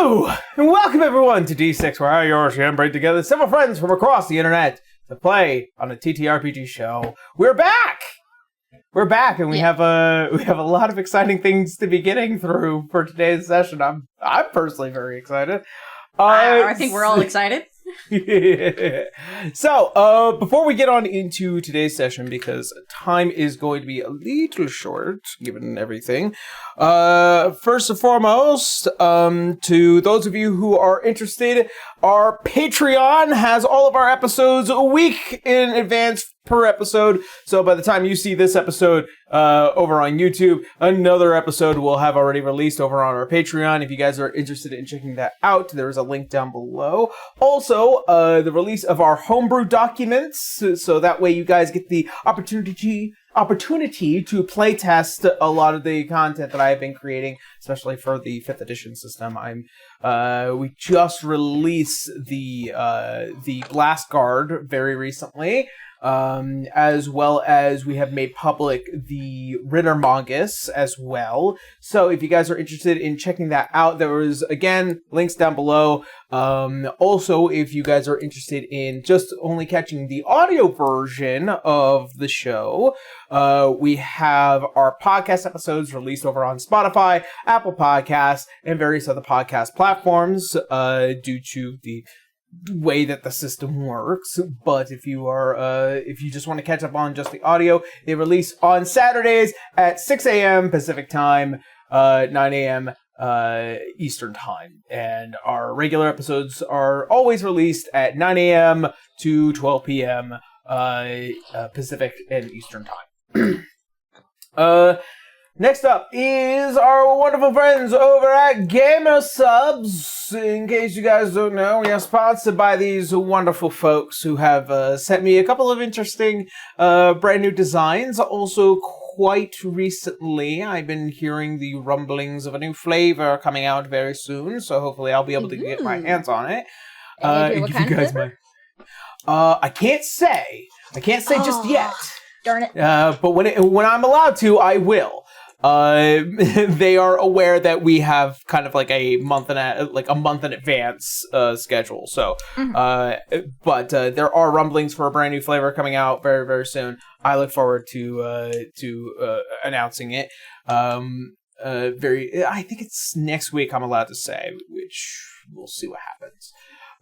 Hello, and welcome everyone to D6, where I, Yoshi, bring together several friends from across the internet to play on a TTRPG show. We're back! We're back, and we have a lot of exciting things to be getting through for today's session. I'm personally very excited. I think we're all excited. So, before we get on into today's session, because time is going to be a little short, given everything, first and foremost, to those of you who are interested, our Patreon has all of our episodes a week in advance per episode. So by the time you see this episode over on YouTube, another episode will have already released over on our Patreon. If you guys are interested in checking that out, there is a link down below. Also, the release of our homebrew documents, so that way you guys get the opportunity to playtest a lot of the content that I have been creating, especially for the 5th edition system. We just released the Blast Guard very recently, as well as we have made public the Rittermagus as well. So if you guys are interested in checking that out, there is, again, links down below. Also, if you guys are interested in just only catching the audio version of the show, we have our podcast episodes released over on Spotify, Apple Podcasts, and various other podcast platforms, due to the way that the system works. But if you just want to catch up on just the audio, they release on Saturdays at 6 a.m. Pacific time, 9 a.m. Eastern time. And our regular episodes are always released at 9 a.m. to 12 p.m. Pacific and Eastern time. Next up is our wonderful friends over at Gamer Subs. In case you guys don't know, we are sponsored by these wonderful folks who have sent me a couple of interesting brand new designs. Also, quite recently, I've been hearing the rumblings of a new flavor coming out very soon, so hopefully I'll be able to get my hands on it. What kind of flavor? I can't say just yet. Darn it. But when I'm allowed to, I will. They are aware that we have kind of like a month in advance schedule. So, but there are rumblings for a brand new flavor coming out very, very soon. I look forward to announcing it. I think it's next week. I'm allowed to say, which we'll see what happens.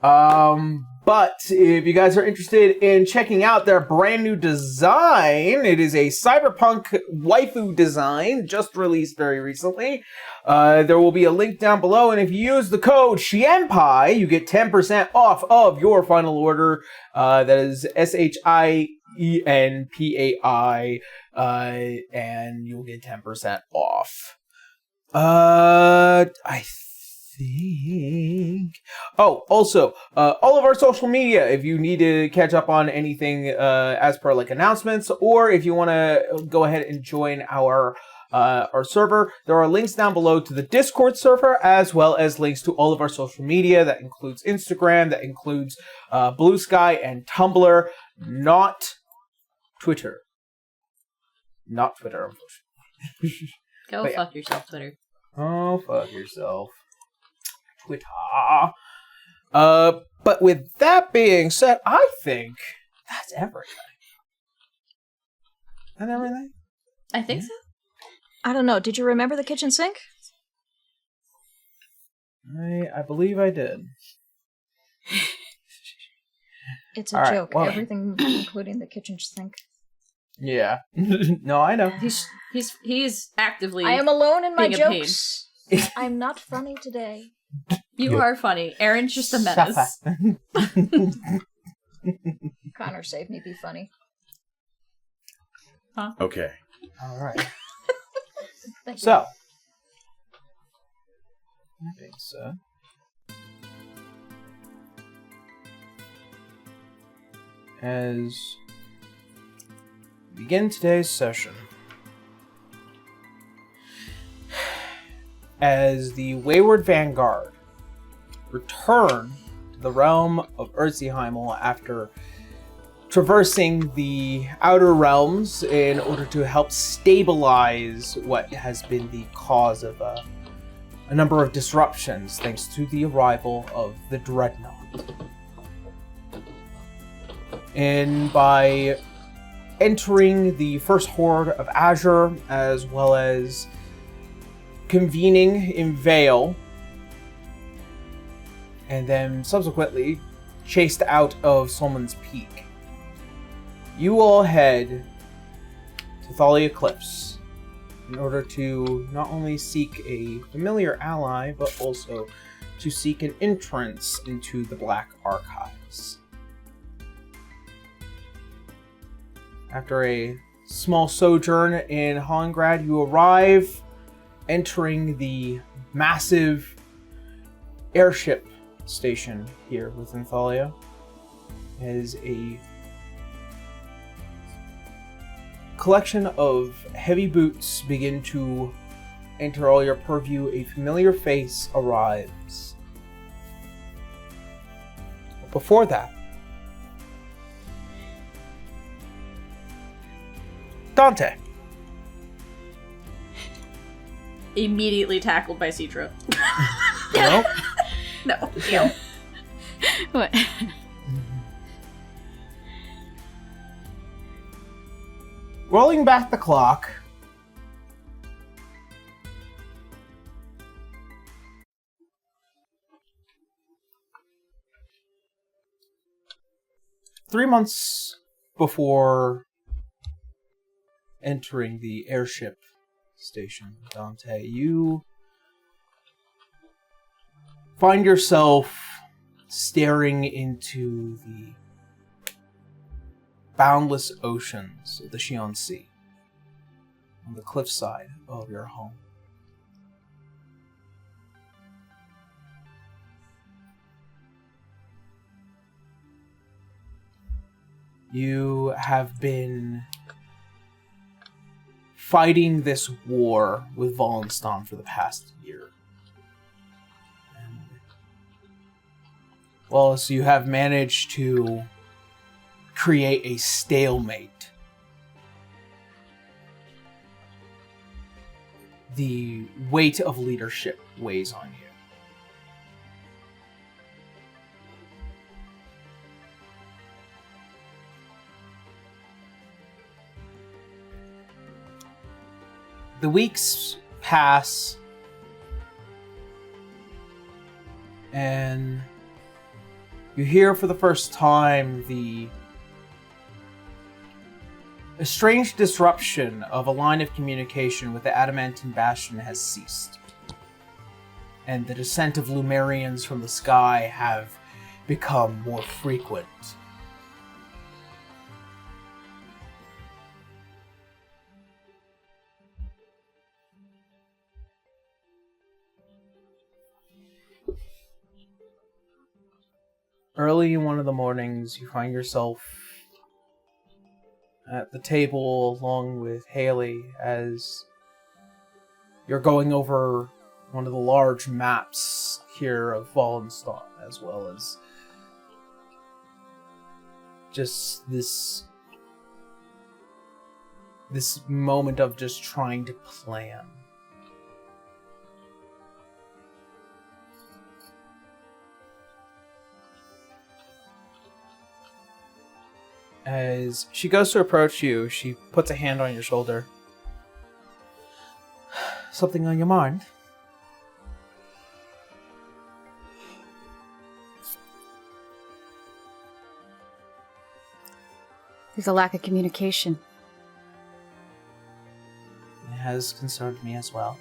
But if you guys are interested in checking out their brand new design, it is a cyberpunk waifu design just released very recently. There will be a link down below, and if you use the code SHIENPAI, you get 10% off of your final order. That is SHIENPAI, and you'll get 10% off. I think. Oh, also, all of our social media, if you need to catch up on anything as per like announcements, or if you want to go ahead and join our server, there are links down below to the Discord server, as well as links to all of our social media. That includes Instagram, that includes Blue Sky and Tumblr, not Twitter. Not Twitter, unfortunately. Go fuck yourself, Twitter. Oh, fuck yourself. Twitter. But with that being said, I think that's everything. That's everything? I think so. I don't know. Did you remember the kitchen sink? I believe I did. It's a joke. Well, everything, including the kitchen sink. Yeah. No, I know. He's actively. I am alone in my jokes. I'm not funny today. You are funny. Aaron's just a menace. Connor, save me. Be funny. Huh? Okay. All right. So, that being said, as we begin today's session, as the Wayward Vanguard return to the realm of Urziheimel after traversing the outer realms in order to help stabilize what has been the cause of a number of disruptions thanks to the arrival of the Dreadnought. And by entering the first horde of Azure, as well as convening in Vale, and then subsequently chased out of Solmon's Peak, you all head to Thallia Cliffs in order to not only seek a familiar ally, but also to seek an entrance into the Black Archives. After a small sojourn in Hollingrad, you arrive, entering the massive airship station here within Thallia. As a collection of heavy boots begin to enter all your purview, a familiar face arrives. But before that, Dante. Immediately tackled by Citra. Nope. No. Yeah. What? Rolling back the clock, three months before entering the airship station, Dante, you find yourself staring into the boundless oceans of the Xi'an Sea on the cliffside of your home. You have been fighting this war with Vallinstan for the past year. And, well, so you have managed to create a stalemate. The weight of leadership weighs on you. The weeks pass, and you hear for the first time a strange disruption of a line of communication with the Adamantine Bastion has ceased. And the descent of Lumerians from the sky have become more frequent. Early in one of the mornings, you find yourself at the table along with Haley as you're going over one of the large maps here of Vallinstan, as well as just this moment of just trying to plan. As she goes to approach you, she puts a hand on your shoulder. Something on your mind? There's a lack of communication. It has concerned me as well.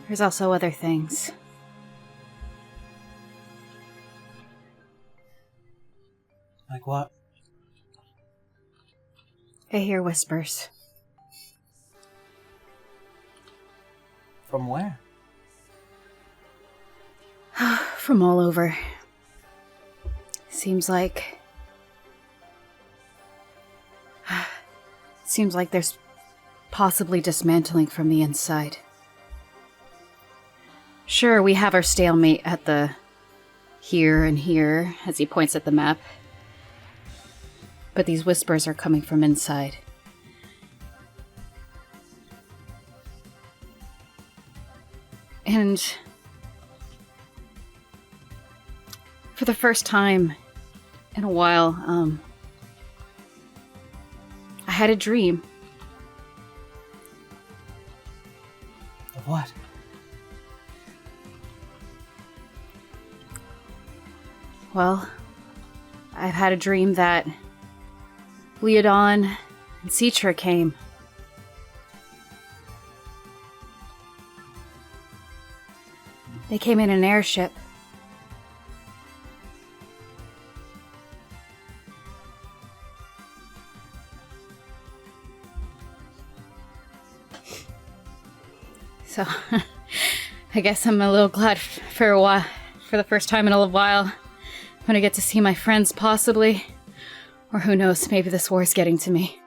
There's also other things. Like what? I hear whispers. From where? From all over. Seems like there's possibly dismantling from the inside. Sure, we have our stalemate at the here and here, as he points at the map. But these whispers are coming from inside. And for the first time in a while, I had a dream. Of what? Well, I've had a dream that Leodon and Citra came. They came in an airship. So, I guess I'm a little glad for a while, for the first time in a little while, when I get to see my friends, possibly. Or who knows, maybe this war's getting to me.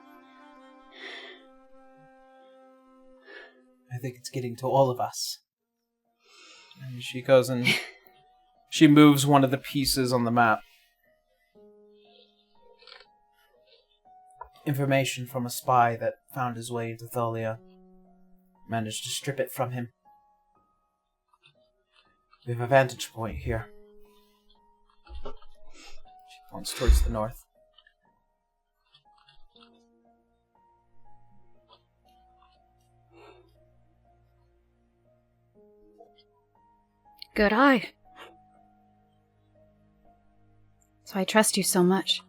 I think it's getting to all of us. And she goes and she moves one of the pieces on the map. Information from a spy that found his way into Thallia. Managed to strip it from him. We have a vantage point here. She points towards the north. Good eye. So I trust you so much.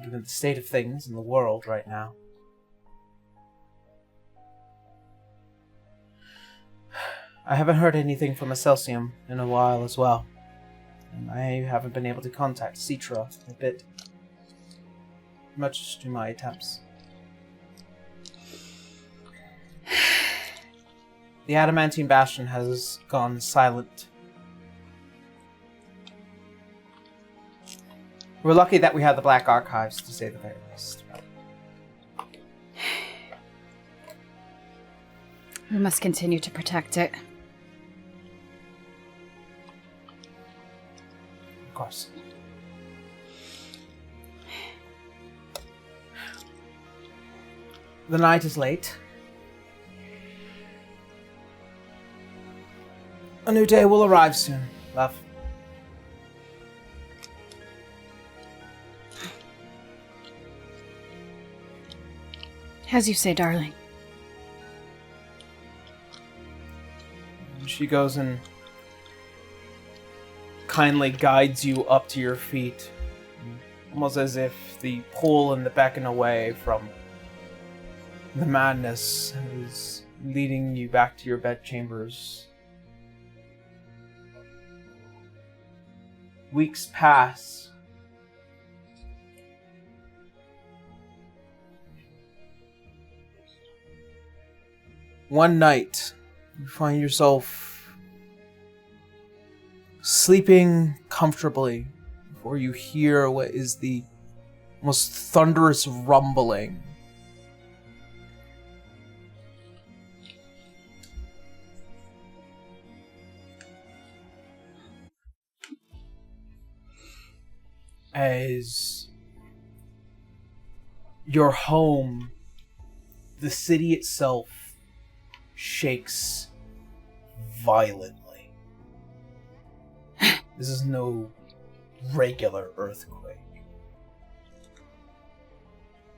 Given the state of things in the world right now, I haven't heard anything from Excelsium in a while as well. And I haven't been able to contact Citra a bit. Much to my attempts. The Adamantine Bastion has gone silent. We're lucky that we have the Black Archives, to say the very least. We must continue to protect it. Of course. The night is late. A new day will arrive soon, love. As you say, darling. She goes and kindly guides you up to your feet, almost as if the pull and the beckoning away from the madness is leading you back to your bedchambers. Weeks pass. One night, you find yourself sleeping comfortably before you hear what is the most thunderous rumbling. As your home, the city itself, shakes violently. This is no regular earthquake.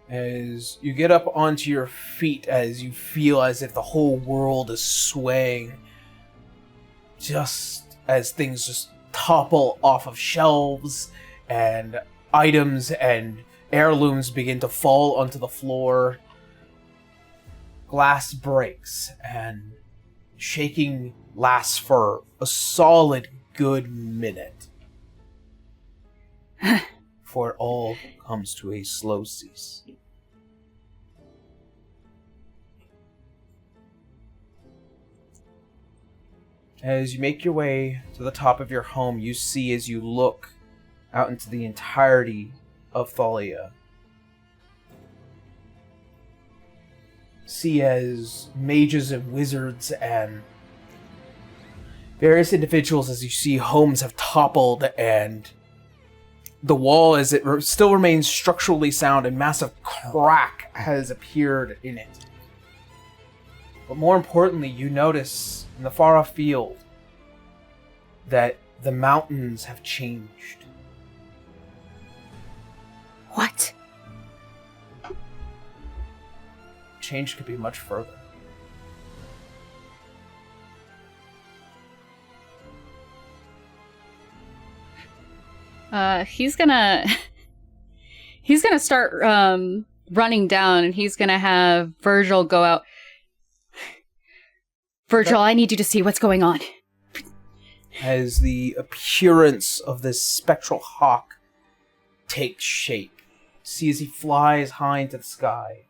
As you get up onto your feet, as you feel as if the whole world is swaying, just as things just topple off of shelves, and items and heirlooms begin to fall onto the floor. Glass breaks, and shaking lasts for a solid good minute. Before it all comes to a slow cease. As you make your way to the top of your home, you see as you look out into the entirety of Thallia. See as mages and wizards and various individuals, as you see homes have toppled and the wall, as it still remains structurally sound, a massive crack has appeared in it. But more importantly, you notice in the far-off field that the mountains have changed. What? Change could be much further. He's gonna start running down, and he's gonna have Virgil go out. Virgil, I need you to see what's going on. As the appearance of this spectral hawk takes shape, see as he flies high into the sky,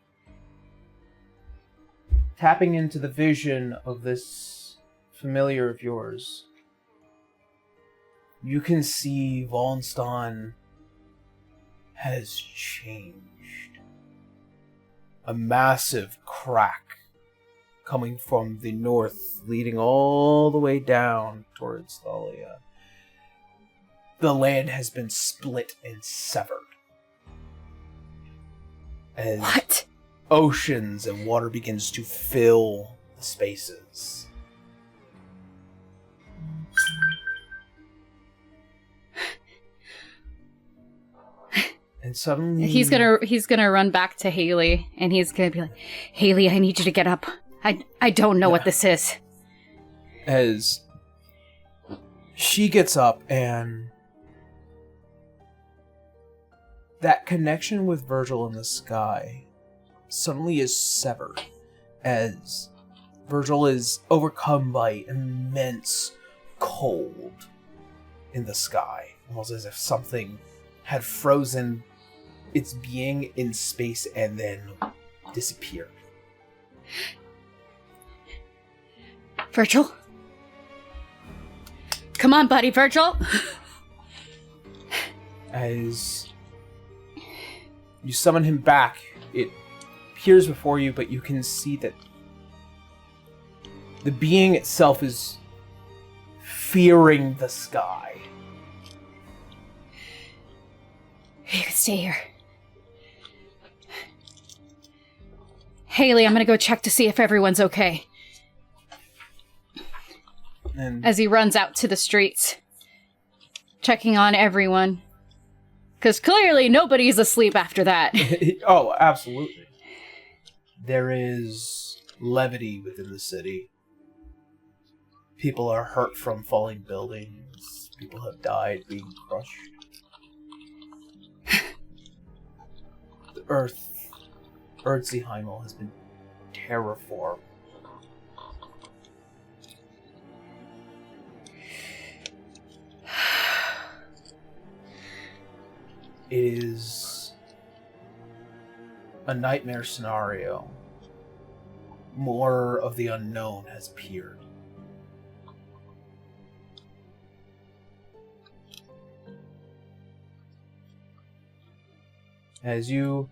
tapping into the vision of this familiar of yours. You can see Vallinstan has changed. A massive crack coming from the north, leading all the way down towards Thallia. The land has been split and severed. As What? oceans and water begins to fill the spaces. And suddenly He's gonna run back to Haley, and he's gonna be like, Haley, I need you to get up. I don't know what this is. As she gets up, and that connection with Virgil in the sky suddenly is severed, as Virgil is overcome by immense cold in the sky, almost as if something had frozen its being in space and then disappeared. Virgil? Come on, buddy, Virgil! As you summon him back, it appears before you, but you can see that the being itself is fearing the sky. You can stay here. Haley, I'm gonna go check to see if everyone's okay. And As he runs out to the streets, checking on everyone. Because clearly nobody's asleep after that. oh, absolutely. There is levity within the city. People are hurt from falling buildings. People have died being crushed. The Earthsheimel has been terraformed. It is a nightmare scenario. More of the unknown has appeared. As you,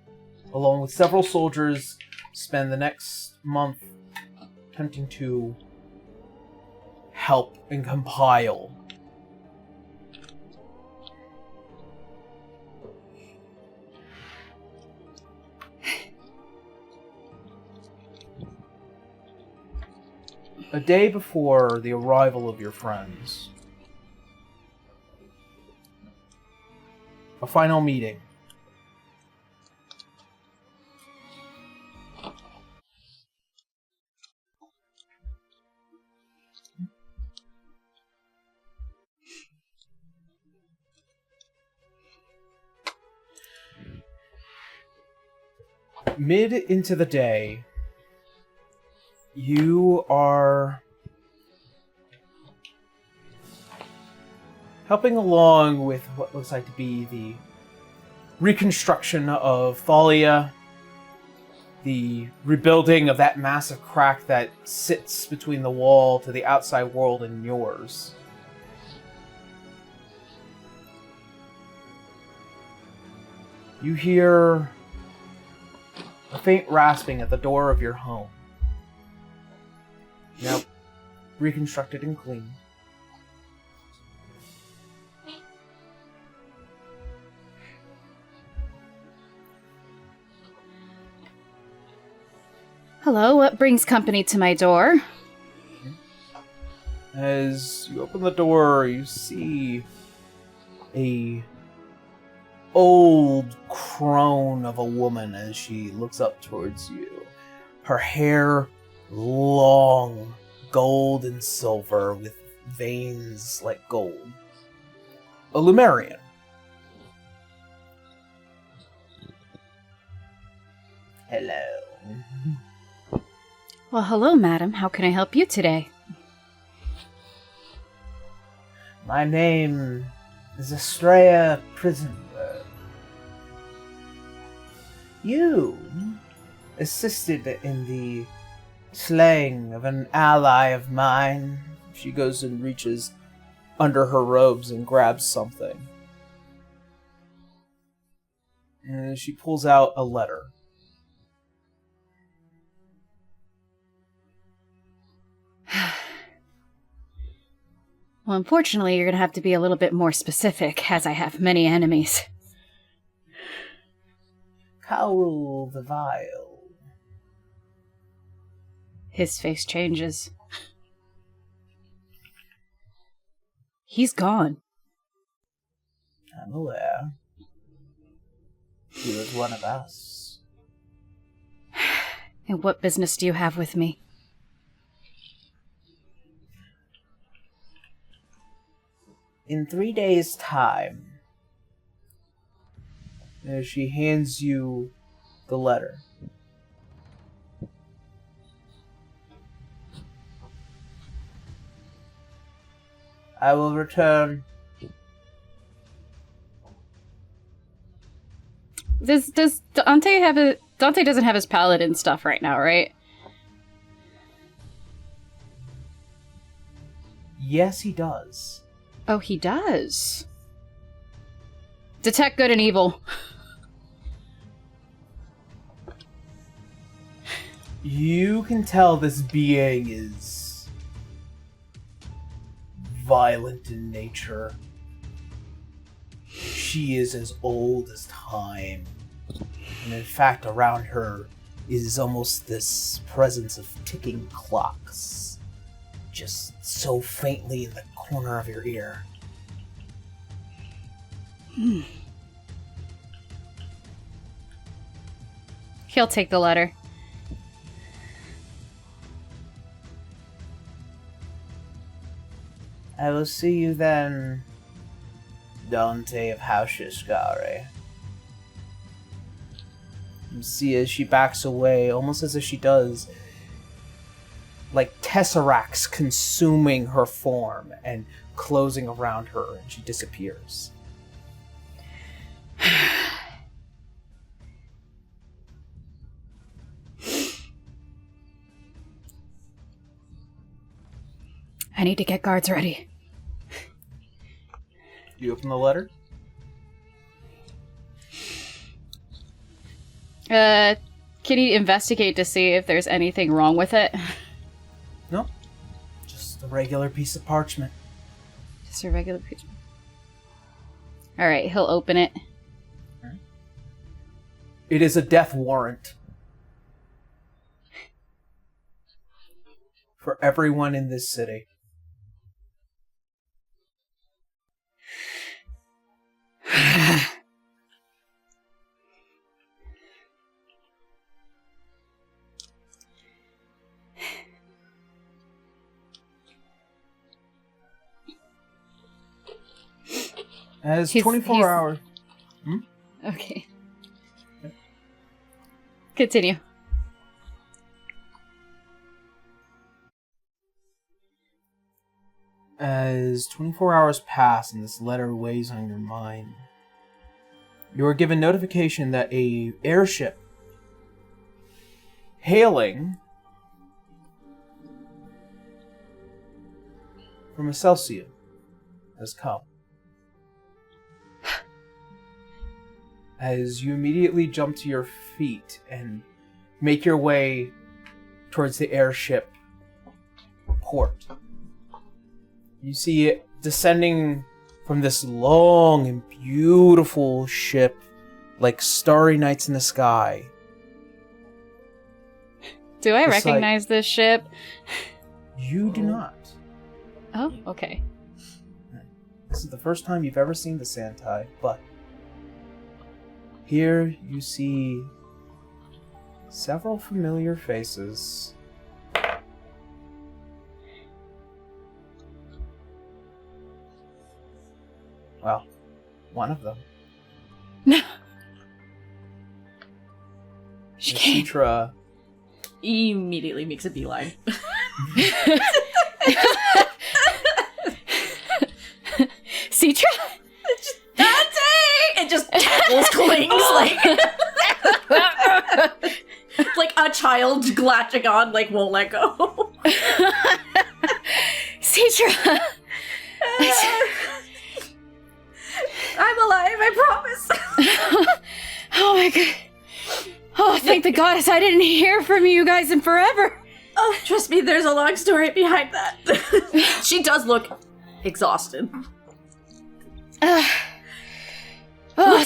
along with several soldiers, spend the next month attempting to help and compile a day before the arrival of your friends, a final meeting. Mid into the day, you are helping along with what looks like to be the reconstruction of Thallia, the rebuilding of that massive crack that sits between the wall to the outside world and yours. You hear a faint rasping at the door of your home. Now, reconstructed and clean. Hello, what brings company to my door? As you open the door, you see a old crone of a woman as she looks up towards you. Her hair long, gold and silver, with veins like gold. A Lumerian. Hello. Well, hello, madam. How can I help you today? My name is Estrella Prisoner. You assisted in the slaying of an ally of mine. She goes and reaches under her robes and grabs something. And she pulls out a letter. Well, unfortunately, you're going to have to be a little bit more specific, as I have many enemies. Cowl the Vile. His face changes. He's gone. I'm aware. He was one of us. And what business do you have with me? In 3 days' time, as she hands you the letter, I will return. Does Dante have a... Dante doesn't have his paladin stuff right now, right? Yes, he does. Oh, he does. Detect good and evil. You can tell this being is violent in nature. She is as old as time. And in fact, around her is almost this presence of ticking clocks. Just so faintly in the corner of your ear. He'll take the letter. I will see you then, Dante of Haushishgare. You see as she backs away, almost as if she does, like tesseracts consuming her form and closing around her, and she disappears. I need to get guards ready. You open the letter? Can you investigate to see if there's anything wrong with it? No. Just a regular piece of parchment. Just a regular piece. Alright, he'll open it. It is a death warrant. For everyone in this city. As 24 hours. Okay. Continue. As 24 hours pass and this letter weighs on your mind, you are given notification that a airship hailing from Excelsior has come. As you immediately jump to your feet and make your way towards the airship port. You see it descending from this long and beautiful ship, like starry nights in the sky. Do I recognize this ship? You do not. Oh, okay. This is the first time you've ever seen the Santai, but here you see several familiar faces. Well, one of them. No. She can't. Citra. Immediately makes a beeline. Citra? Dante! It just tackles clings like a child latching on, like won't let go. Citra! I'm alive, I promise. Oh my god. Oh, thank the goddess I didn't hear from you guys in forever. Oh, trust me, there's a long story behind that. She does look exhausted. Oh,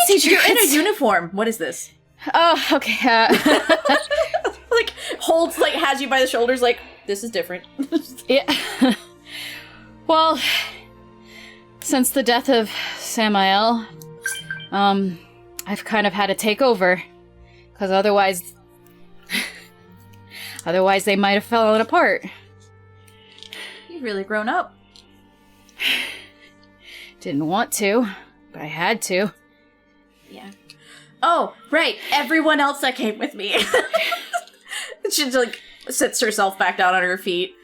Citra, you're in a uniform. What is this? Oh, okay. Like, holds, like, has you by the shoulders, like, this is different. Yeah. Well, since the death of Samael, I've kind of had to take over. Because otherwise they might have fallen apart. You've really grown up. Didn't want to, but I had to. Yeah. Oh, right. Everyone else that came with me. She, like, sits herself back down on her feet.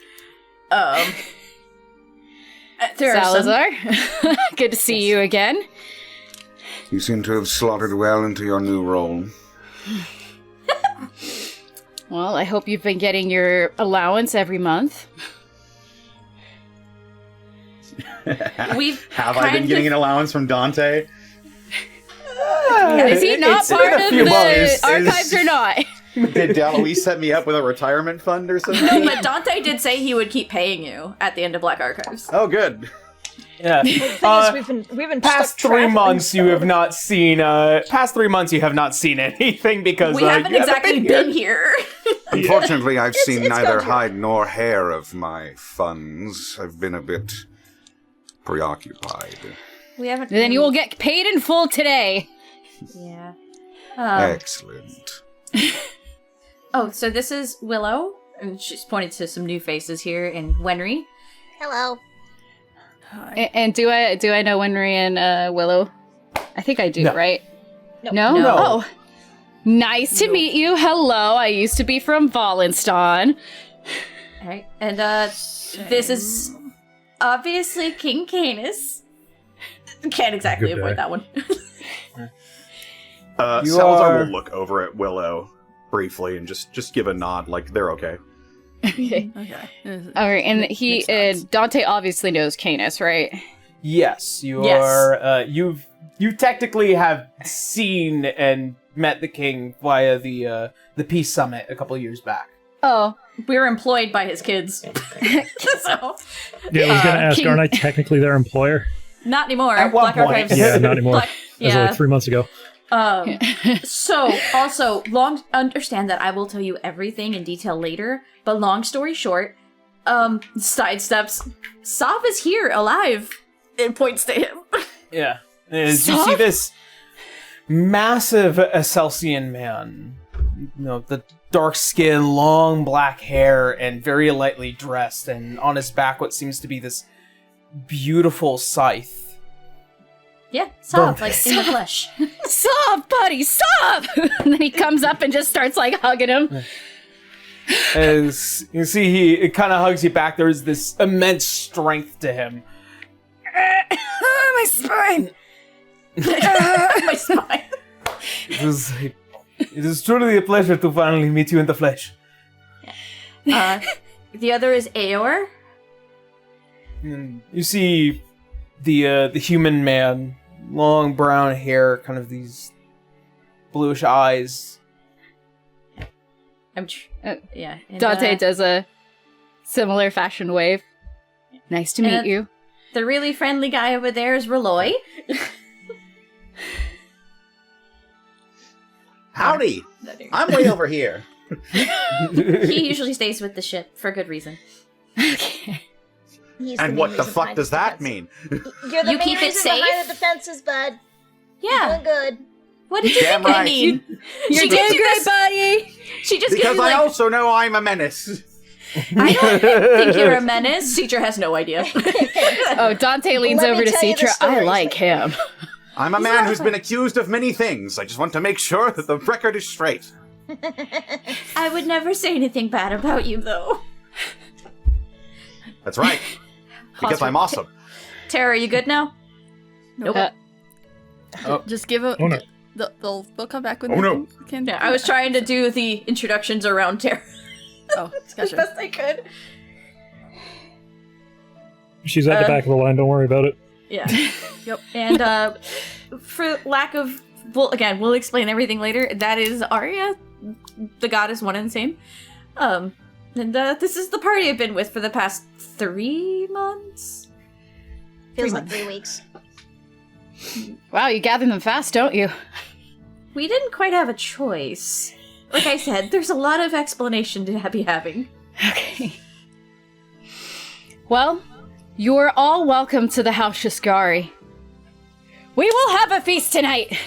There Salazar, good to see you again. You seem to have slotted well into your new role. Well, I hope you've been getting your allowance every month. Have I been getting an allowance from Dante? Is he not part of the archives or not? Did Deloise set me up with a retirement fund or something? No, but Dante did say he would keep paying you at the end of Black Archives. Oh, good. Yeah. The thing is, we've been past stuck 3 traveling, months you so- have not seen. Past 3 months you have not seen anything because We haven't you exactly been here. Unfortunately, I've seen it's neither gone to- hide nor hair of my funds. I've been a bit preoccupied. We haven't. Then you will get paid in full today. Yeah. Excellent. Oh, so this is Willow. And she's pointed to some new faces here in Wenry. Hello. And do I know Winry and Willow? I think I do, No. right? No. No? No. Oh. Nice to meet you. Hello. I used to be from Vallinstan. Alright, and this is obviously King Canis. Can't exactly Good avoid day. that one. You Salazar are- will look over at Willow briefly and just give a nod, like they're okay. Okay. Okay. All right, and he Makes sense. Dante obviously knows Canis, right? Yes, you Yes. are. You technically have seen and met the king via the peace summit a couple years back. Oh, We were employed by his kids. So, Yeah, I was going to ask, King- aren't I technically their employer? not anymore. At one Black point. Archives. Yeah, not anymore. Black, That was yeah. like 3 months ago. So, also, understand that I will tell you everything in detail later, but long story short, sidesteps, Sav is here, alive. It points to him. Yeah. As you see this massive Acelsian man, you know, the dark skin, long black hair, and very lightly dressed, and on his back what seems to be this beautiful scythe. Yeah, Sav, Boom. like, in the flesh. stop, buddy, stop! And then he comes up and just starts like hugging him. As you see, he kind of hugs you back. There's this immense strength to him. My spine. My spine. It is truly a pleasure to finally meet you in the flesh. The other is Aor. And you see the human man, long brown hair, kind of these bluish eyes. Yeah. And, Dante does a similar fashion wave. Nice to meet And- you. The really friendly guy over there is Reloy. Howdy! I'm way over here. He usually stays with the ship for good reason. Okay. And what the fuck does that mean? You're the You main keep it reason safe? behind the defenses, bud. Yeah. Doing good. What did you Damn think I right. mean? You're She doing gives you great, this- buddy! She just Because gave you I like, also know I'm a menace. I don't think you're a menace. Citra has no idea. Oh, Dante leans Let me over to tell you the Citra. I stories. like him. I'm a man who's been accused of many things. I just want to make sure that the record is straight. I would never say anything bad about you, though. That's right. Because I'm awesome. Tara, are you good now? Nope. Just give a. Oh, no. They'll come back when Oh, they no. can. Yeah, I was trying to do the introductions around Tara Oh, as gotcha. best I could. She's at the back of the line. Don't worry about it. Yeah. Yep. And for lack of, we'll explain everything later. That is Arya, the goddess, one and the same. And this is the party I've been with for the past 3 months. Feels like 3 weeks. Wow, you gather them fast, don't you? We didn't quite have a choice. Like I said, there's a lot of explanation to be having. Okay. Well, you're all welcome to the House Shiskari. We will have a feast tonight!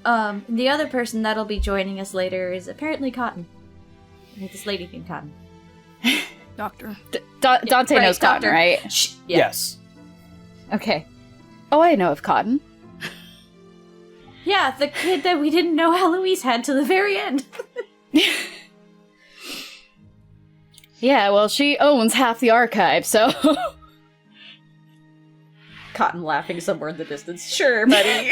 The other person that'll be joining us later is apparently Cotton. This lady named Cotton. Doctor. Dante right, knows Cotton, Doctor. right? Yeah. Yes. Okay. Oh, I know of Cotton. Yeah, the kid that we didn't know Eloise had to the very end. Yeah, well, she owns half the archive, so... Cotton laughing somewhere in the distance. Sure, buddy.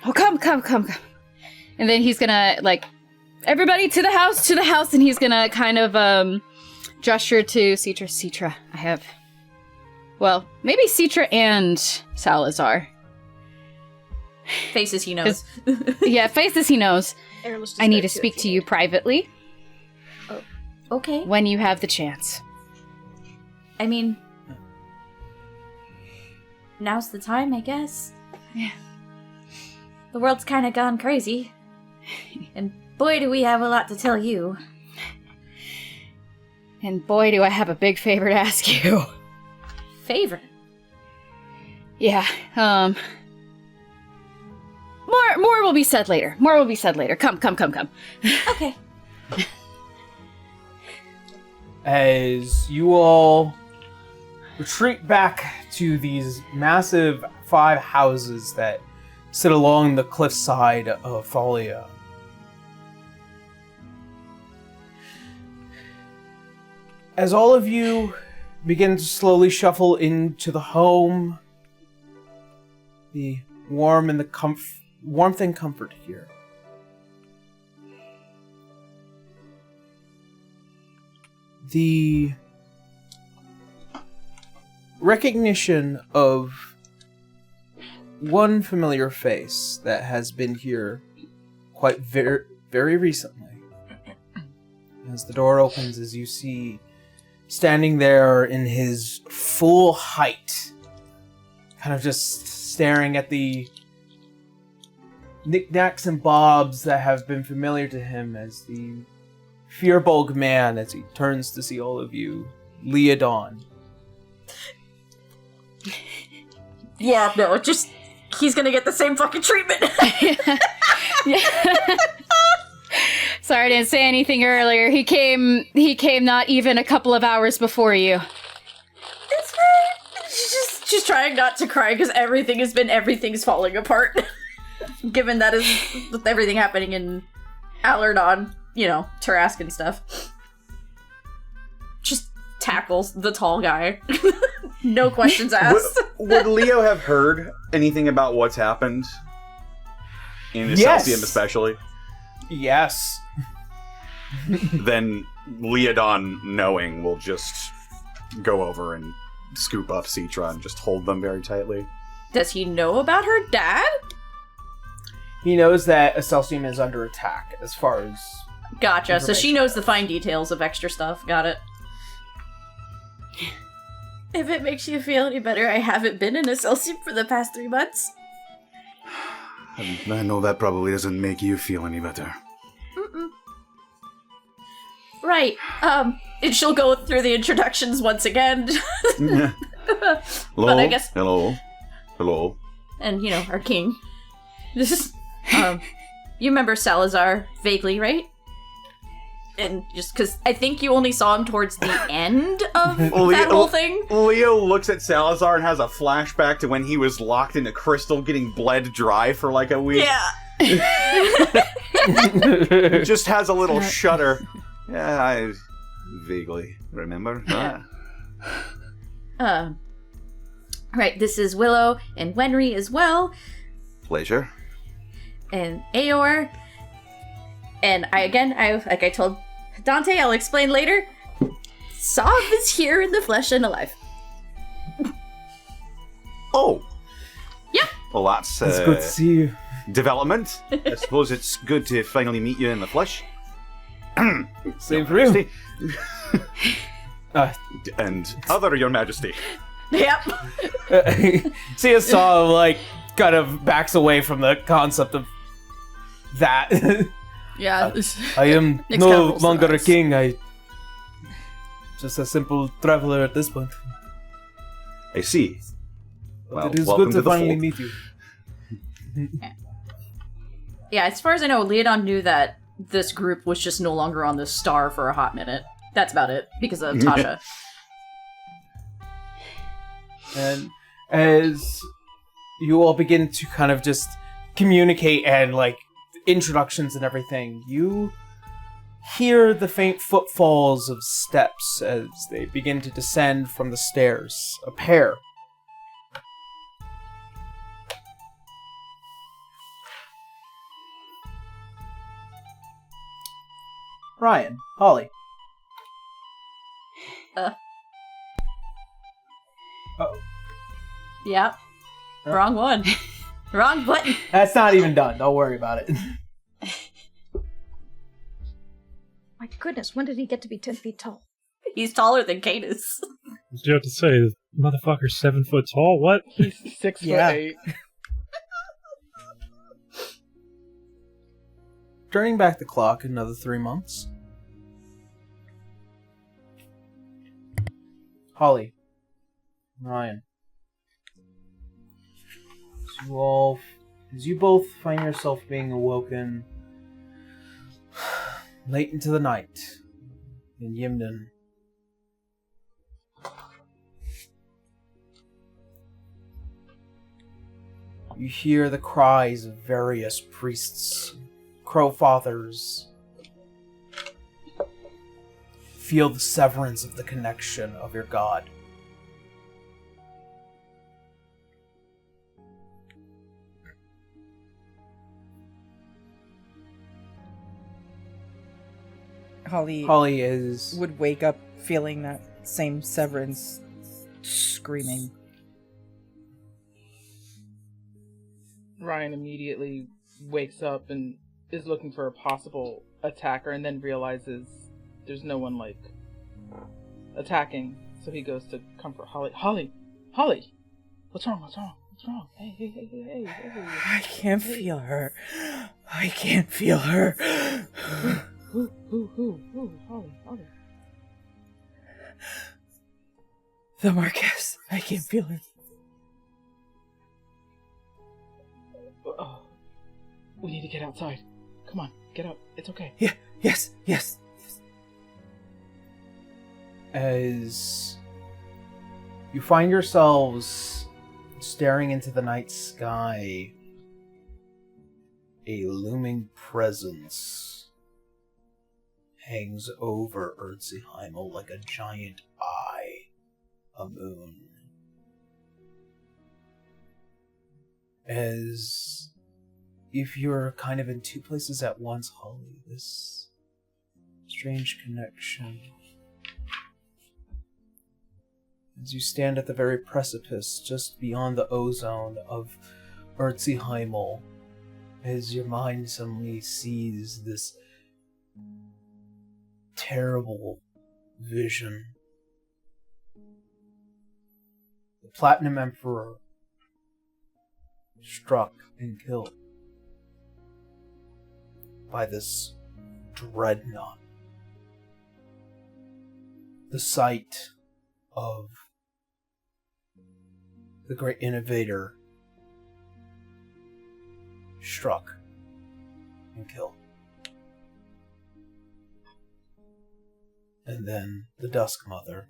Oh, come. And then he's gonna, like, everybody to the house, and he's gonna kind of, gesture to Citra. Citra, I have... Well, maybe Citra and Salazar. Faces he knows. Yeah, faces he knows. Airless is I need there to too, speak if to you you need. privately Okay. when you have the chance. I mean, now's the time, I guess. Yeah. The world's kind of gone crazy. And boy, do we have a lot to tell you. And boy, do I have a big favor to ask you. Favor. Yeah, More will be said later. Come. Okay. As you all retreat back to these massive 5 houses that sit along the cliffside of Thallia. As all of you begin to slowly shuffle into the home, the warmth and comfort here. The recognition of one familiar face that has been here quite very recently. As the door opens, as you see standing there in his full height, kind of just staring at the knickknacks and bobs that have been familiar to him as the Fearbulg man, as he turns to see all of you, Leodon. Yeah, no, just he's gonna get the same fucking treatment. Sorry I didn't say anything earlier. He came not even a couple of hours before you. It's fine. She's trying not to cry because everything's falling apart. Given that is with everything happening in Alardon, Tarask and stuff. Just tackles the tall guy. No questions asked. Would Leo have heard anything about what's happened? In Excelsium especially? Yes. Then Leodon, knowing, will just go over and scoop up Citra and just hold them very tightly. Does he know about her dad? He knows that Excelsium is under attack, as far as... Gotcha, so she knows the fine details of extra stuff. Got it. If it makes you feel any better, I haven't been in Excelsium for the past 3 months. I know that probably doesn't make you feel any better. Mm-mm. Right. And she'll go through the introductions once again. Hello. But I guess. Hello. And our king. This is. You remember Salazar vaguely, right? And just because I think you only saw him towards the end of that whole thing. Leo looks at Salazar and has a flashback to when he was locked in a crystal getting bled dry for like a week. Yeah. Just has a little shudder. Yeah, I vaguely remember that. Right, this is Willow and Wenry as well. Pleasure. And Aor. And I like I told Dante, I'll explain later. Sav is here in the flesh and alive. Oh. Yeah. Well, that's It's good to see you. development. I suppose it's good to finally meet you in the flesh. Same for you. And Other, Your Majesty. Yep. See us all like kind of backs away from the concept of that. Yeah. I am Nick's no kinda rolls longer their a eyes. king. I just a simple traveler at this point. I see. But Well, it is welcome good to to the finally fold. meet you. Yeah, as far as I know, Leodon knew that this group was just no longer on the star for a hot minute. That's about it, because of Tasha. And as you all begin to kind of just communicate and like introductions and everything, you hear the faint footfalls of steps as they begin to descend from the stairs. A pair. Ryan, Holly. Uh-oh. Yep. Wrong one. Wrong button. That's not even done. Don't worry about it. My goodness, when did he get to be 10 feet tall? He's taller than Cadus. What you have to say? The motherfucker's 7 foot tall? What? He's 6'8". Turning back the clock another 3 months. Holly. Ryan. As you both find yourself being awoken late into the night in Yimden. You hear the cries of various priests, crow fathers. Feel the severance of the connection of your god. Holly is... would wake up feeling that same severance, screaming. Ryan immediately wakes up and is looking for a possible attacker, and then realizes there's no one attacking. So he goes to comfort Holly. Holly, what's wrong? Hey. I can't feel her. Who? Holly. The Marquess. I can't feel her. We need to get outside. Come on, get up. It's okay. Yeah, yes. As you find yourselves staring into the night sky, a looming presence hangs over Erziheimel like a giant eye, a moon. As if you're kind of in two places at once, Holly, this strange connection. As you stand at the very precipice, just beyond the ozone of Erziheimel, as your mind suddenly sees this terrible vision. The Platinum Emperor struck and killed by this dreadnought. The sight of the great innovator struck and killed. And then the Dusk Mother.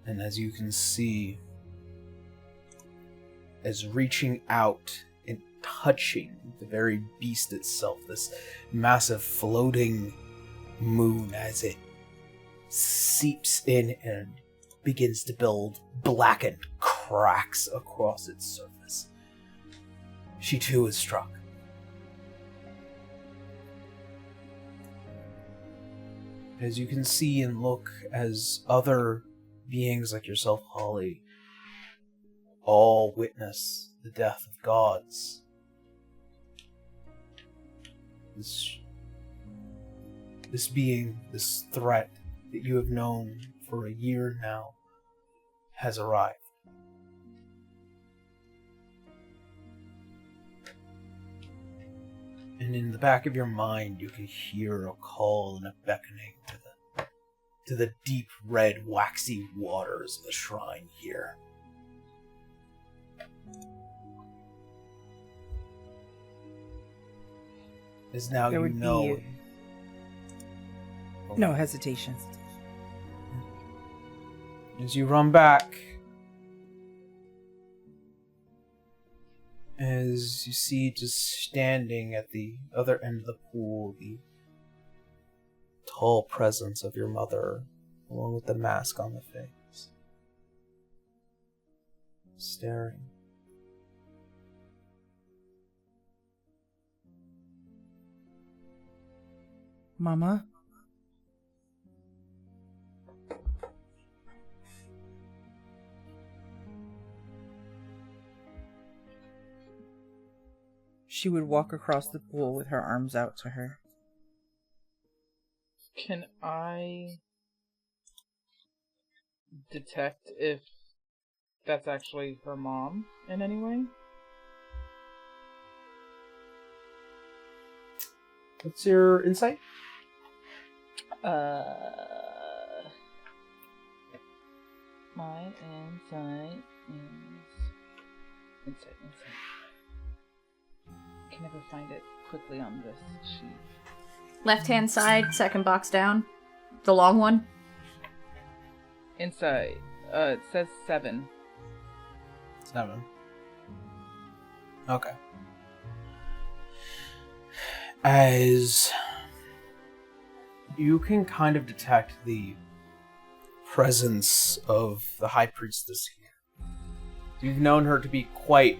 And as you can see, as reaching out and touching the very beast itself, this massive floating moon, as it seeps in and begins to build blackened cracks across its surface. She too is struck. As you can see and look, as other beings like yourself, Holly, all witness the death of gods. This being, this threat that you have known for a year now, has arrived. And in the back of your mind, you can hear a call and a beckoning to the deep red, waxy waters of the shrine here. As now There you would know. be no hesitation. As you run back, as you see just standing at the other end of the pool, the tall presence of your mother, along with the mask on the face, staring. Mama? She would walk across the pool with her arms out to her. Can I detect if that's actually her mom in any way? What's your insight? My insight is... Insight. Can never find it quickly on this sheet. Left-hand side, second box down. The long one. Insight. It says 7. 7. Okay. As you can kind of detect the presence of the High Priestess here. You've known her to be quite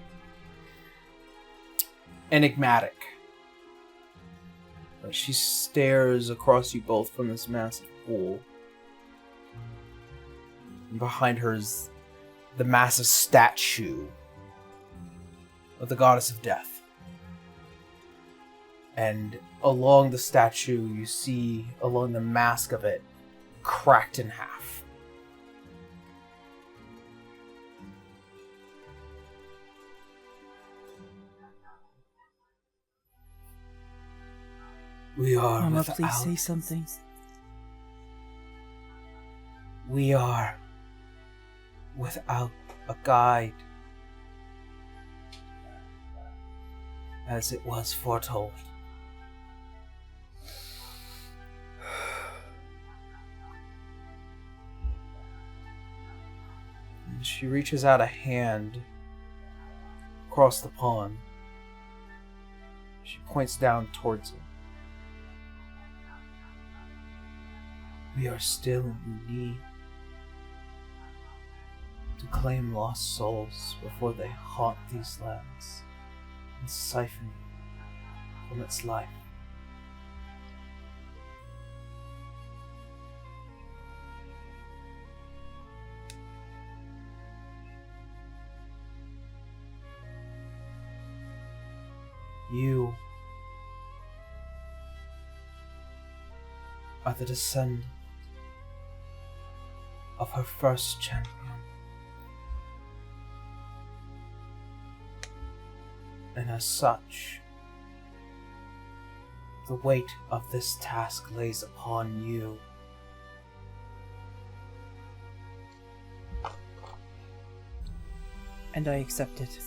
enigmatic. She stares across you both from this massive pool. And behind her is the massive statue of the goddess of death. And along the statue, you see, along the mask of it, cracked in half. We are Mama, without... please say something. We are without a guide, as it was foretold. And she reaches out a hand across the pond. She points down towards it. We are still in need to claim lost souls before they haunt these lands and siphon from its life. You are the descendant of her first champion. And as such, the weight of this task lays upon you. And I accept it.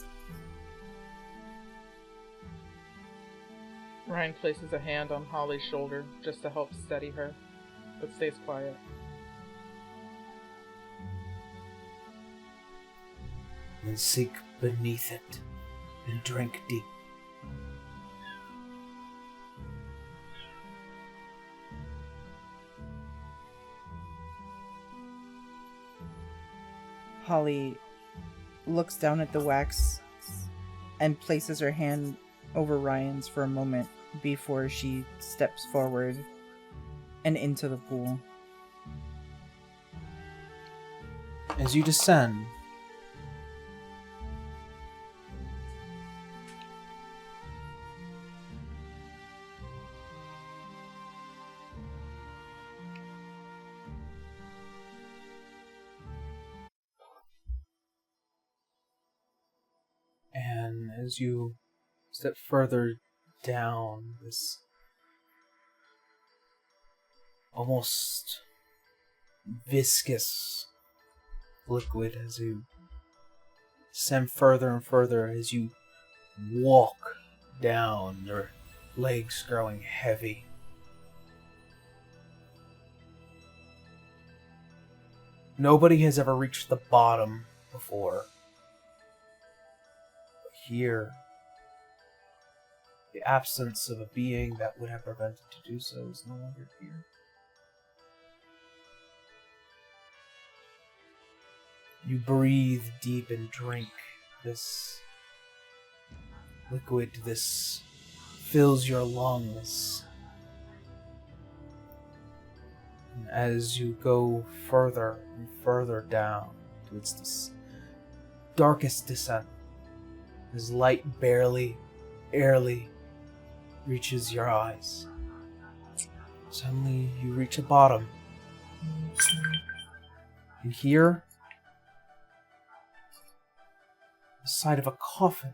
Ryan places a hand on Holly's shoulder just to help steady her, but stays quiet. And sink beneath it and drink deep. Holly looks down at the wax and places her hand over Ryan's for a moment before she steps forward and into the pool. As you descend, and as you step further down, this almost viscous liquid, as you descend further and further, as you walk down, your legs growing heavy. Nobody has ever reached the bottom before. But here, the absence of a being that would have prevented to do so is no longer here. You breathe deep and drink this liquid. This fills your lungs. And as you go further and further down towards this darkest descent, as light barely reaches your eyes, suddenly you reach a bottom. And here, the side of a coffin,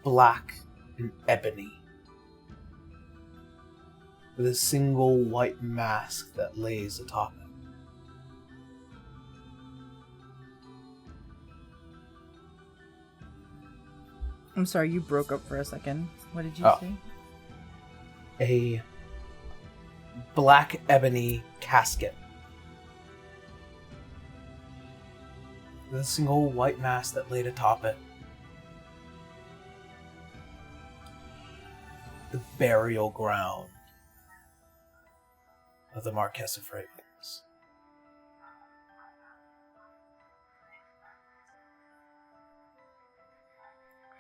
black and ebony, with a single white mask that lays atop it. I'm sorry, you broke up for a second. What did you say? A black ebony casket with a single white mask that laid atop it. The burial ground of the Marquess of Ravens.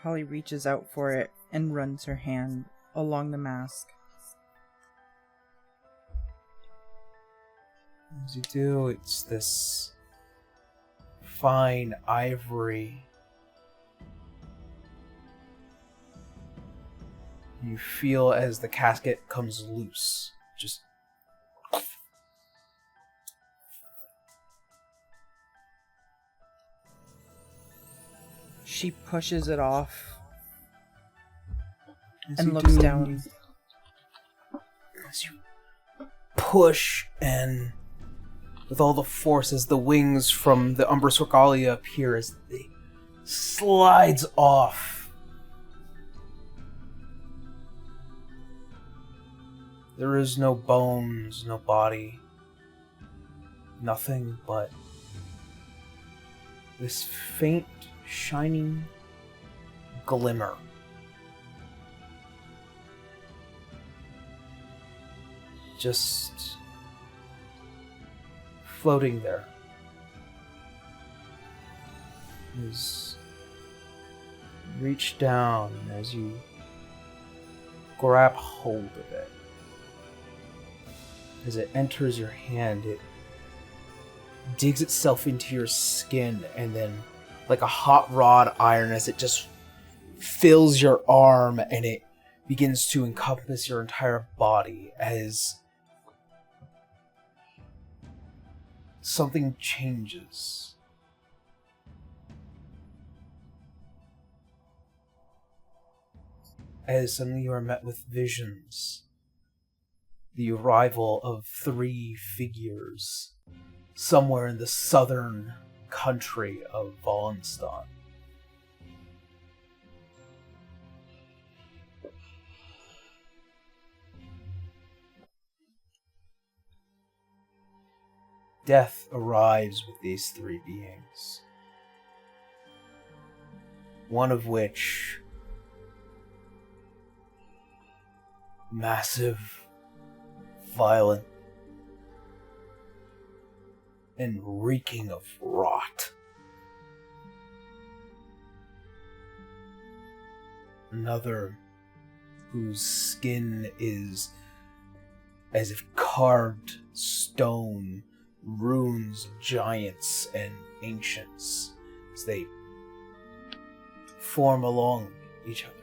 Holly reaches out for it and runs her hand along the mask. As you do, it's this fine ivory. You feel as the casket comes loose. Just she pushes it off as and you looks do, down. As you push, and with all the force, as the wings from the Umbrus Regalia appear, as they slides off. There is no bones, no body, nothing but this faint, shining glimmer. Just floating there. As you reach down, as you grab hold of it, as it enters your hand, it digs itself into your skin, and then, like a hot rod iron, as it just fills your arm, and it begins to encompass your entire body, as something changes. as suddenly you are met with visions. The arrival of 3 figures somewhere in the southern country of Vallinstan. Death arrives with these 3 beings. One of which, massive, violent, and reeking of rot. Another whose skin is as if carved stone, runes giants and ancients as they form along each other.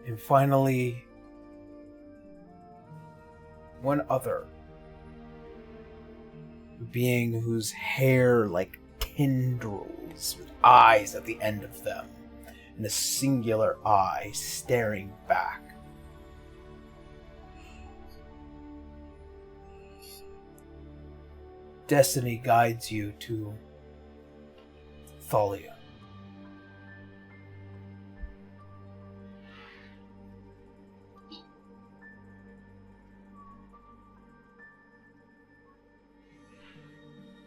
And finally, one other being whose hair like tendrils with eyes at the end of them, and a singular eye staring back. Destiny guides you to Thallia.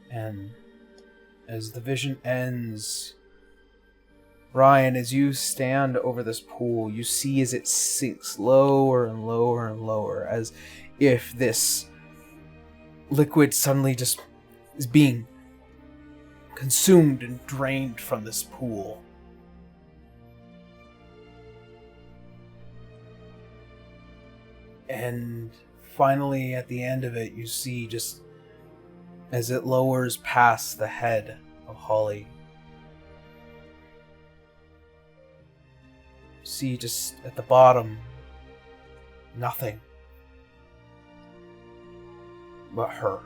And as the vision ends, Ryan, as you stand over this pool, you see as it sinks lower and lower and lower, as if this liquid suddenly just is being consumed and drained from this pool. And finally, at the end of it, you see just as it lowers past the head of Holly, you see just at the bottom, nothing but her.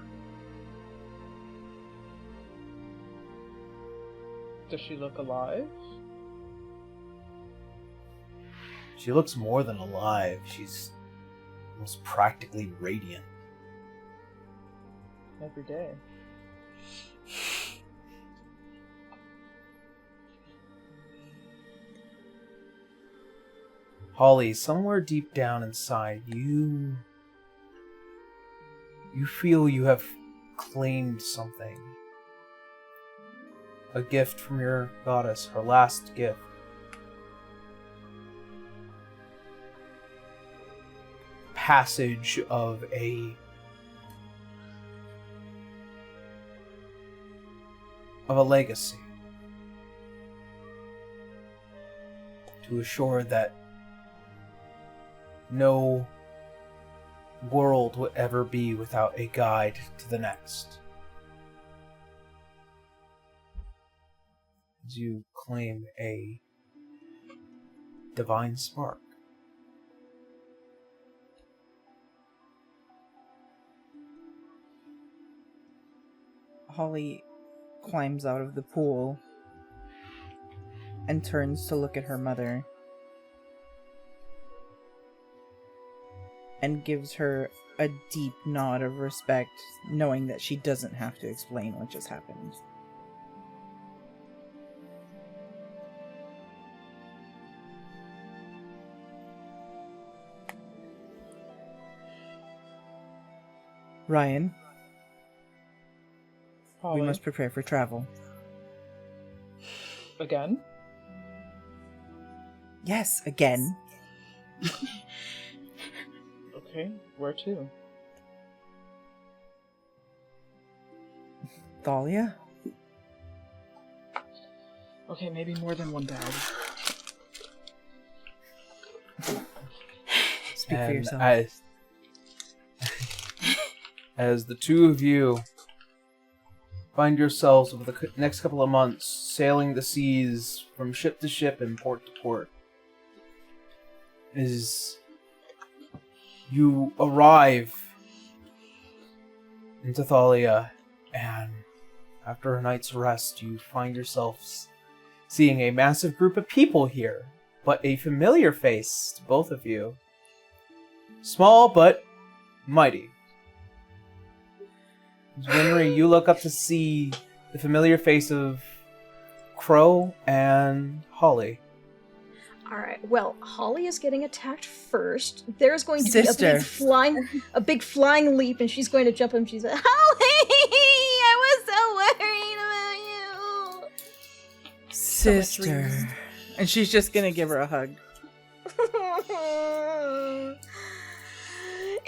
Does she look alive? She looks more than alive. She's almost practically radiant. Every day. Holly, somewhere deep down inside, you feel you have claimed something. A gift from your goddess, her last gift. Passage of a legacy to assure that no world would ever be without a guide to the next. As you claim a divine spark. Holly climbs out of the pool and turns to look at her mother and gives her a deep nod of respect, knowing that she doesn't have to explain what just happened. Ryan, Holly. we must prepare for travel. Again? Yes, again. Okay, where to? Thallia? Okay, maybe more than one bag. Speak for yourself. As the two of you find yourselves over the next couple of months sailing the seas from ship to ship and port to port, as you arrive into Thallia, and after a night's rest, you find yourselves seeing a massive group of people here but a familiar face to both of you. Small but mighty. Winry, you look up to see the familiar face of Crow and Holly. Alright, well, Holly is getting attacked first. There's going to be a big flying leap, and she's going to jump and she's like, Holly! I was so worried about you! Sister. And she's just gonna give her a hug.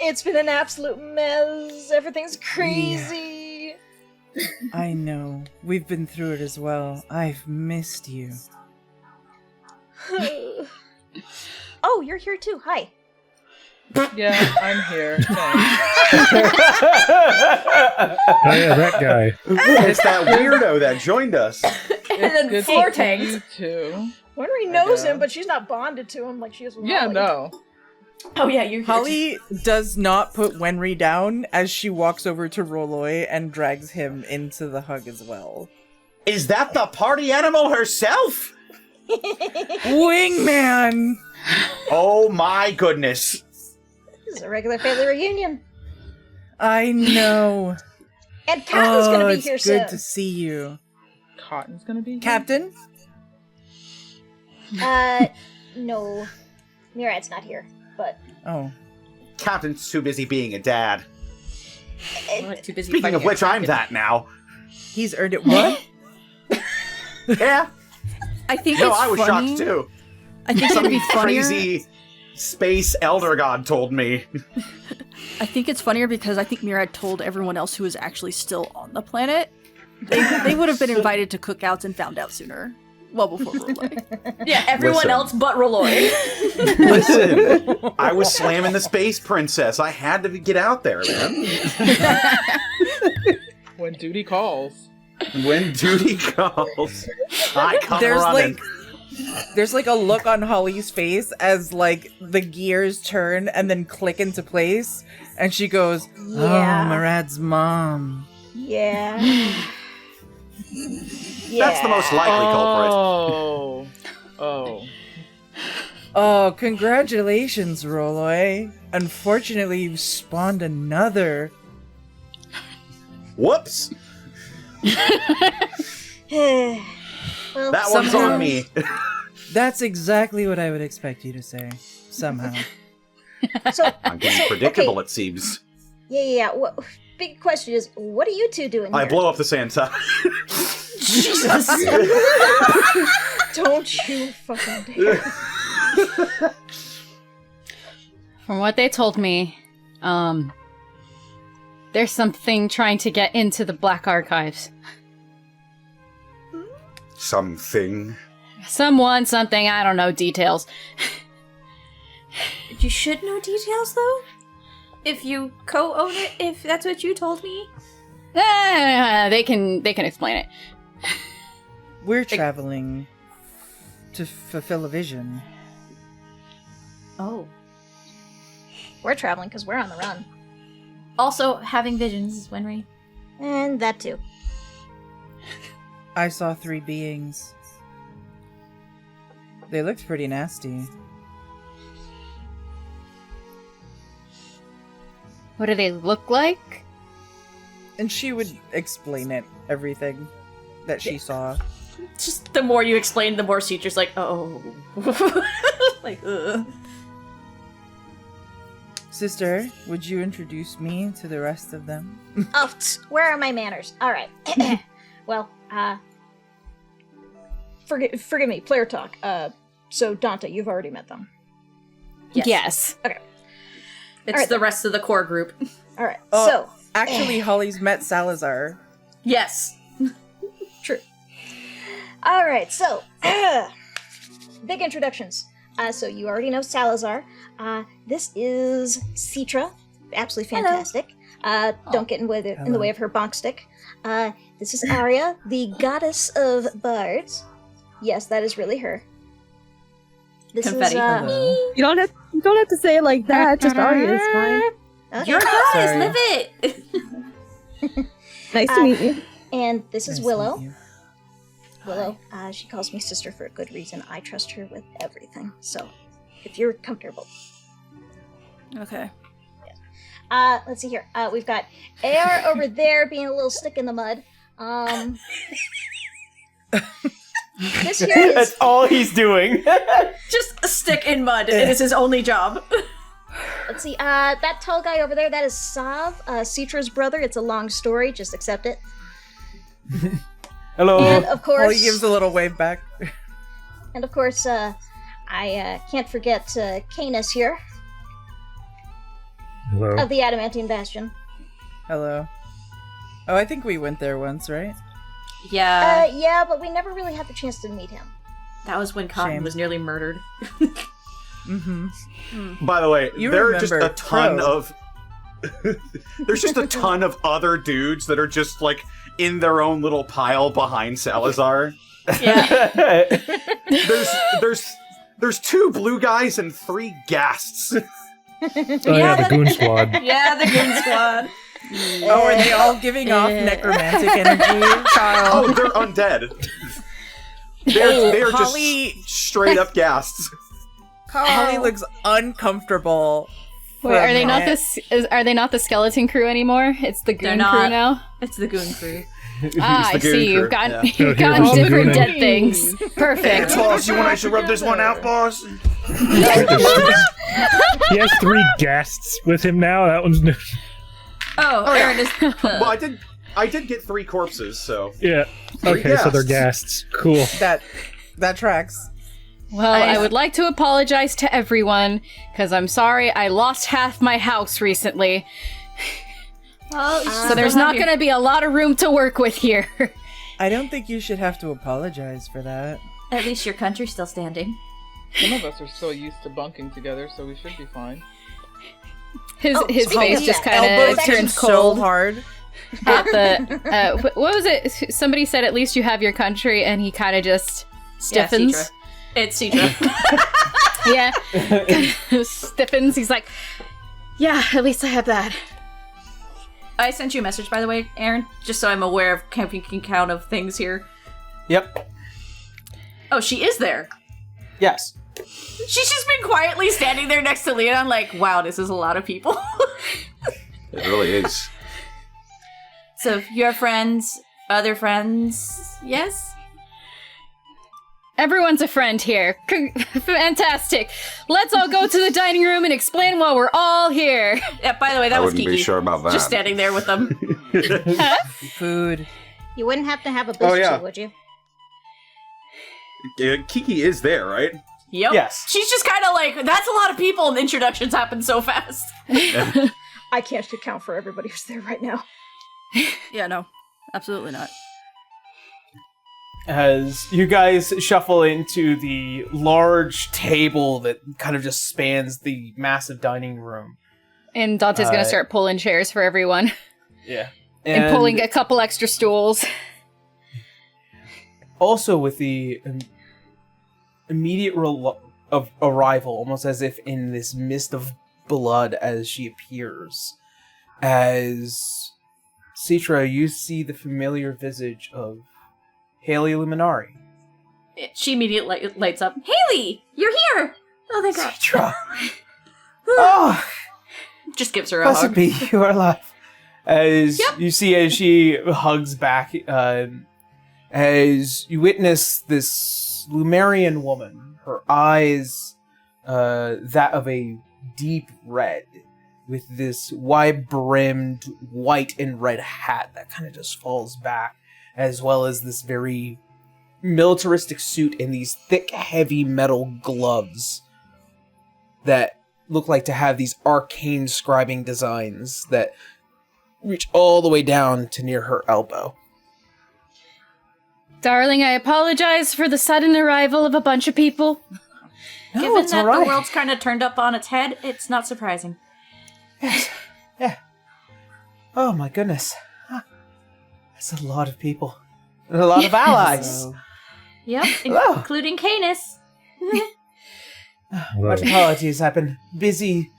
It's been an absolute mess. Everything's crazy. Yeah. I know. We've been through it as well. I've missed you. Oh, you're here too. Hi. Yeah, I'm here. Oh yeah, that guy. It's that weirdo that joined us. And then Flortangs. You too. Winry knows him, but she's not bonded to him like she is with Yeah, Holly. no. Oh yeah, you're here. Holly does not put Wenry down as she walks over to Rolloy and drags him into the hug as well. Is that the party animal herself? Wingman! Oh my goodness. This is a regular family reunion. I know. And Cotton's gonna be here it's soon. good to see you. Cotton's gonna be here? Captain? No. Murad's not here, but... Oh. Captain's too busy being a dad. Too busy Speaking of fighting which, a I'm dragon. that now. He's earned it. What? Yeah. I think No, it's I was funny. shocked too. I think it'd be funnier. Crazy space elder god told me. I think it's funnier because I think Murad told everyone else who was actually still on the planet. They would have been invited to cookouts and found out sooner. Well, before Rolloy. Yeah, everyone Listen. else but Rolloy. Listen, I was slamming the space princess. I had to get out there, man. When duty calls. When duty calls, I come running. There's like a look on Holly's face as like the gears turn and then click into place, and she goes, Yeah. "Oh, Murad's mom." Yeah. That's the most likely culprit. Oh. Oh, congratulations, Rolloy. Unfortunately, you've spawned another. Whoops. Well, That one's on me. That's exactly what I would expect you to say. Somehow. So, I'm getting predictable, it seems. yeah. Big question is, what are you two doing I here? blow up the Santa. Jesus. Don't you fucking dare. From what they told me, there's something trying to get into the Black Archives. Something. Someone, something, I don't know, details. You should know details, though? If you co-own it, if that's what you told me? They can explain it. We're traveling to fulfill a vision. Oh. We're traveling because we're on the run. Also, having visions, Wenry. And that too. I saw 3 beings. They looked pretty nasty. What do they look like? And she would explain it, everything that she saw. Just the more you explain, the more Cetra's like, oh. Like, ugh. Sister, would you introduce me to the rest of them? Oh, where are my manners? Alright. Well, forgive me, player talk. So Dante, you've already met them. Yes. Okay. It's Alright, the rest of the core group. Alright, Oh, so... Actually, Holly's met Salazar. Yes. True. Alright, so... big introductions. So you already know Salazar. This is Cetra. Absolutely fantastic. Don't get in the way of her bonk stick. This is Arya, the goddess of bards. Yes, that is really her. This Confetti. is me. You don't have to say it like that. Just Arya is fine. Okay. You're a goddess, Sorry. live it! Nice to meet you. And this is Nice to Willow. meet you. Willow. She calls me sister for a good reason. I trust her with everything. So, if you're comfortable. Okay. Let's see here. We've got AR over there being a little stick in the mud. This here is... That's all he's doing. Just a stick in mud. It is his only job. Let's see. That tall guy over there, that is Sav, Citra's brother. It's a long story. Just accept it. Hello. And of course... he gives a little wave back. And of course, I can't forget Canis here. Hello. Of the Adamantine Bastion. Hello. Oh, I think we went there once, right? Yeah. Yeah, but we never really had the chance to meet him. That was when Cotton Shame. was nearly murdered. By the way, You there are just remember a ton Crow. of... There's just a ton of other dudes that are just, like, in their own little pile behind Salazar. Yeah. There's 2 blue guys and 3 ghasts. Oh yeah, the goon squad. Yeah, the Goon Squad. Oh, are they all giving off necromantic energy, Kyle? Oh, they're undead. They're Holly- just straight up ghasts. Holly looks uncomfortable. Wait, are they not are they not the skeleton crew anymore? It's the They're goon not. crew now. It's the Goon Crew. Ah, I the goon see. crew, You've got yeah. you've Here, gotten here's the different goon. dead things. Perfect. Boss, you want I should rub this one out, boss? He has 3 ghasts with him now. That one's new. Oh, Aaron is... Well, I did get 3 corpses, so... Yeah. Okay, so they're ghasts. Cool. That tracks. Well, I would like to apologize to everyone because I'm sorry I lost half my house recently. Well, So there's not going to be a lot of room to work with here. I don't think you should have to apologize for that. At least your country's still standing. Some of us are so used to bunking together, so we should be fine. His speaking face of just that, kind Elbows of turns so cold hard. at the. What was it? Somebody said, "At least you have your country," and he kind of just stiffens. Yeah, Citra. It's Citra. Yeah, stiffens. He's like, "Yeah, at least I have that." I sent you a message, by the way, Aaron, just so I'm aware of keeping count of things here. Yep. Oh, she is there. Yes. She's just been quietly standing there next to Leon, like, wow, this is a lot of people. It really is. So, your friends, other friends, yes? Everyone's a friend here. Fantastic. Let's all go to the dining room and explain why we're all here. Yeah, by the way, that I was wouldn't Kiki. be sure about that. Just standing there with them. Food. You wouldn't have to have a boost, Oh, yeah. would you? Kiki is there, right? Yep. Yes. She's just kind of like, that's a lot of people, and the introductions happen so fast. I can't account for everybody who's there right now. Yeah, no. Absolutely not. As you guys shuffle into the large table that kind of just spans the massive dining room. And Dante's gonna start pulling chairs for everyone. Yeah. And pulling a couple extra stools. Also with the immediate of arrival, almost as if in this mist of blood as she appears. As Citra, you see the familiar visage of Haley Luminari. She immediately lights up. Haley, you're here! Oh, thank God. Citra! Oh! Just gives her a Blessed hug. be, you are alive. As you see, as she hugs back, as you witness this Lumerian woman, her eyes, that of a deep red, with this wide-brimmed white and red hat that kind of just falls back, as well as this very militaristic suit and these thick, heavy metal gloves that look like to have these arcane scribing designs that reach all the way down to near her elbow. Darling, I apologize for the sudden arrival of a bunch of people. No, Given it's that all right. the world's kind of turned up on its head, it's not surprising. Yes. Yeah. Oh my goodness. Huh. That's a lot of people. And a lot of allies. Yep, Hello. including Canis. Much apologies. I've been busy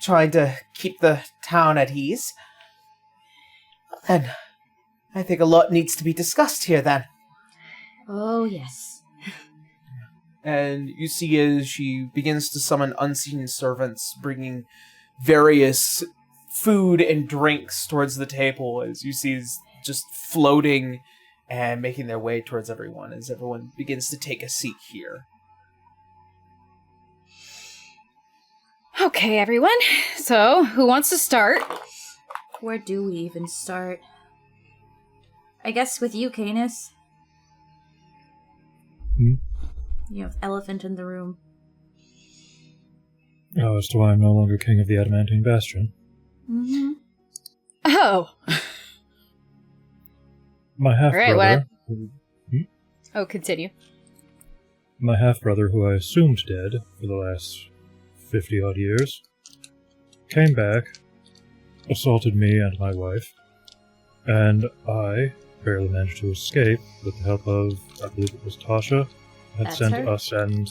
trying to keep the town at ease. And I think a lot needs to be discussed here then. Oh, yes. And you see as she begins to summon unseen servants, bringing various food and drinks towards the table, as you see is just floating and making their way towards everyone, as everyone begins to take a seat here. Okay, everyone. So, who wants to start? Where do we even start? I guess with you, Canis. You have elephant in the room. Oh, as to why I'm no longer king of the Adamantine Bastion. Mm-hmm. Oh. My half-brother... Alright, Oh, continue. My half-brother, who I assumed dead for the last 50-odd years, came back, assaulted me and my wife, and I barely managed to escape with the help of, I believe it was Tasha, had That's sent her? us, and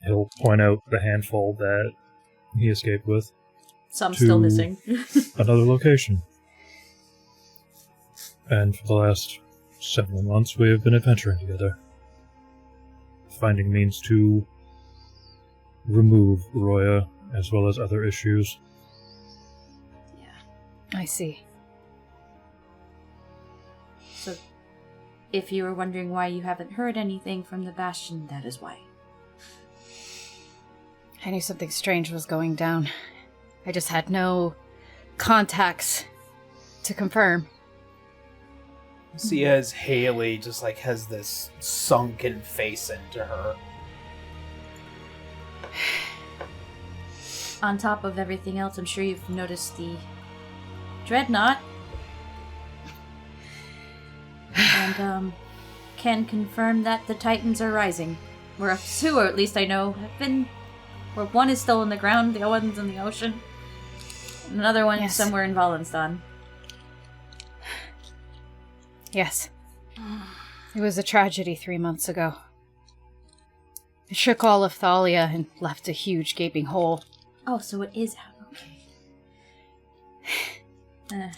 he'll point out the handful that he escaped with. Some to still missing. Another location. And for the last several months we have been adventuring together, finding means to remove Roya, as well as other issues. I see. So, if you were wondering why you haven't heard anything from the Bastion, that is why. I knew something strange was going down. I just had no contacts to confirm. See as Haley just like has this sunken face into her. On top of everything else, I'm sure you've noticed the Dreadnought. And, can confirm that the Titans are rising. We're up to, or at least I know, have been... Where one is still in the ground, the other one's in the ocean. Another one Yes. somewhere in Vallinstan. Yes. It was a tragedy 3 months ago. It shook all of Thallia and left a huge gaping hole. Oh, so it is out. Okay.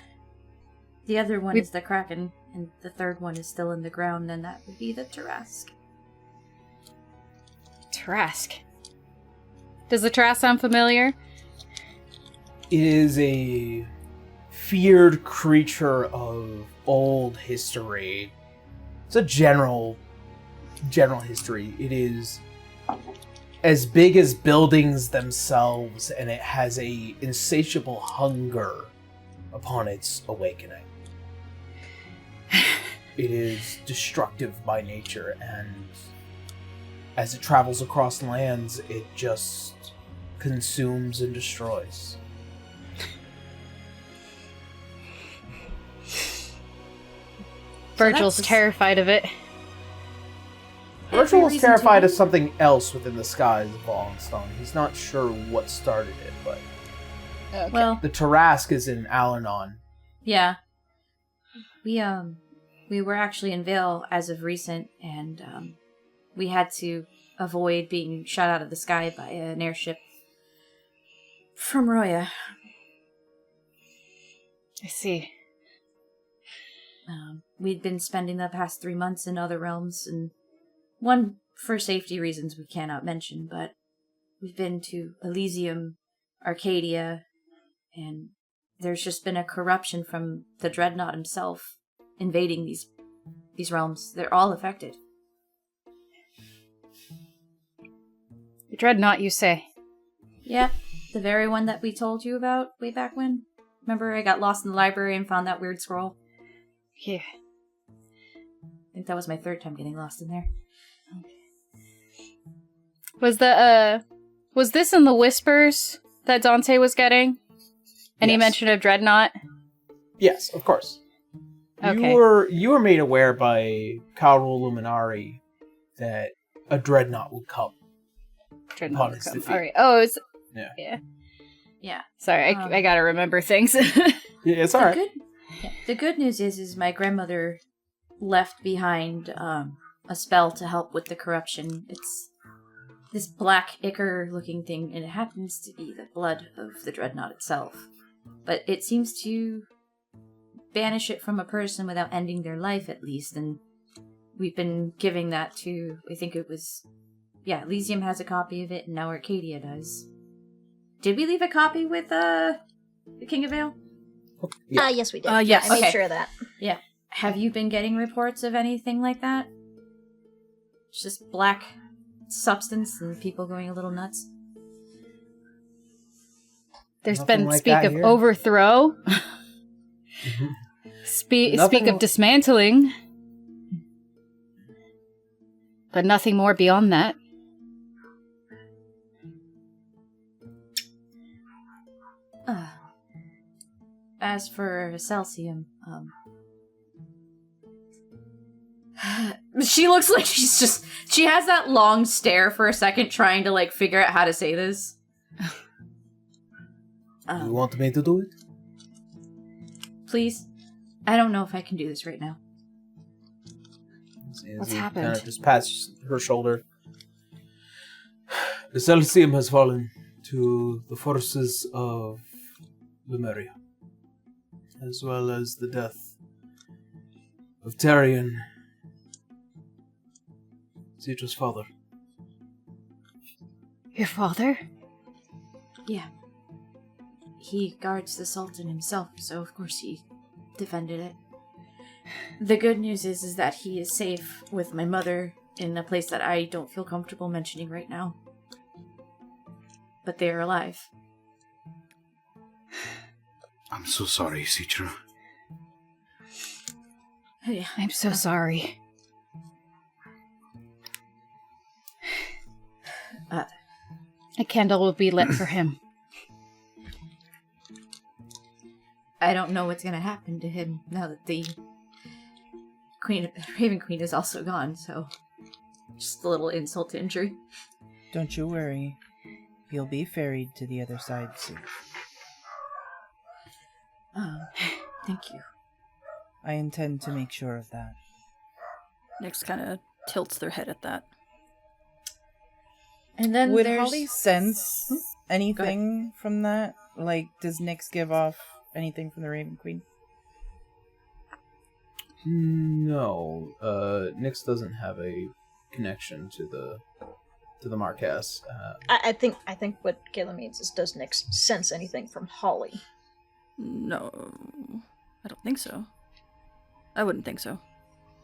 The other one is the Kraken, and the third one is still in the ground, and that would be the Tarask. Tarask. Does the Tarask sound familiar? It is a feared creature of old history. It's a general history. It is as big as buildings themselves, and it has a insatiable hunger upon its awakening. It is destructive by nature, and as it travels across lands, it just consumes and destroys. Virgil's that's- terrified of it. Virgil was reason terrified to of something else within the skies of Vallinstan. He's not sure what started it, but Well, the Tarask is in Alanon. yeah. We were actually in Vale as of recent, and we had to avoid being shot out of the sky by an airship from Roya. I see. We'd been spending the past 3 months in other realms, and one for safety reasons we cannot mention, but we've been to Elysium, Arcadia, and there's just been a corruption from the Dreadnought himself invading these realms. They're all affected. The Dreadnought, you say? Yeah, the very one that we told you about way back when. Remember I got lost in the library and found that weird scroll? Yeah. I think that was my third time getting lost in there. Was this in the whispers that Dante was getting? Any Yes. mention of Dreadnought? Yes, of course. Okay. You were made aware by Kaurul Luminari that a dreadnought would come. Dreadnought upon would its come. defeat. Alright. Oh, it's... Yeah. Yeah. Sorry, I gotta remember things. Yeah, it's alright. The good news is my grandmother left behind a spell to help with the corruption. It's this black ichor-looking thing, and it happens to be the blood of the Dreadnought itself. But it seems to banish it from a person without ending their life, at least, and we've been giving that to, I think it was, Elysium has a copy of it, and now Arcadia does. Did we leave a copy with the King of Vale? Yeah. Yes, we did. Yes. I made Okay. sure of that. Yeah. Have you been getting reports of anything like that? It's just black substance and people going a little nuts? There's Nothing been like speak that of here. overthrow. Speak Nothing- of dismantling. But nothing more beyond that. As for Celsium, she looks like she has that long stare for a second trying to, like, figure out how to say this. You want me to do it? Please? I don't know if I can do this right now. What's He happened? Kind of just pats her shoulder. The Celsium has fallen to the forces of Lemuria, as well as the death of Tarion, Citra's father. Your father? Yeah. He guards the Sultan himself, so of course he defended it. The good news is that he is safe with my mother in a place that I don't feel comfortable mentioning right now. But they are alive. I'm so sorry, Citra. Yeah. I'm so sorry. A candle will be lit for him. I don't know what's gonna happen to him now that the Raven Queen is also gone, so just a little insult to injury. Don't you worry. He'll be ferried to the other side soon. Thank you. I intend to make sure of that. Nyx kind of tilts their head at that. And then Would there's... Holly sense anything from that? Like, does Nyx give off anything from the Raven Queen? No, Nyx doesn't have a connection to the Marquess. I think what Kayla means is, does Nyx sense anything from Holly? No, I don't think so. I wouldn't think so.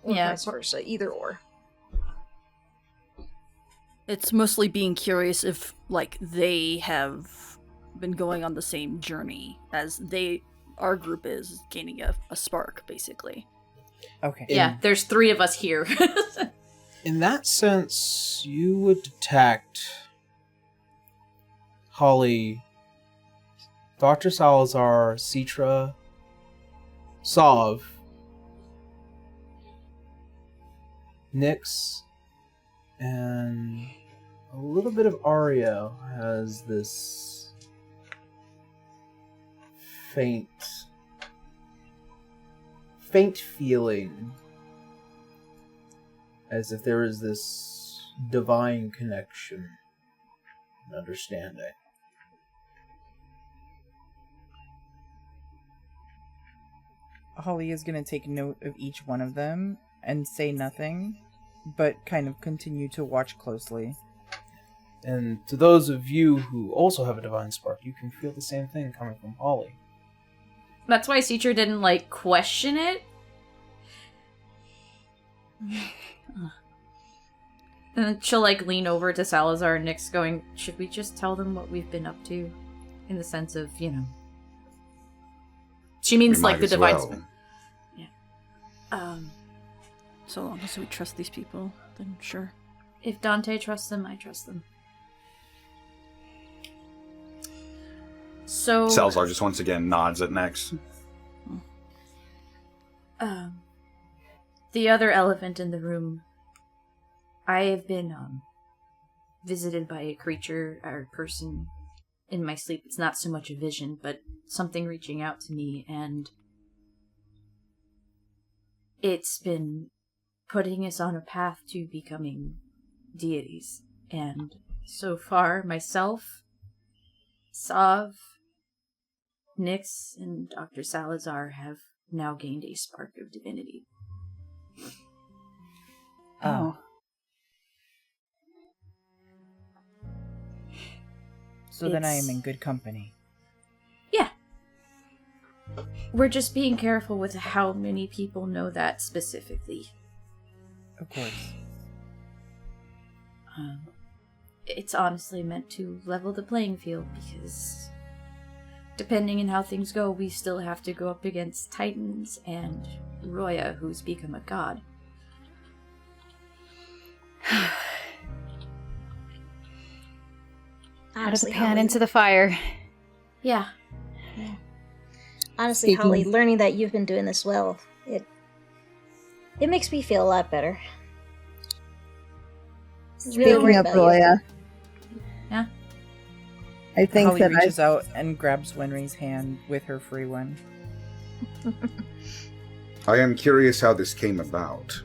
Or Yeah, vice versa, either or. It's mostly being curious if, like, they have been going on the same journey as our group is, gaining a spark, basically. Okay. Yeah, there's 3 of us here. In that sense, you would detect Holly, Dr. Salazar, Citra, Sov, Nyx, and a little bit of Aria has this faint feeling as if there is this divine connection and understanding. Holly is going to take note of each one of them and say nothing, but kind of continue to watch closely. And to those of you who also have a divine spark, you can feel the same thing coming from Holly. That's why Citra didn't, like, question it. And then she'll, like, lean over to Salazar and Nyx going, should we just tell them what we've been up to? In the sense of, you know... She means, We like, might the as divine... well. Yeah. So long as we trust these people, then sure. If Dante trusts them, I trust them. So... Salazar just once again nods at Nyx. The other elephant in the room. I have been, visited by a creature or person in my sleep. It's not so much a vision, but something reaching out to me, and it's been putting us on a path to becoming deities. And so far, myself, Sav, Nyx, and Dr. Salazar have now gained a spark of divinity. Oh. So then I am It's- in good company. Yeah. We're just being careful with how many people know that specifically. Of course. It's honestly meant to level the playing field because depending on how things go, we still have to go up against Titans and Roya, who's become a god. Out of the Honestly, pan Holly, into the fire. Yeah. honestly, Holly, learning that you've been doing this well, it makes me feel a lot better. Really Speaking worried of about you. Roya, Yeah. I think Holly that reaches out and grabs Wenry's hand with her free one. I am curious how this came about.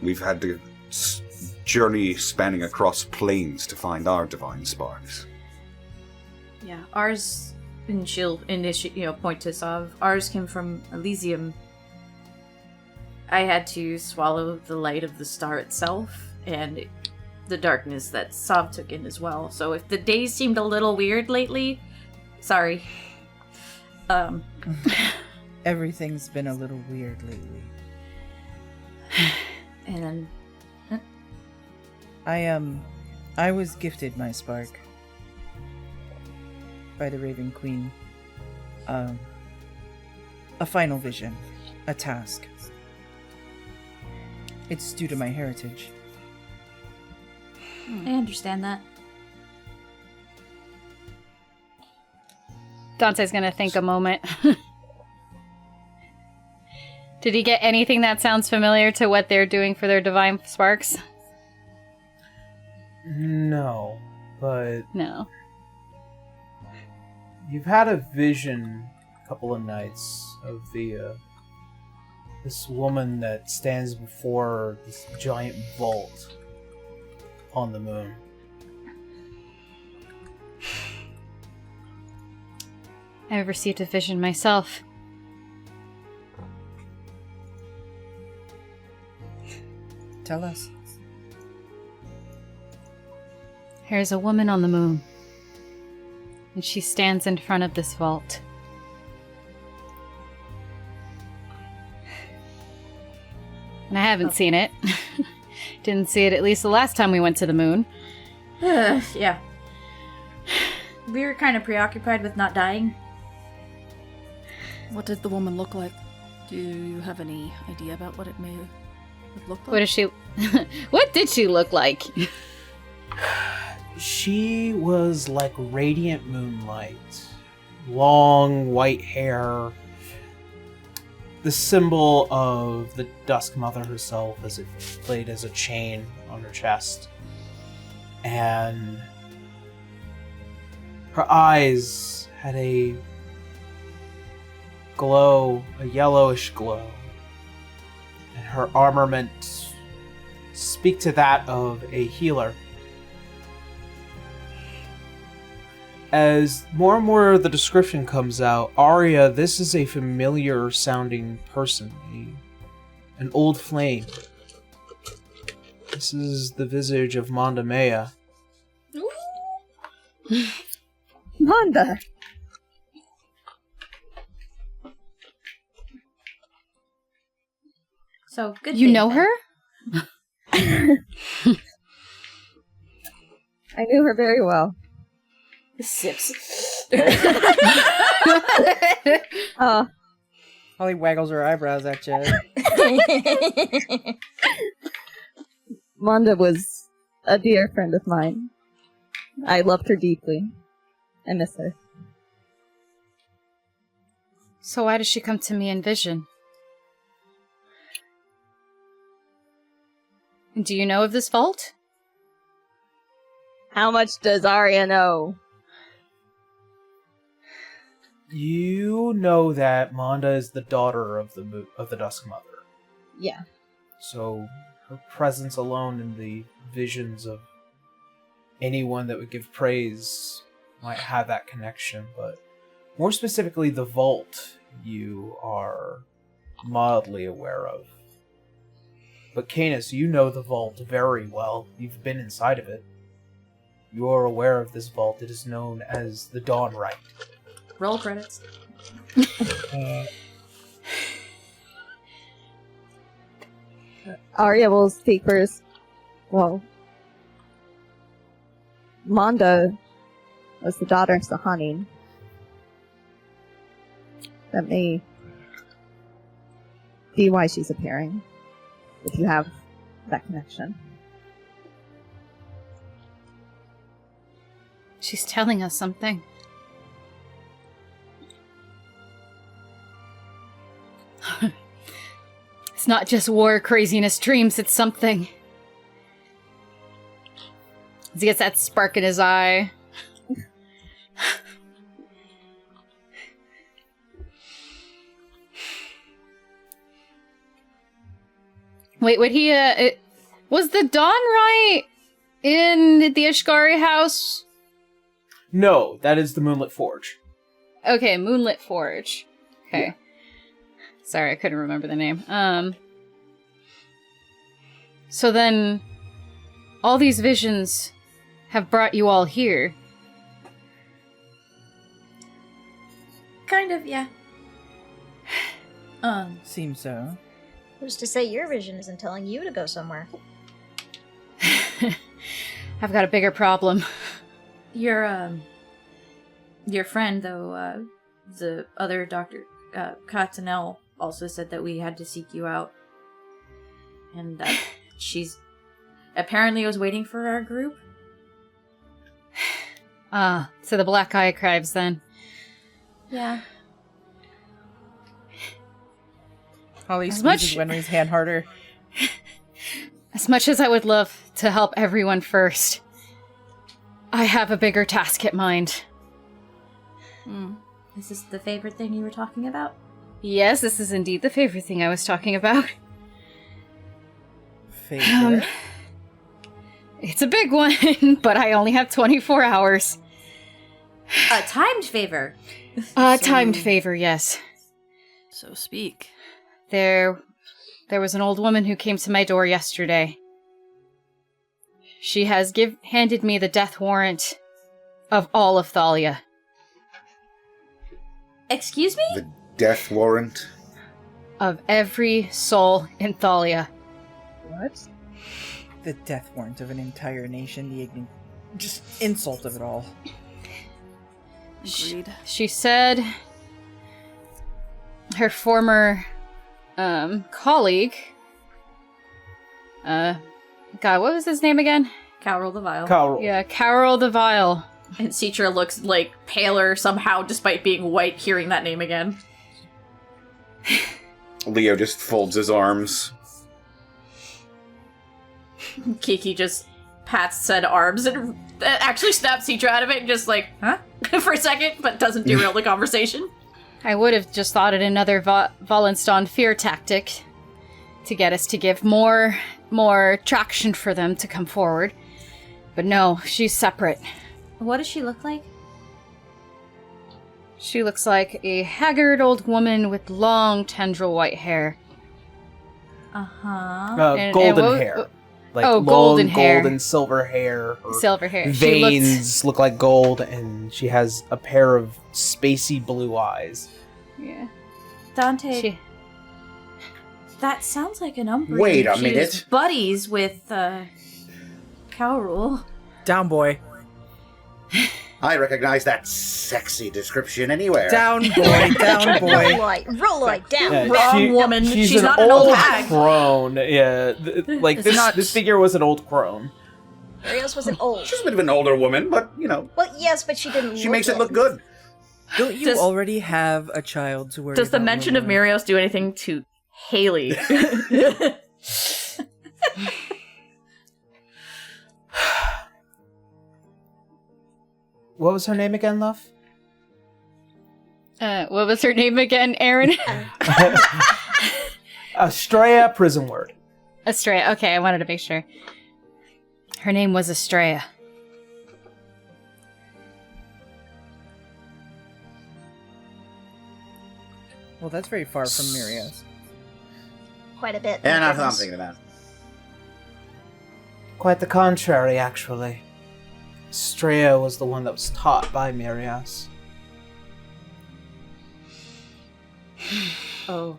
We've had to journey spanning across planes to find our divine sparks. Yeah. Ours, and she'll point to Sav. Ours came from Elysium. I had to swallow the light of the star itself and the darkness that Sav took in as well. So if the days seemed a little weird lately, sorry. Everything's been a little weird lately. And then I was gifted my spark by the Raven Queen. A final vision, a task. It's due to my heritage. I understand that. Dante's gonna think a moment. Did he get anything that sounds familiar to what they're doing for their divine sparks? No, but No. you've had a vision a couple of nights of this woman that stands before this giant vault on the moon. I've received a vision myself. Tell us. There's a woman on the moon, and she stands in front of this vault. And I haven't seen it. Didn't see it at least the last time we went to the moon. Yeah. We were kind of preoccupied with not dying. What did the woman look like? Do you have any idea about what it may have looked like? What is she? What did she look like? She was like radiant moonlight. Long white hair. The symbol of the Dusk Mother herself as it played as a chain on her chest. And her eyes had a glow, a yellowish glow. And her armament speak to that of a healer. As more and more of the description comes out, Arya, this is a familiar sounding person, an old flame. This is the visage of Monda Maya. Manda. So good. You thing know then. her? I knew her very well. Sips. Oh, Holly waggles her eyebrows at you. Manda was a dear friend of mine. I loved her deeply. I miss her. So why does she come to me in vision? Do you know of this vault? How much does Arya know? You know that Monda is the daughter of the Dusk Mother. Yeah. So her presence alone in the visions of anyone that would give praise might have that connection, but more specifically the vault you are mildly aware of. But Canis, you know the vault very well. You've been inside of it. You are aware of this vault. It is known as the Dawn Rite. Roll credits. Arya will speak first. Well, Monda was the daughter of Sahanin. That may be why she's appearing, if you have that connection. She's telling us something. It's not just war, craziness, dreams, it's something. He gets that spark in his eye. Wait, would he, was the Dawn Rite in the Ishgari house? No, that is the Moonlit Forge. Okay, Moonlit Forge. Okay. Yeah. Sorry, I couldn't remember the name. So then, all these visions have brought you all here. Kind of, yeah. Seems so. Who's to say your vision isn't telling you to go somewhere? I've got a bigger problem. Your friend, though, the other Dr. Cottonelle also said that we had to seek you out. And that she's apparently was waiting for our group. So the Black Eye Crives then. Yeah. Holly squeezes Wenry's hand harder. As much as I would love to help everyone first, I have a bigger task at mind. Is this the favorite thing you were talking about? Yes, this is indeed the favorite thing I was talking about. Favorite? It's a big one, but I only have 24 hours. A timed favor. Timed favor, yes. So speak. There was an old woman who came to my door yesterday. She has handed me the death warrant of all of Thallia. Excuse me? The death warrant? Of every soul in Thallia. What? The death warrant of an entire nation, the just insult of it all. Agreed. She said her former colleague, God, what was his name again? Carol the Vile. Carol. Yeah, Carol the Vile. And Citra looks, like, paler somehow, despite being white, hearing that name again. Leo just folds his arms. Kiki just pats said arms and actually snaps Citra out of it and just like, huh? For a second, but doesn't derail the conversation. I would have just thought it another Vallinstan fear tactic to get us to give more traction for them to come forward. But no, she's separate. What does she look like? She looks like a haggard old woman with long tendril white hair. Uh-huh. Golden hair. Like long golden hair. Gold and silver hair. Silver hair. Veins look like gold, and she has a pair of spacey blue eyes. Yeah. Dante. That sounds like an Umbrian. Wait a She's minute. buddies with, Cowrul. Down, boy. I recognize that sexy description anywhere. Down, boy. Down, boy. Roll light, down. Yeah, Wrong woman. She's She's an not an old old hag. crone. Yeah, like this figure was an old crone. Arios wasn't old. She's a bit of an older woman, but, you know. Well, yes, but she didn't She makes it look good. Don't you already have a child to worry Does the about, mention of Lord? Mirios do anything to Haley? What was her name again, love? What was her name again, Aaron? Estrella Prismword. Estrella. Okay, I wanted to make sure. Her name was Estrella. Well, that's very far from Mirios. Quite a bit. And my that's what I'm goodness. thinking about. Quite the contrary, actually. Straya was the one that was taught by Mirias. Oh.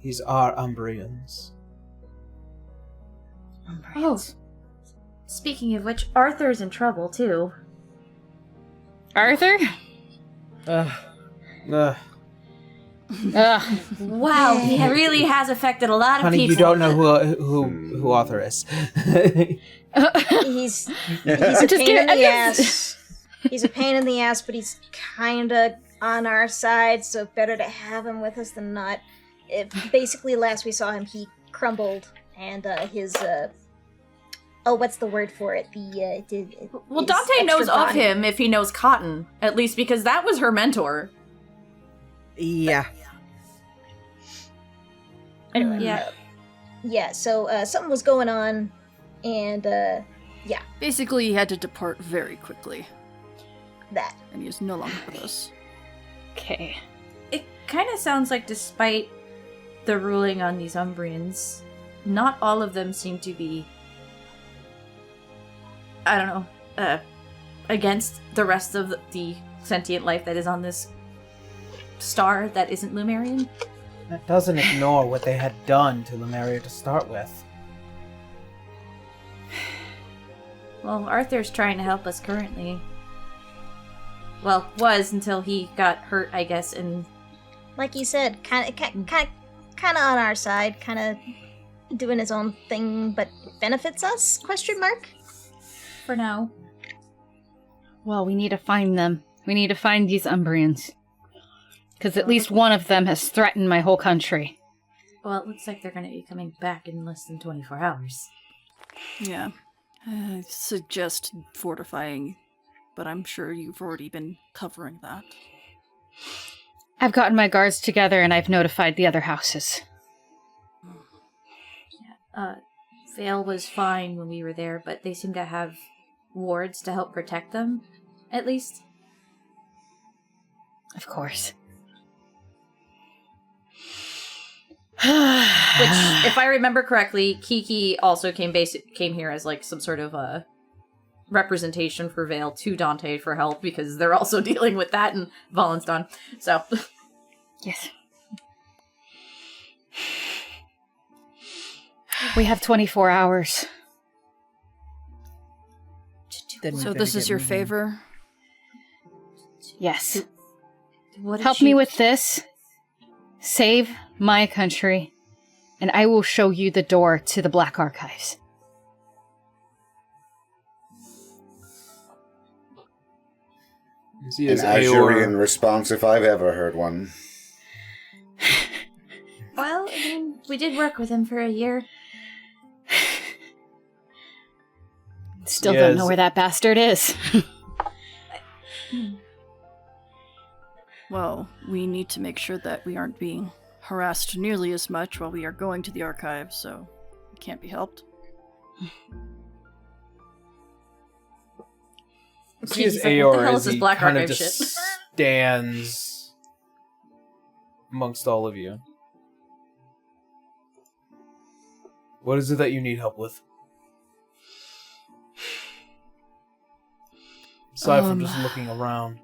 These are Umbrians. Oh. Speaking of which, Arthur's in trouble, too. Arthur? Ugh. Ugh. Wow, he really has affected a lot of Honey, people. you don't know who Arthur is. He's a pain in the ass. He's a pain in the ass, but he's kinda on our side, so better to have him with us than not. Basically, last we saw him, he crumbled, and his what's the word for it? Well, Dante knows of him if he knows Cotton, at least because that was her mentor. Yeah. Anyway, yeah. So something was going on, and yeah. Basically, he had to depart very quickly. That. And he is no longer with us. Okay. It kind of sounds like, despite the ruling on these Umbrians, not all of them seem to be, I don't know, against the rest of the sentient life that is on this star that isn't Lumerian. That doesn't ignore what they had done to Lumeria to start with. Well, Arthur's trying to help us currently. Well, was until he got hurt, I guess, and... Like you said, kind of on our side, kind of doing his own thing, but benefits us? Question mark? For now. Well, we need to find them. We need to find these Umbrians. Because at least one of them has threatened my whole country. Well, it looks like they're going to be coming back in less than 24 hours. Yeah. I suggest fortifying, but I'm sure you've already been covering that. I've gotten my guards together and I've notified the other houses. Vale was fine when we were there, but they seem to have wards to help protect them, at least. Of course. Which, if I remember correctly, Kiki also came here as like some sort of a representation for Vale to Dante for help, because they're also dealing with that in Vallinstan. So, yes. We have 24 hours. So this is your favor? Yes. What Help me with this. Save my country, and I will show you the door to the Black Archives. An Azurian response if I've ever heard one. Well, I mean, we did work with him for a year. Still don't know where that bastard is. Well, we need to make sure that we aren't being harassed nearly as much while we are going to the archives, so it can't be helped. See as He's like, Aor what the hell as is this he Black kind of Archive just shit? stands amongst all of you. What is it that you need help with? Aside from just looking around.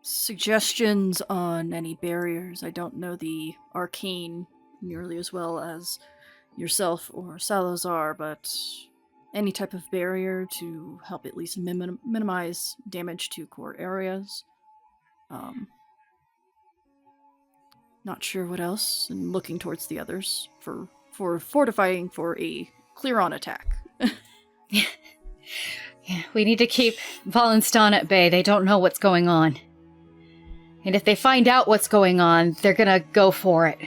Suggestions on any barriers. I don't know the arcane nearly as well as yourself or Salazar, but any type of barrier to help at least minimize damage to core areas. Not sure what else, and looking towards the others for fortifying for a clear-on attack. Yeah, we need to keep Vallinstan at bay. They don't know what's going on. And if they find out what's going on, they're gonna go for it.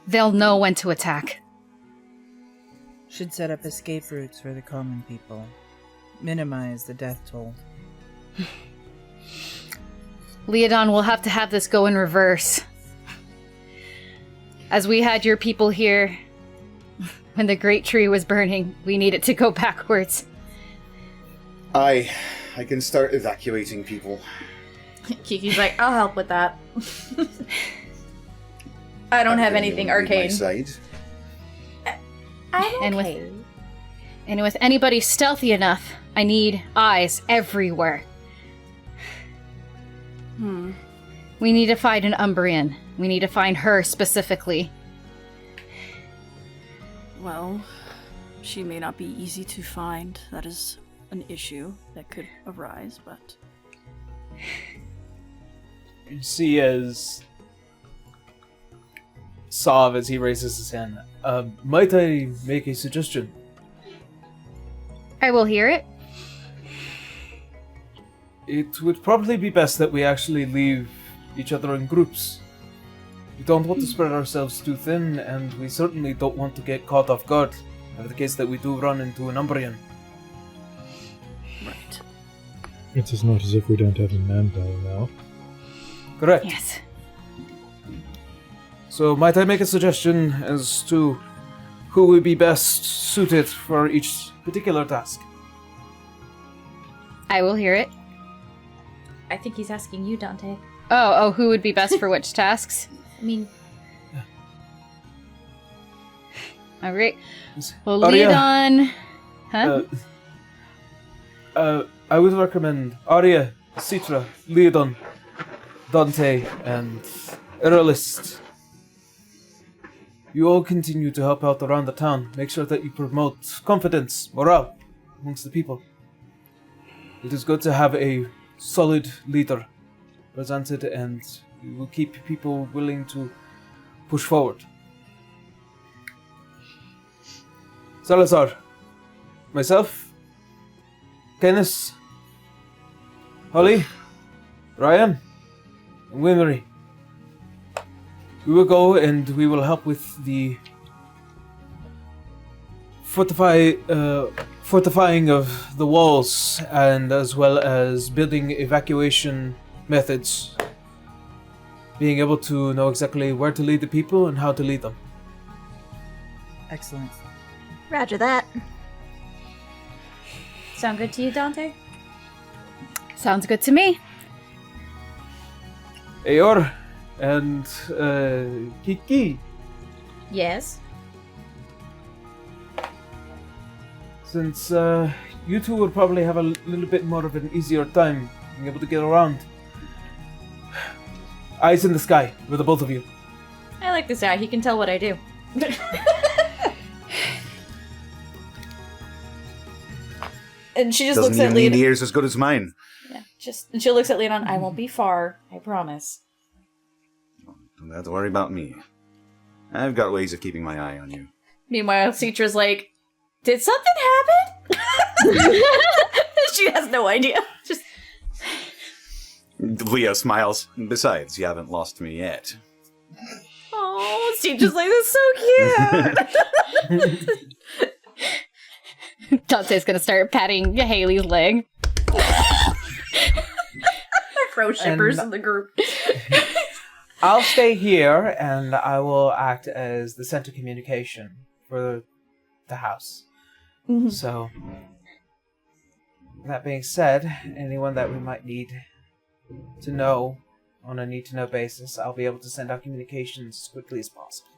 They'll know when to attack. Should set up escape routes for the common people. Minimize the death toll. Leodon will have to have this go in reverse. As we had your people here when the great tree was burning, we need it to go backwards. I can start evacuating people. Kiki's like, I'll help with that. I don't have Then anything you'll need my arcane. side. I'm And with- okay. And with anybody stealthy enough, I need eyes everywhere. We need to find an Umbrian. We need to find her specifically. Well, she may not be easy to find. That is an issue that could arise, but... You see as Sav, as he raises his hand, might I make a suggestion? I will hear it. It would probably be best that we actually leave each other in groups. We don't want to spread ourselves too thin, and we certainly don't want to get caught off guard in the case that we do run into an Umbrian. Right. It is not as if we don't have a manpower now. Correct. Yes. So might I make a suggestion as to who would be best suited for each particular task? I will hear it. I think he's asking you, Dante. Oh, who would be best for which tasks? I mean, All right. We'll Arya. lead on. Huh? I would recommend Arya, Citra, Leodon, Dante, and Erlist. You all continue to help out around the town. Make sure that you promote confidence, morale amongst the people. It is good to have a solid leader presented, and we will keep people willing to push forward. Salazar, myself, Kenneth, Holly, Ryan, and Winry. We will go and we will help with the fortifying of the walls, and as well as building evacuation methods. Being able to know exactly where to lead the people and how to lead them. Excellent. Roger that. sound good to you, Dante? Sounds good to me. Eor and Kiki, Yes. since you two would probably have a little bit more of an easier time being able to get around. Eyes in the sky for the both of you. I like this guy. He can tell what I do. And she just Doesn't looks at even need Leon. ears as good as mine. Yeah, and she looks at Leon. I won't be far. I promise. Don't have to worry about me. I've got ways of keeping my eye on you. Meanwhile, Citra's like, "Did something happen?" She has no idea. Just Leo smiles. Besides, you haven't lost me yet. oh, Citra's like, "That's so cute." Dante's gonna start patting Haley's leg. Throw shippers And- in the group. I'll stay here and I will act as the center communication for the house. Mhm. So, that being said, anyone that we might need to know on a need-to-know basis, I'll be able to send out communications as quickly as possible.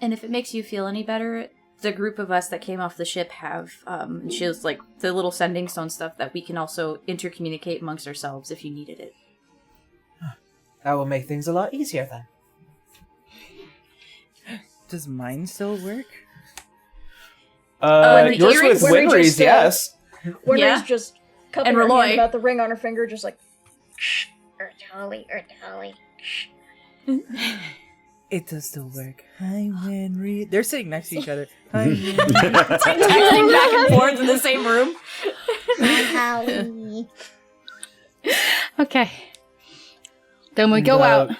And if it makes you feel any better, the group of us that came off the ship have, and she was like the little sending stone stuff that we can also intercommunicate amongst ourselves if you needed it. That will make things a lot easier then. Does mine still work? When the Yours earrings with were Winry's, just, yes. Winry's Yeah. just cupping And her Reloy. hand about the ring on her finger, just like. Holly. It does still work. Hi, Henry. They're sitting next to each other. Hi, Henry. It's like texting back and forth in the same room. Holly. Okay. Then we And, go out.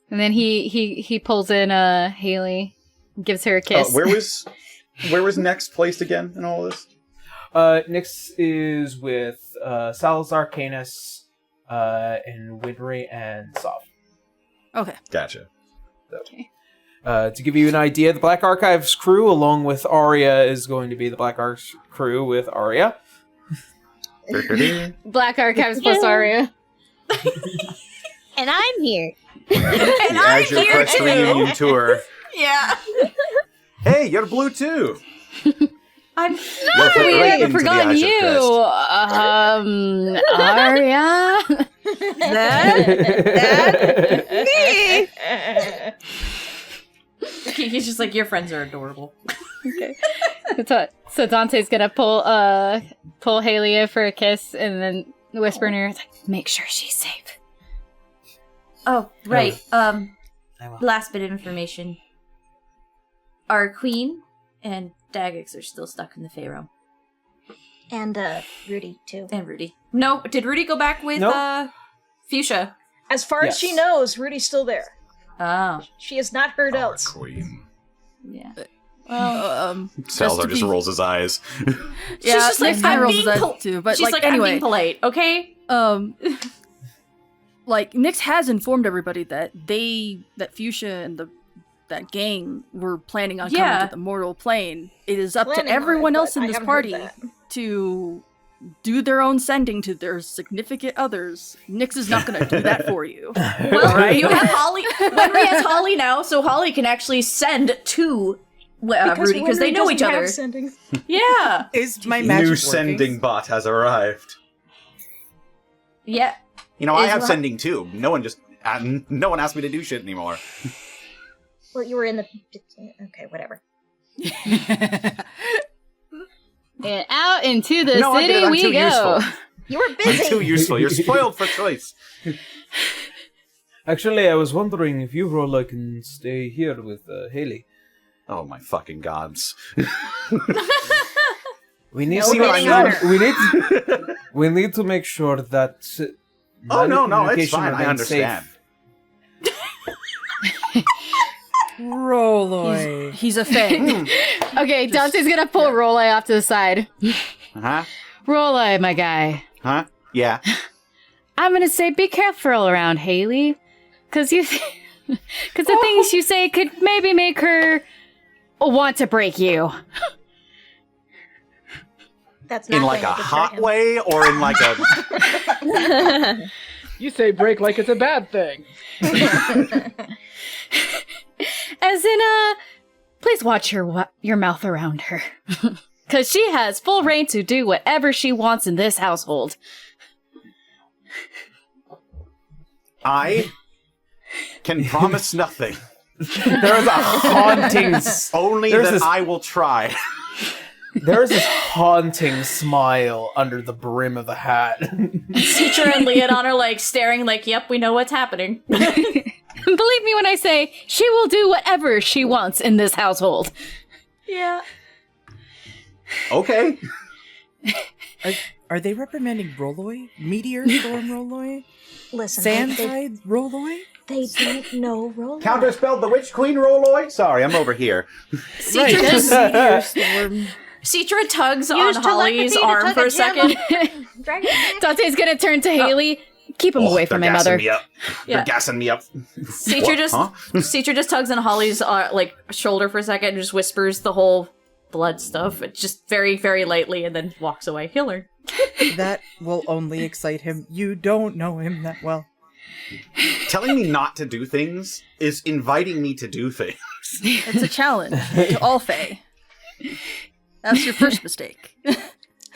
And then he pulls in Haley, gives her a kiss. Where was next placed again in all this? Nyx is with Salazar, Canis, and Winry, and Soph. Okay. Gotcha. To give you an idea, the Black Archives crew, along with Arya, is going to be the Black Archives crew with Arya. Black Archives plus Aria. And I'm here. And I'm As your here first too. reunion tour. Yeah. Hey, you're blue too. I'm We'll fit We right haven't into the forgotten Azure you. crest. Arya? Me. He's just like, your friends are adorable. Okay. So Dante's gonna pull Haley in for a kiss and then whisper in her ear, like, make sure she's safe. Oh, right. I will. Last bit of information. Our queen and Daggix are still stuck in the Fae realm. And Rudy too. And Rudy. No, did Rudy go back with Nope. Fuchsia? As far as she Yes. knows, Rudy's still there. Oh. She has not heard Our else. queen. Yeah. Salazar just rolls his eyes. She's just like, Nick kinda I'm rolls being his eyes pol- too, but she's like, like, I'm anyway. being polite, okay? Like Nyx has informed everybody that that Fuchsia and that gang were planning on coming Yeah. to the mortal plane. It is up Planning to on everyone it, else but in I this haven't heard party that. to do their own sending to their significant others. Nyx is not going to do that for you. Well, you have Holly. Wenry has Holly now, so Holly can actually send to Rudy because they Winry know each doesn't have other. sending. Yeah. Is my magic New working? sending bot has arrived. Yeah. You know, I Is have what- sending too. No one asked me to do shit anymore. Well, you were in the. Okay, whatever. And out into the No, I get it. city I'm we too go. useful. You were I'm busy. too useful. You're spoiled for choice. Actually, I was wondering if you, Rolla, can stay here with Haley. Oh my fucking gods. We need No to getting hotter. we need to make sure that Oh no, it's communication fine. I remains understand. safe. Roloy. He's a Fae. Okay, Dante's gonna pull Rolai off to the side. Huh? Rolai, my guy. Huh? Yeah. I'm gonna say be careful around Haley. Cause the things you say could maybe make her want to break you. That's not In like a going to hot him. way or in like a You say break like it's a bad thing. As in, please watch your mouth around her. Cause she has full reign to do whatever she wants in this household. I can promise nothing. There is a haunting Only There's that this- I will try. there is this haunting smile under the brim of the hat. Citra and Leon are like staring like, yep, we know what's happening. Believe me when I say she will do whatever she wants in this household. Yeah. Okay. Are they reprimanding Roloy? Meteor Storm Roloy? Listen, Sandside Roloy? they don't know roll. Counterspelled the Witch Queen Roloy? Sorry, I'm over here. Citra tugs on Use Holly's telepathy to arm tug for a a second. Dragon neck. Dante's gonna turn to Haley. Keep him away from my they're mother. gassing me up. Yeah. They're gassing me up. Citra What? just Huh? Citra just tugs on Holly's like shoulder for a second and just whispers the whole blood stuff. It just very, very lightly and then walks away. He'll learn. That will only excite him. You don't know him that well. Telling me not to do things is inviting me to do things. It's a challenge to all Fae. That's your first mistake.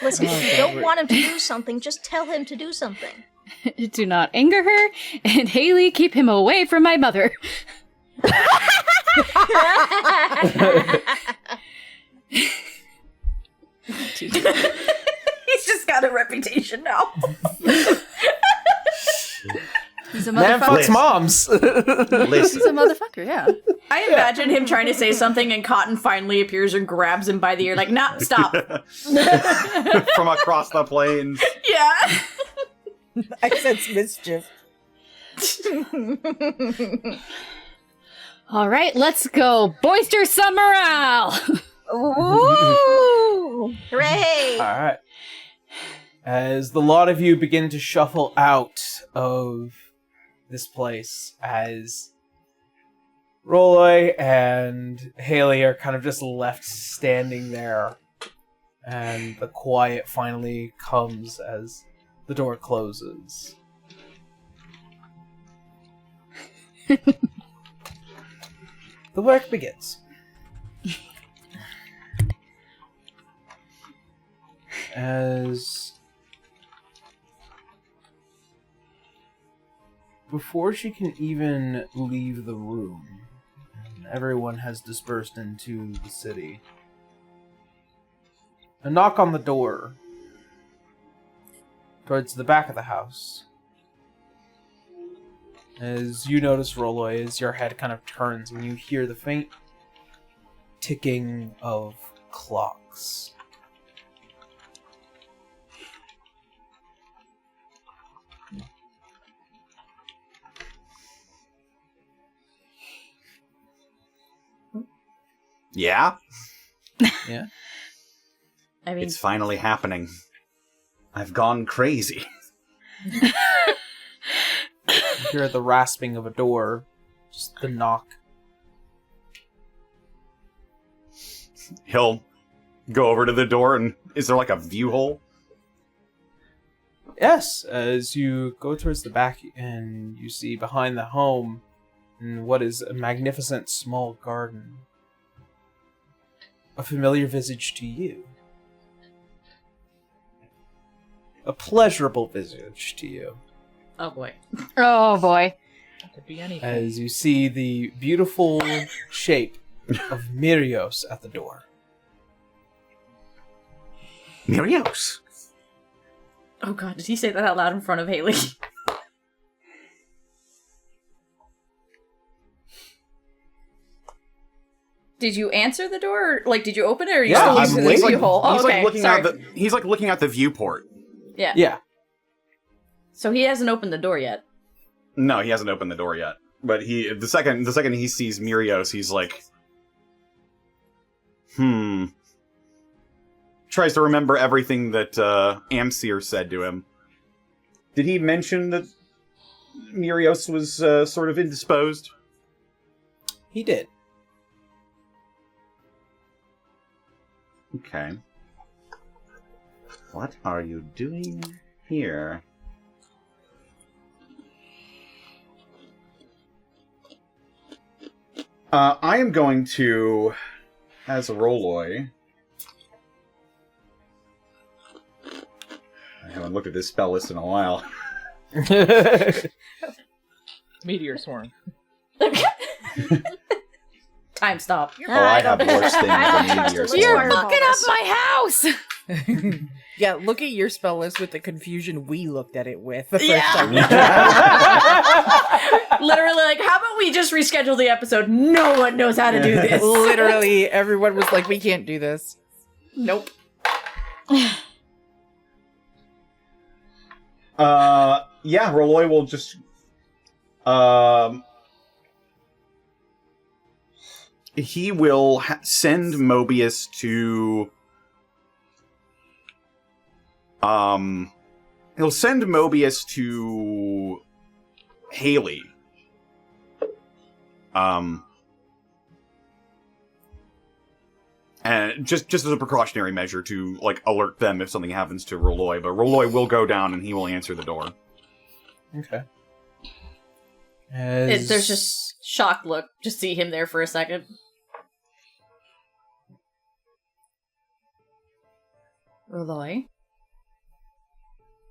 Listen, if you don't want him to do something, just tell him to do something. Do not anger her, and Haley, keep him away from my mother. He's just got a reputation now. He's a Man motherfucker. fucks moms. Listen. He's a motherfucker, yeah. I imagine him trying to say something and Cotton finally appears and grabs him by the ear like, nah, stop. From across the plains. Yeah. I sense mischief. All right, let's go. Boister some morale. Ooh! Hooray! All right. As the lot of you begin to shuffle out of this place, as Roloy and Haley are kind of just left standing there, and the quiet finally comes as the door closes. The work begins. As before she can even leave the room, everyone has dispersed into the city. A knock on the door towards the back of the house. As you notice, Rolloy, as your head kind of turns and you hear the faint ticking of clocks. Yeah? Yeah? I mean, It's finally happening. I've gone crazy. You hear the rasping of a door. Just the knock. He'll go over to the door, and is there like a view hole? Yes, as you go towards the back and you see behind the home in what is a magnificent small garden. A familiar visage to you. A pleasurable visage to you. oh boy. Oh boy. That could be anything. As you see the beautiful shape of Mirios at the door. Mirios. Oh god, did he say that out loud in front of Haley? Did you answer the door? Or, like, did you open it, or are you Yeah, still I'm using the waiting. view hole? Oh, He's okay, like looking sorry. out he's like looking out the viewport. Yeah. Yeah. So he hasn't opened the door yet. No, he hasn't opened the door yet. But the second he sees Mirios, he's like, tries to remember everything that Amsir said to him. Did he mention that Mirios was sort of indisposed? He did. Okay. What are you doing here? I am going to, as a Rolloy, I haven't looked at this spell list in a while. Meteor Swarm. Time stop. I have worse things than Meteor Swarm. You're fucking up my house! Yeah, look at your spell list with the confusion we looked at it with the first time. Literally, like, how about we just reschedule the episode? No one knows how to do this. Literally, everyone was like, we can't do this. Nope. Yeah, Rolloy will just, he will send Mobius to, he'll send Mobius to Haley. And just as a precautionary measure to, like, alert them if something happens to Rolloy, but Rolloy will go down and he will answer the door. Okay. There's just shocked look. Just see him there for a second. Rolloy?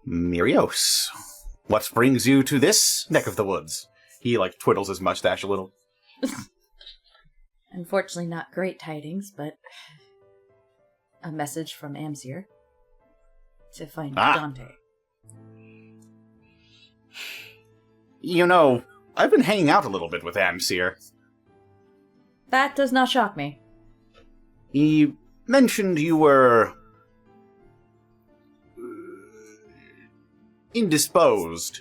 Mirios, what brings you to this neck of the woods? He, like, twiddles his mustache a little. Unfortunately, not great tidings, but a message from Amsir to find Dante. You know, I've been hanging out a little bit with Amsir. That does not shock me. He mentioned you were indisposed.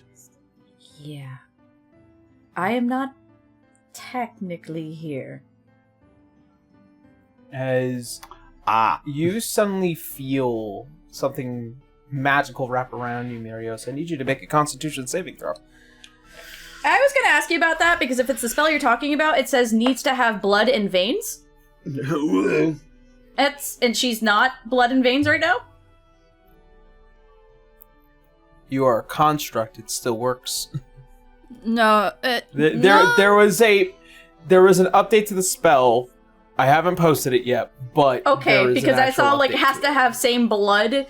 Yeah. I am not technically here. As you suddenly feel something magical wrap around you, Mirios, I need you to make a Constitution saving throw. I was going to ask you about that, because if it's the spell you're talking about, it says needs to have blood and veins. And she's not blood and veins right now? You are a construct, it still works. No, There was an update to the spell. I haven't posted it yet, but Okay, because I saw like it has to have same blood.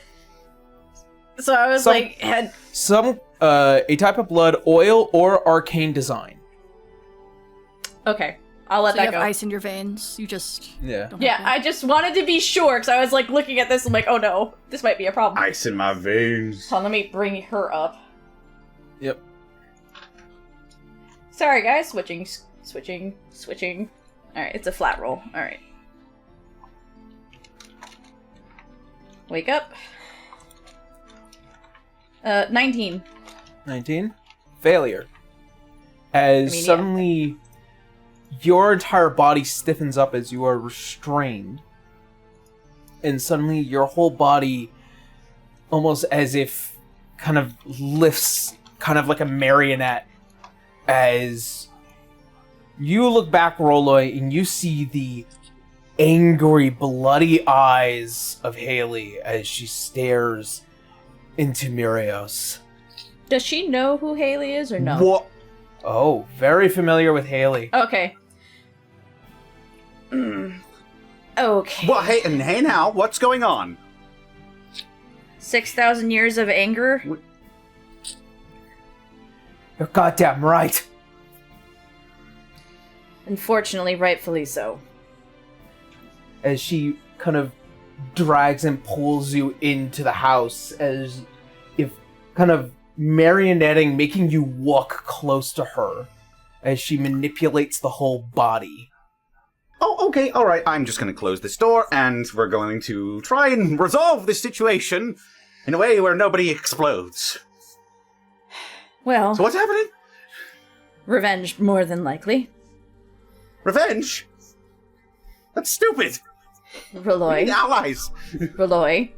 So I was had some a type of blood, oil, or arcane design. Okay, I'll let so that you go. have ice in your veins. You just don't Yeah, have I just wanted to be sure because I was like looking at this. I'm like, oh no, this might be a problem. Ice in my veins. So let me bring her up. Yep. Sorry, guys. Switching. All right, it's a flat roll. All right. Wake up. 19. 19. Failure. As suddenly your entire body stiffens up as you are restrained. And suddenly your whole body, almost as if kind of lifts, kind of like a marionette, as you look back, Roloi, and you see the angry, bloody eyes of Haley as she stares into Mirios. Does she know who Haley is or no? What? Oh, very familiar with Haley. Okay. Okay. Well, hey now, what's going on? 6,000 years of anger? You're goddamn right. Unfortunately, rightfully so. As she kind of drags and pulls you into the house, as if kind of marionetting, making you walk close to her, as she manipulates the whole body. Oh, okay, alright, I'm just gonna close this door, and we're going to try and resolve this situation in a way where nobody explodes. Well... So what's happening? Revenge, more than likely. Revenge? That's stupid! Roloi. We need allies! Roloi.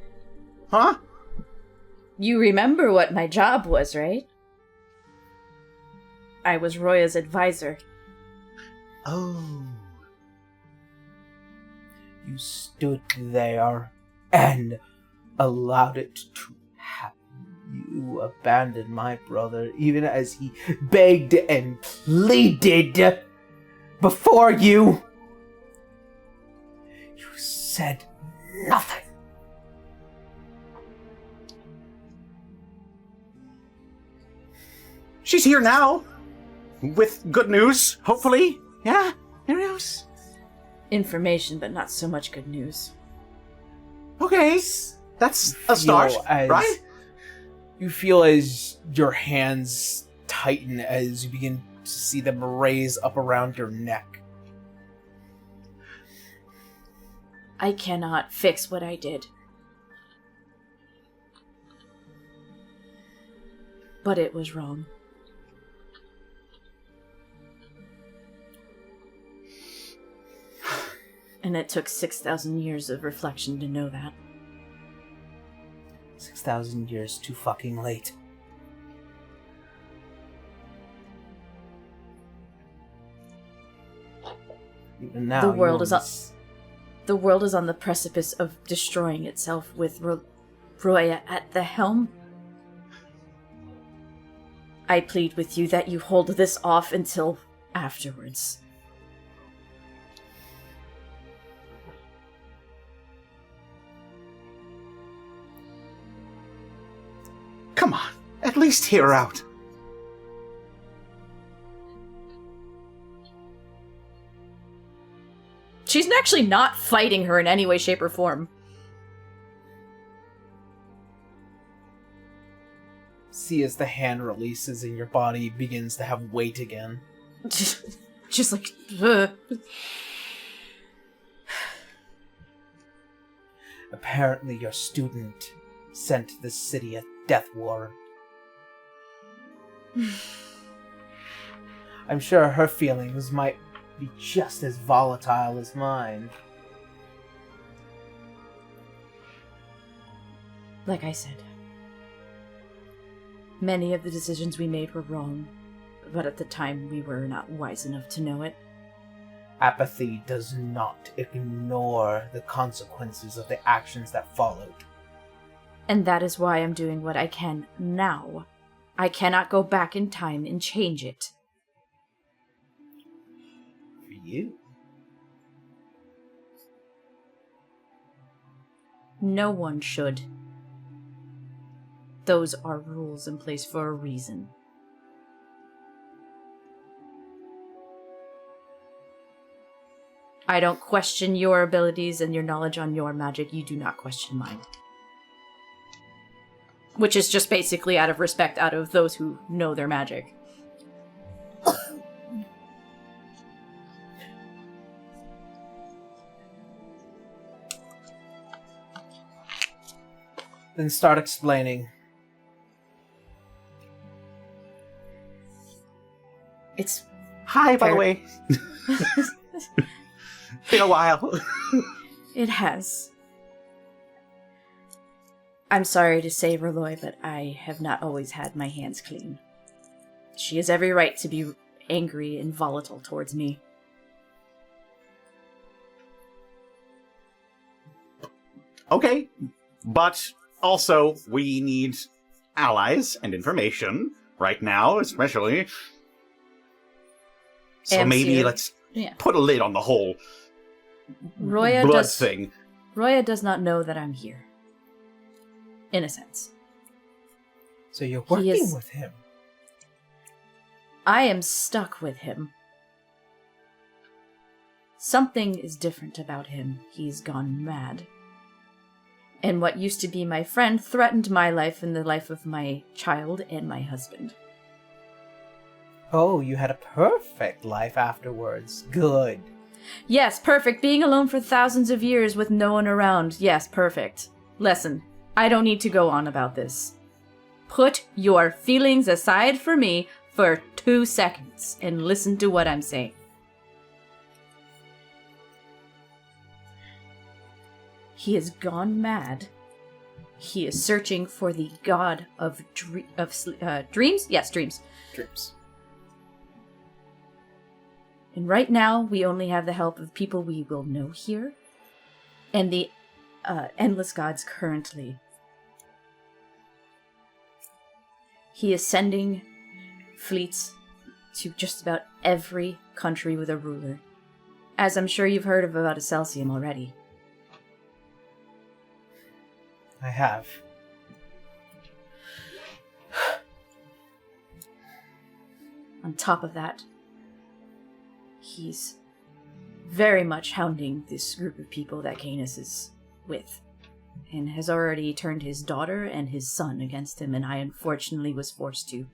Huh? You remember what my job was, right? I was Roya's advisor. Oh. You stood there and allowed it to happen. You abandoned my brother even as he begged and pleaded before you. You said nothing. She's here now! With good news, hopefully. Yeah? Mirios? Information, but not so much good news. Okay. That's a start, right? You feel as your hands tighten as you begin to see them raise up around your neck. I cannot fix what I did. But it was wrong. And it took 6,000 years of reflection to know that. 6,000 years too fucking late. Even now, the world is on the precipice of destroying itself with Roya at the helm. I plead with you that you hold this off until afterwards. Come on, at least hear her out. She's actually not fighting her in any way, shape, or form. See as the hand releases and your body begins to have weight again. Just like... Ugh. Apparently your student sent the city a death warrant. I'm sure her feelings might be just as volatile as mine. Like I said, many of the decisions we made were wrong, but at the time we were not wise enough to know it. Apathy does not ignore the consequences of the actions that followed. And that is why I'm doing what I can now I cannot go back in time and change it. For you. No one should. Those are rules in place for a reason. I don't question your abilities and your knowledge on your magic. You do not question mine. Which is just basically out of respect out of those who know their magic. Then start explaining. It's... Hi, by the way. Been a while. It has. I'm sorry to say, Reloy, but I have not always had my hands clean. She has every right to be angry and volatile towards me. Okay, but also we need allies and information right now, especially. So maybe let's put a lid on the whole blood thing. Roya does not know that I'm here. In a sense. So you're working with him? I am stuck with him. Something is different about him. He's gone mad. And what used to be my friend threatened my life and the life of my child and my husband. Oh, you had a perfect life afterwards. Good. Yes, perfect. Being alone for thousands of years with no one around. Yes, perfect. Listen, I don't need to go on about this. Put your feelings aside for me for 2 seconds and listen to what I'm saying. He has gone mad. He is searching for the god of dreams? Yes, dreams. Dreams. And right now, we only have the help of people we will know here, and the endless gods currently. He is sending fleets to just about every country with a ruler, as I'm sure you've heard of about Excelsium already. I have. On top of that, he's very much hounding this group of people that Canis is with, and has already turned his daughter and his son against him, and I unfortunately was forced to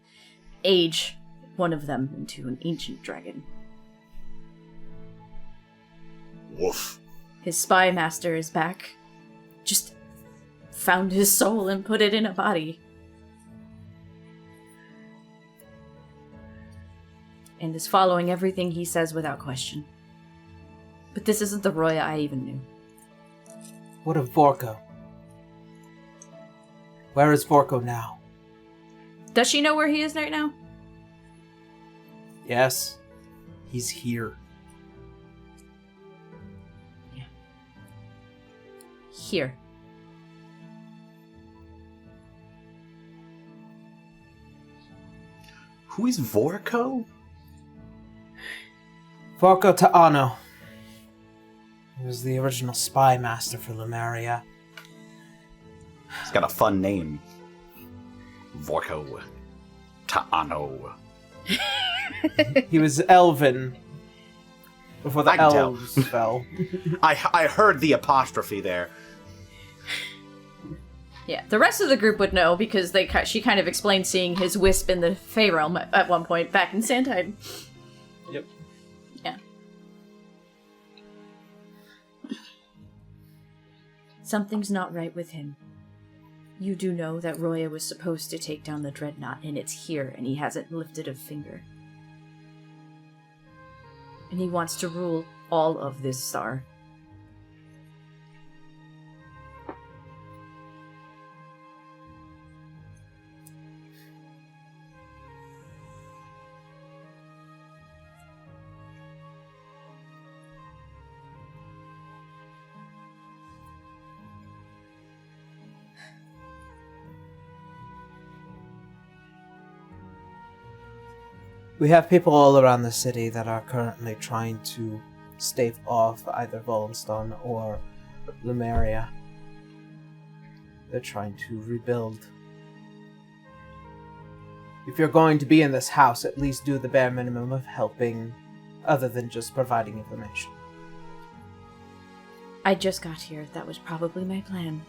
age one of them into an ancient dragon. Woof. His spy master is back. Just found his soul and put it in a body. And is following everything he says without question. But this isn't the Roya I even knew. What of Vorko? Where is Vorko now? Does she know where he is right now? Yes. He's here. Yeah. Here. Who is Vorko? Vorko Ta'ano. He was the original spy master for Lemuria. He's got a fun name. Vorko Ta'ano. He was Elven before the elves fell. I heard the apostrophe there. Yeah, the rest of the group would know because she kind of explained seeing his wisp in the Fey realm at one point back in Sandtide. Yep. Yeah. Something's not right with him. You do know that Roya was supposed to take down the Dreadnought, and it's here, and he hasn't lifted a finger. And he wants to rule all of this star. We have people all around the city that are currently trying to stave off either Vallinstan or Lemuria. They're trying to rebuild. If you're going to be in this house, at least do the bare minimum of helping, other than just providing information. I just got here. That was probably my plan.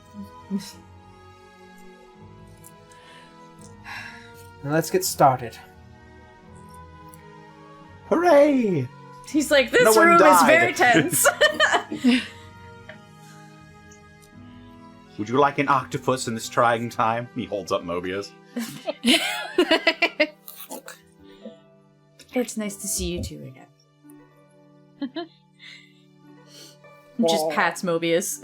Now let's get started. Hooray! He's like, this No one room is died." very tense. Would you like an octopus in this trying time? He holds up Mobius. It's nice to see you two again. Just pats Mobius.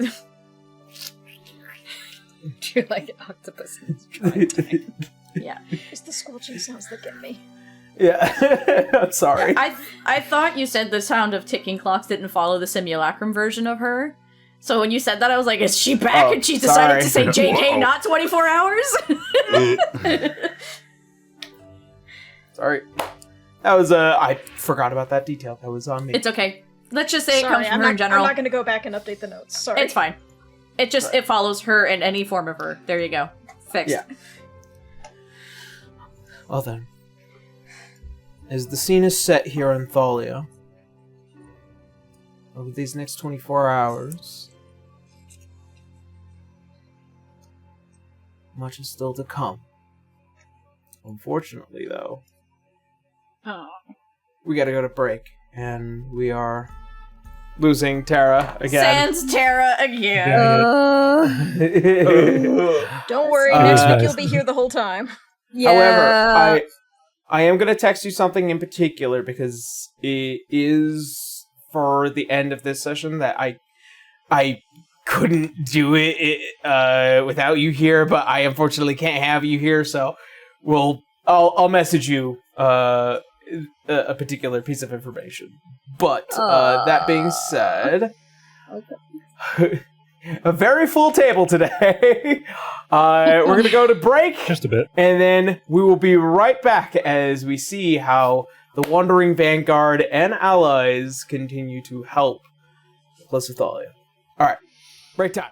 Do you like octopus? Yeah. It's the squelching sounds that get me. Yeah, I'm sorry. I thought you said the sound of ticking clocks didn't follow the simulacrum version of her. So when you said that, I was like, is she back? Oh, And she decided sorry. to say JK, Whoa. not 24 hours? Sorry. That was, I forgot about that detail. That was on me. It's okay. Let's just say Sorry, it comes from I'm her not, in general. I'm not going to go back and update the notes. Sorry. It's fine. It just, it follows her in any form of her. There you go. Fixed. Yeah. Well then. As the scene is set here in Thallia, over these next 24 hours, much is still to come. Unfortunately, though, we gotta go to break, and we are losing Tara again. Sans Terra again. Don't worry, Uh, next week nice. you'll be here the whole time. However, I am gonna text you something in particular because it is for the end of this session that I couldn't do it without you here, but I unfortunately can't have you here, so I'll message you a particular piece of information. But that being said, a very full table today. We're gonna go to break. Just a bit. And then we will be right back as we see how the Wandering Vanguard and allies continue to help plus Thallia. Alright, break time.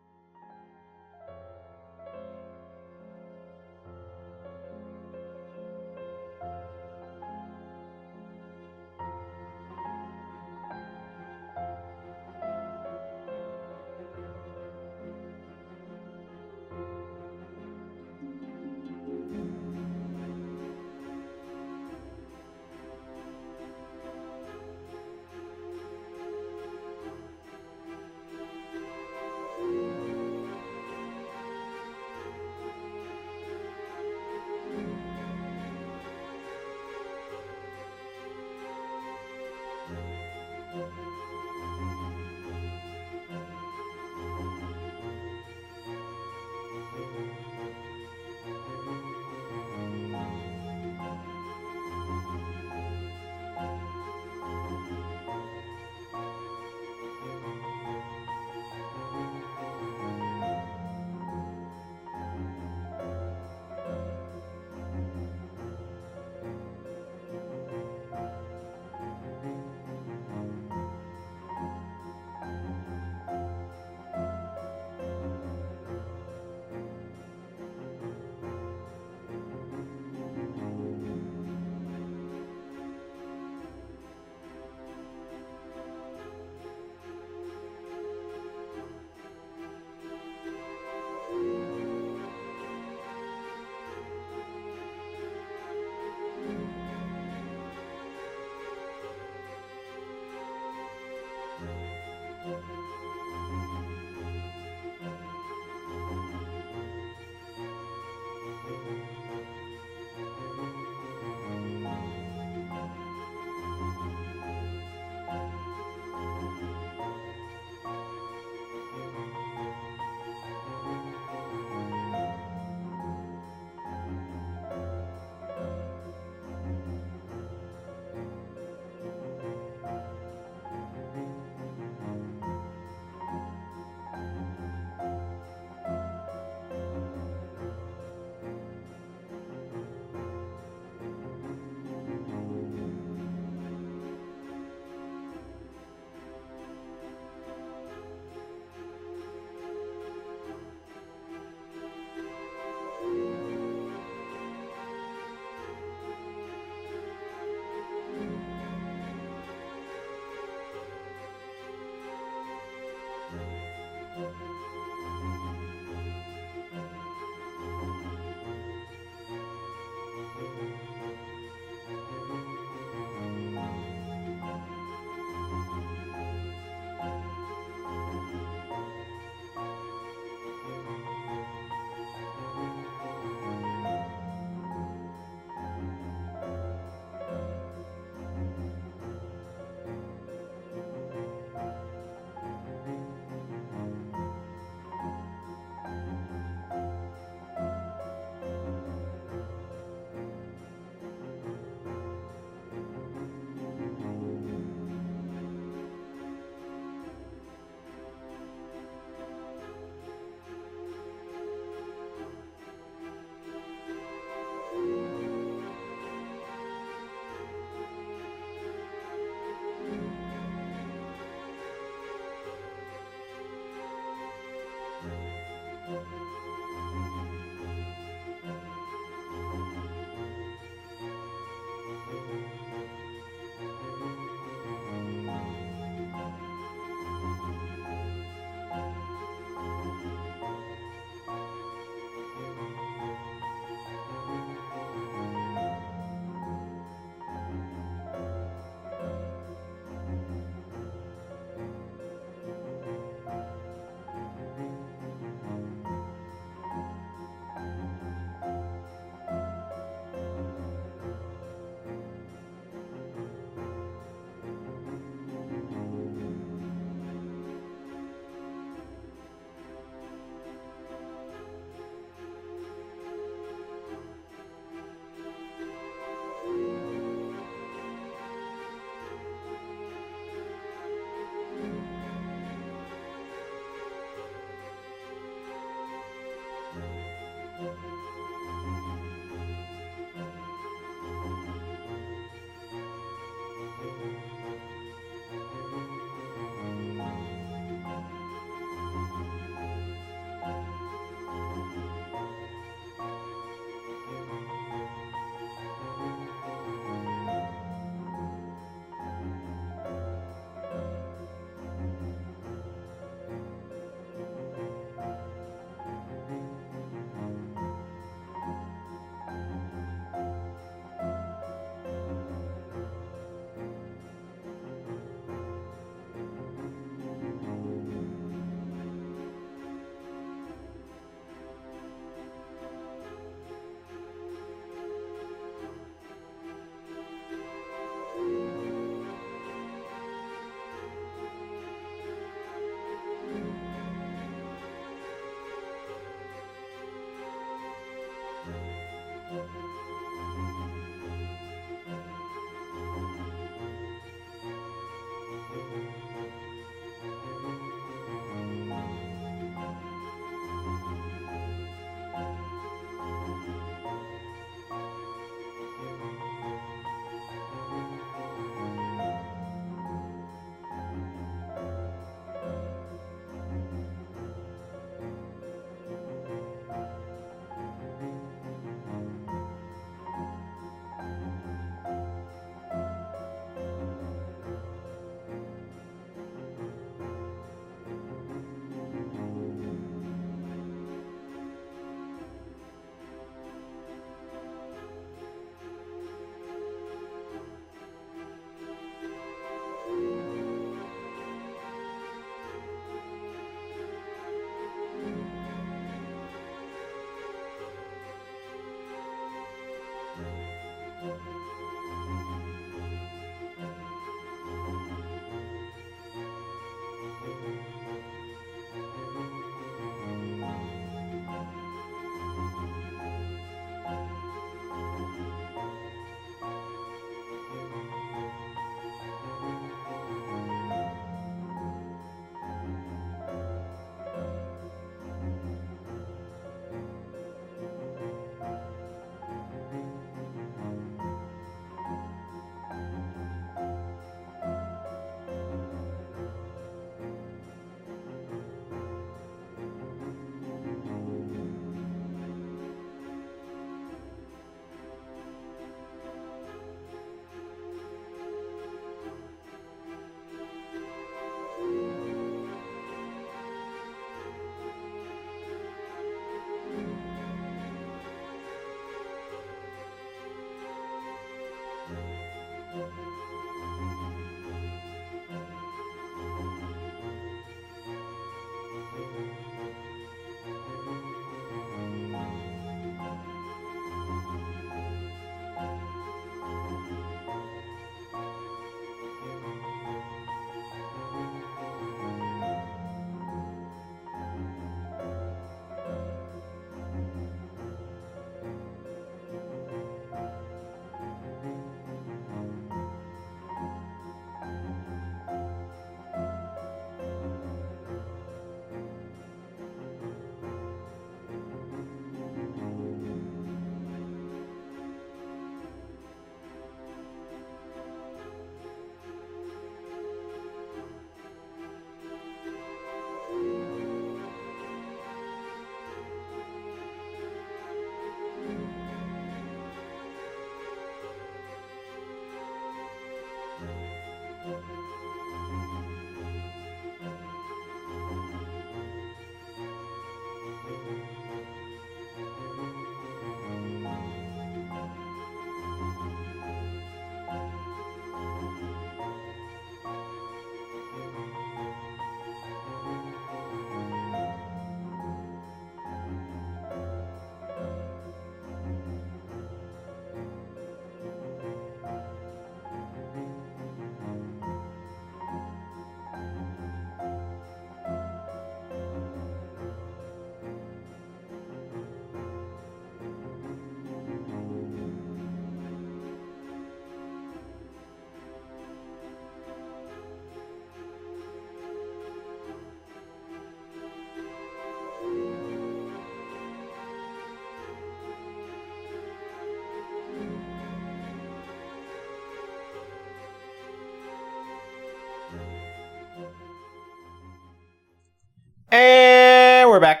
And we're back.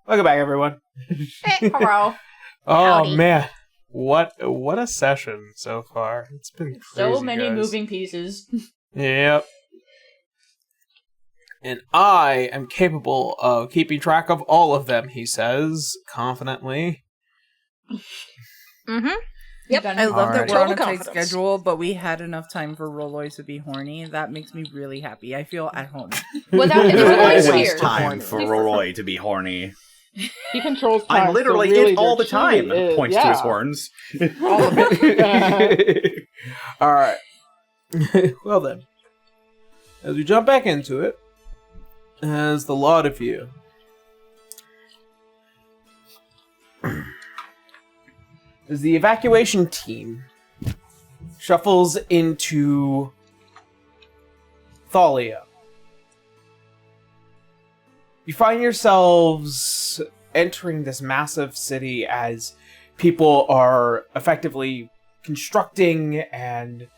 Welcome back, everyone. Hello. Oh Howdy. man, what a session so far. It's been crazy, So many guys. moving pieces. Yep. And I am capable of keeping track of all of them, he says, confidently. Mm-hmm. Yep. I love that Alright. we're on a Total tight confidence. schedule, but we had enough time for Rolloy to be horny. That makes me really happy. I feel at home. Without There's Roy's always here. time for Roy to be horny. He controls time. I'm literally so really it all the there time. truly is- Points to his horns. All of it. All right. Well then, as we jump back into it, as the lot of you as the evacuation team shuffles into Thallia, you find yourselves entering this massive city as people are effectively constructing and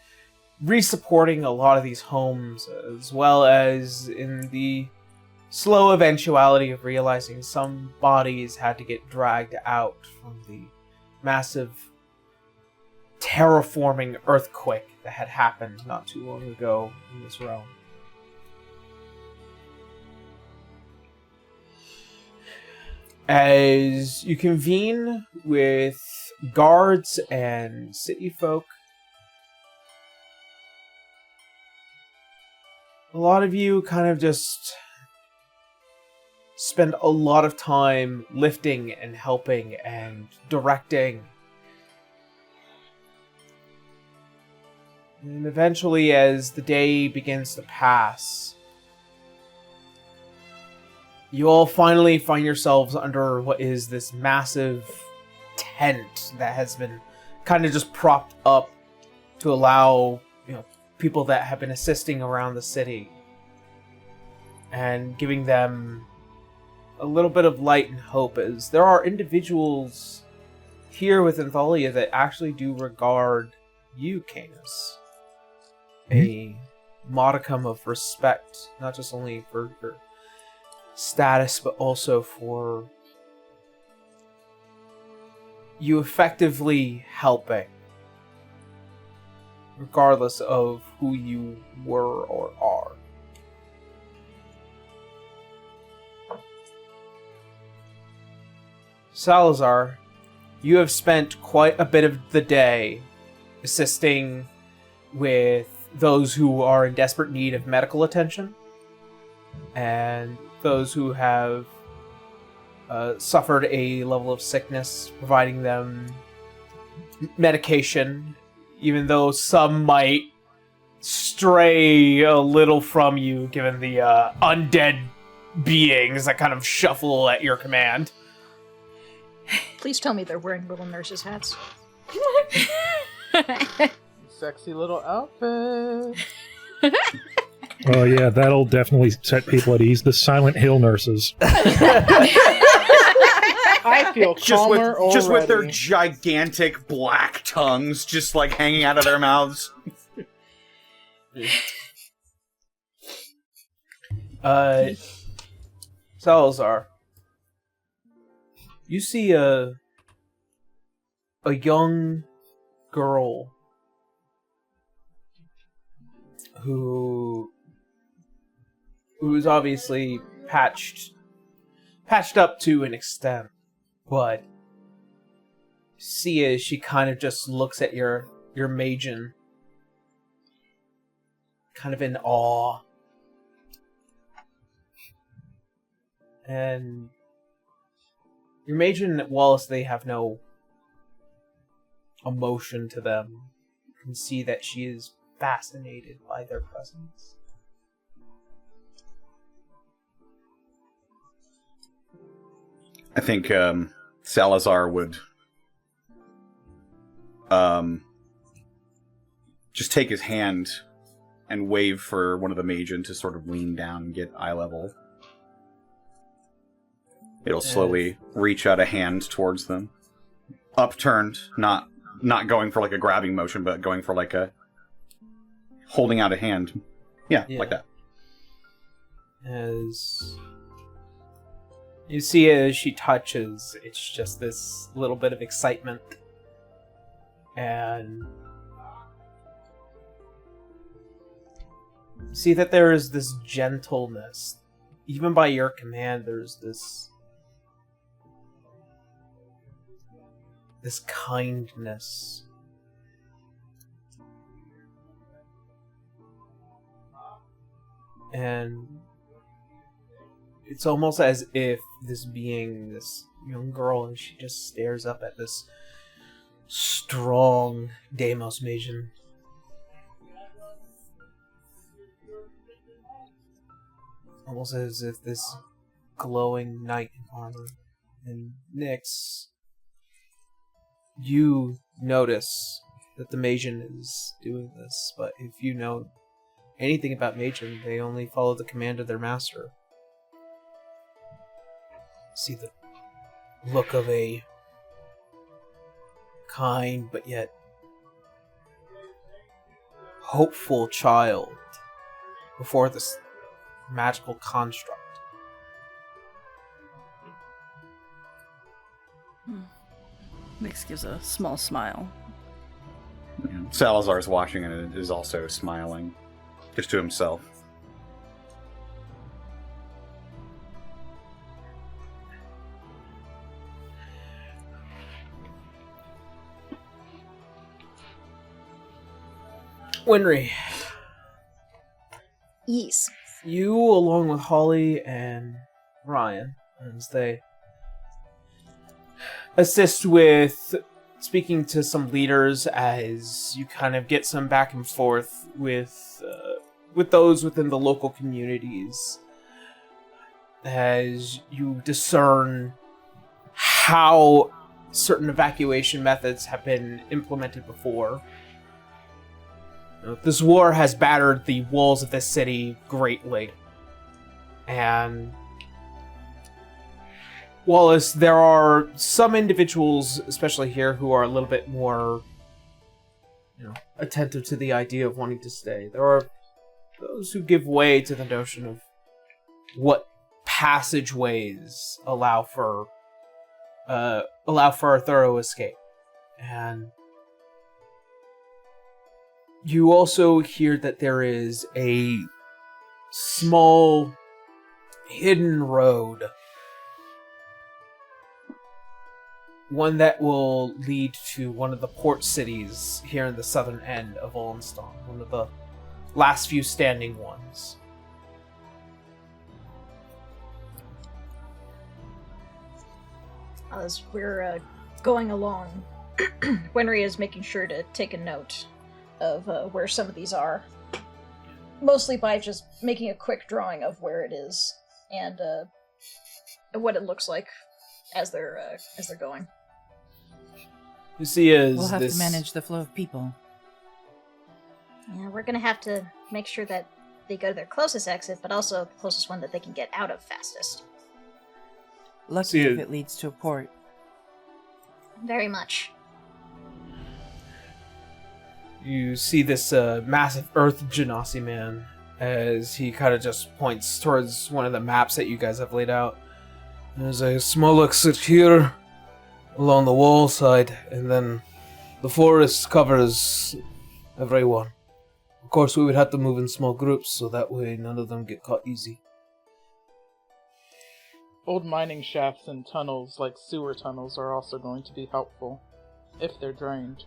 resupporting a lot of these homes, as well as in the slow eventuality of realizing some bodies had to get dragged out from the massive terraforming earthquake that had happened not too long ago in this realm. As you convene with guards and city folk, a lot of you kind of just spend a lot of time lifting and helping and directing. And eventually, as the day begins to pass, you all finally find yourselves under what is this massive tent that has been kind of just propped up to allow, people that have been assisting around the city and giving them a little bit of light and hope, as there are individuals here within Thallia that actually do regard you, Canis, a modicum of respect, not just only for your status, but also for you effectively helping, regardless of who you were or are. Salazar, you have spent quite a bit of the day assisting with those who are in desperate need of medical attention and those who have suffered a level of sickness, providing them medication, even though some might stray a little from you given the undead beings that kind of shuffle at your command. Please tell me they're wearing little nurses' hats. Sexy little outfit. Oh yeah, that'll definitely set people at ease. The Silent Hill nurses. I feel calmer just with their already. gigantic black tongues just like hanging out of their mouths. Salazar, you see a young girl who's obviously patched up to an extent, but see as she kind of just looks at your Magen, kind of in awe. And your Magen, whilst they have no emotion to them, you can see that she is fascinated by their presence. I think Salazar would just take his hand and wave for one of the Magen to sort of lean down and get eye level. It'll slowly reach out a hand towards them. Upturned, not going for like a grabbing motion, but going for like a holding out a hand. Yeah, like that. As You see as she touches, it's just this little bit of excitement. And you see that there is this gentleness. Even by your command, there's this kindness. And it's almost as if this being, this young girl, and she just stares up at this strong Deimos Magen. Almost as if this glowing knight in armor. And Nyx, you notice that the Magen is doing this, but if you know anything about Magen, they only follow the command of their master. See the look of a kind but yet hopeful child before this magical construct. Nyx gives a small smile. Salazar's watching and is also smiling, just to himself. Winry, Yes. you, along with Holly and Ryan, as they assist with speaking to some leaders, as you kind of get some back and forth with those within the local communities, as you discern how certain evacuation methods have been implemented before. This war has battered the walls of this city greatly. And Wallace, there are some individuals, especially here, who are a little bit more, attentive to the idea of wanting to stay. There are those who give way to the notion of what passageways allow for a thorough escape. And you also hear that there is a small hidden road. One that will lead to one of the port cities here in the southern end of Vallinstan. One of the last few standing ones. As we're going along, Winry is making sure to take a note of where some of these are. Mostly by just making a quick drawing of where it is and what it looks like as they're going. You see, We'll have to manage the flow of people. Yeah, we're gonna have to make sure that they go to their closest exit, but also the closest one that they can get out of fastest. Lucky if it leads to a port. Very much. You see this massive earth genasi man as he kind of just points towards one of the maps that you guys have laid out. There's a small exit here along the wall side, and then the forest covers everyone. Of course, we would have to move in small groups so that way none of them get caught easy. Old mining shafts and tunnels like sewer tunnels are also going to be helpful, if they're drained.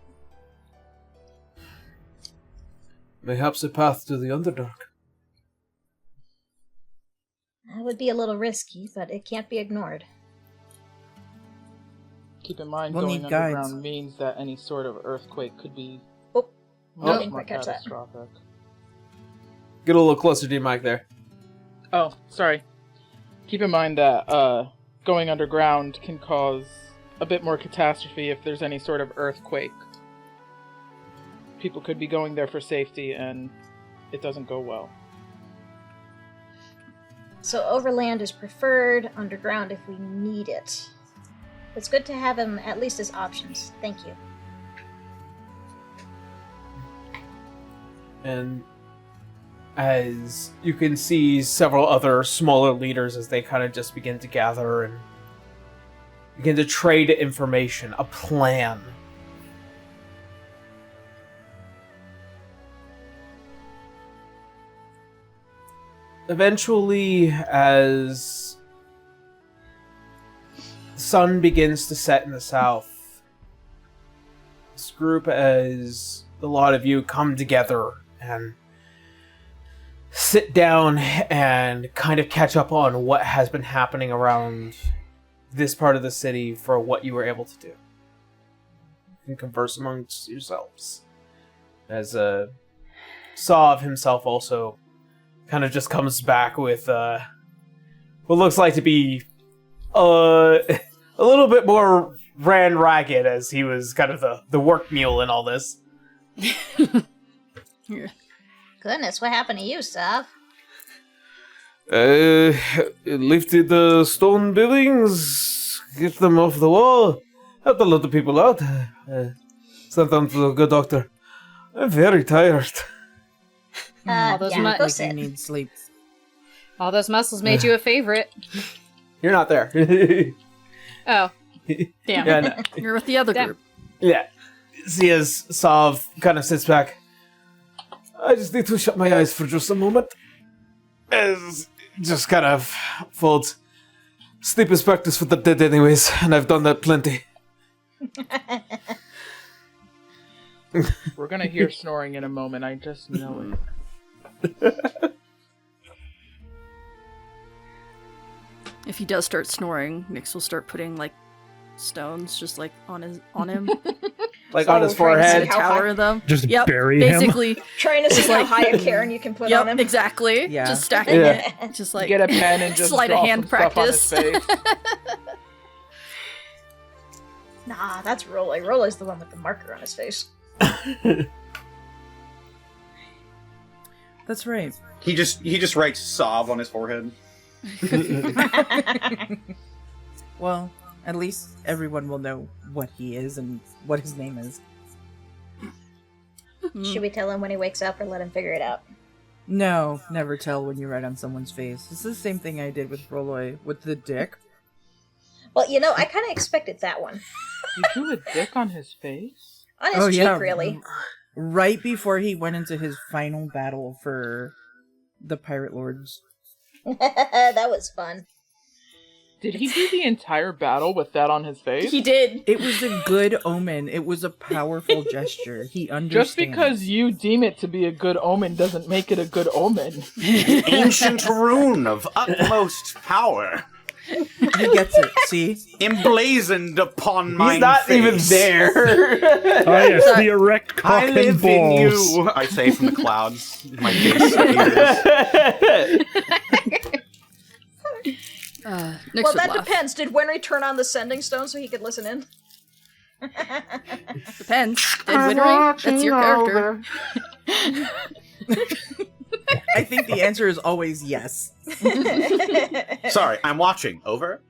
Mayhaps a path to the Underdark. That would be a little risky, but it can't be ignored. Keep in mind, We'll going need guides. underground means that any sort of earthquake could be I much didn't more quite catch that. catastrophic. Get a little closer to your mic there. Oh, sorry. Keep in mind that going underground can cause a bit more catastrophe if there's any sort of earthquake. People could be going there for safety, and it doesn't go well. So overland is preferred, underground if we need it. It's good to have them at least as options. Thank you. And as you can see several other smaller leaders as they kind of just begin to gather and begin to trade information, a plan. Eventually, as the sun begins to set in the south, this group, as a lot of you come together and sit down and kind of catch up on what has been happening around this part of the city for what you were able to do. You can converse amongst yourselves. As Sav himself also kind of just comes back with what looks like to be a little bit more ran ragged, as he was kind of the work mule in all this. Goodness, what happened to you, Sav? Lifted the stone buildings, get them off the wall, helped a lot of people out. Sent them to a good doctor. I'm very tired. All those Yeah, go You sit. need sleep. All those muscles made you a favorite. You're not there. Oh, damn. Yeah, no. You're with the other Damn. group. Yeah. See as Sav kind of sits back. I just need to shut my eyes for just a moment. As just kind of folds. Sleep is practice for the dead anyways, and I've done that plenty. We're gonna hear snoring in a moment, I just know it. If he does start snoring, Nyx will start putting like stones just like on him. Like So on his we're trying to see forehead. how high- Tower them. Just Yep, bury him? basically. Trying to see how high a Karen you can put on him. Yep, exactly. Yeah. Just stacking Yeah. it. Just like Get a pen and just sleight draw of hand some stuff on his practice. face. Nah, that's Rolly. Rolly's the one with the marker on his face. That's right. He just writes Sav on his forehead. Well, at least everyone will know what he is and what his name is. Should we tell him when he wakes up or let him figure it out? No, never tell when you write on someone's face. It's the same thing I did with Rolloy with the dick. Well, you know, I kind of expected that one. You drew a dick on his face? On his cheek, really. Right before he went into his final battle for the Pirate Lords. That was fun. Did he do the entire battle with that on his face? He did. It was a good omen. It was a powerful gesture. He understands. Just because you deem it to be a good omen doesn't make it a good omen. The ancient rune of utmost power. He gets it, see? Emblazoned upon my face. He's not even there. Ah, yes, the erect cock I and live in balls. you, I say from the clouds. My face appears. Nyx Well, would that laugh. depends. Did Winry turn on the sending stone so he could listen in? Depends. Did Winry? That's your character. I think the answer is always yes. Sorry, I'm watching. Over.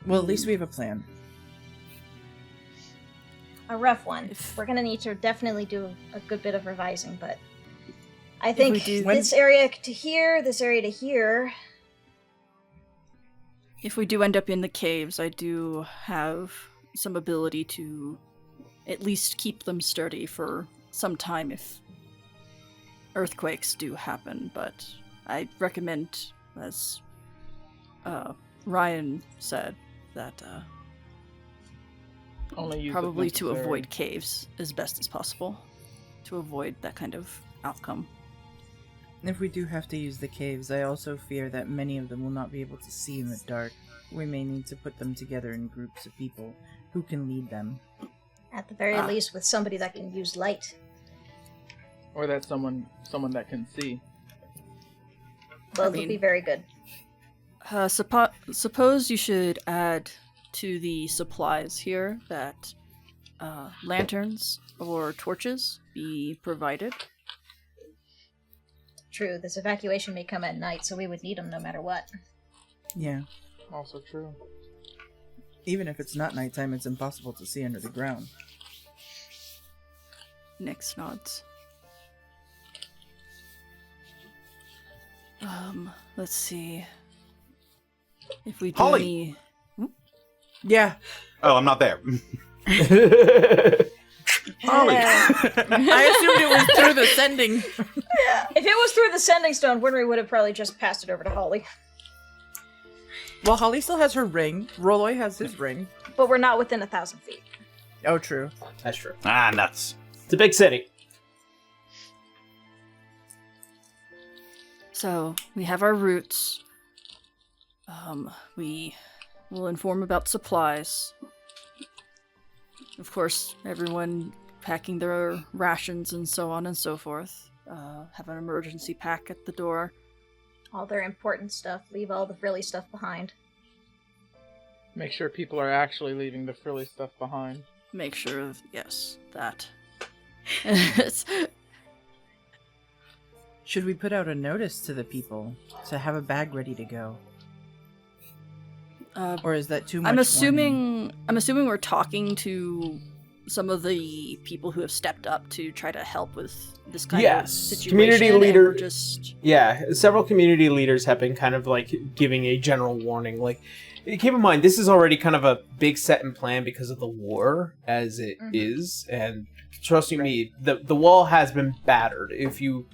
Well, at least we have a plan. A rough one. We're gonna need to definitely do a good bit of revising, but I think we do- this area to here, this area to here. If we do end up in the caves, I do have some ability to at least keep them sturdy for some time if earthquakes do happen, but I recommend, as Ryan said, that Only use it probably to necessary. avoid caves as best as possible, to avoid that kind of outcome. If we do have to use the caves, I also fear that many of them will not be able to see in the dark. We may need to put them together in groups of people who can lead them. At the very least, with somebody that can use light. Or that someone that can see. Both mean- would be very good. Suppose you should add to the supplies here that lanterns or torches be provided. True, this evacuation may come at night, so we would need them no matter what. Yeah. Also true. Even if it's not nighttime, it's impossible to see under the ground. Nyx nods. Let's see. If we do Holly! any... Yeah. Oh, I'm not there. Holly! I assumed it was through the sending. If it was through the sending stone, Winry would have probably just passed it over to Holly. Well, Holly still has her ring. Rolloy has his ring. But we're not within 1,000 feet. Oh, true. That's true. Ah, nuts. It's a big city. So, we have our routes. We will inform about supplies. Of course, everyone packing their rations and so on and so forth. Have an emergency pack at the door. All their important stuff. Leave all the frilly stuff behind. Make sure people are actually leaving the frilly stuff behind. Make sure of, yes, that. Should we put out a notice to the people to have a bag ready to go? Or is that too much? I'm assuming we're talking to some of the people who have stepped up to try to help with this kind of situation. Community and leader. we're just Several community leaders have been kind of like giving a general warning. Like, keep in mind, this is already kind of a big set and plan because of the war as it is, and trust me, the wall has been battered. If you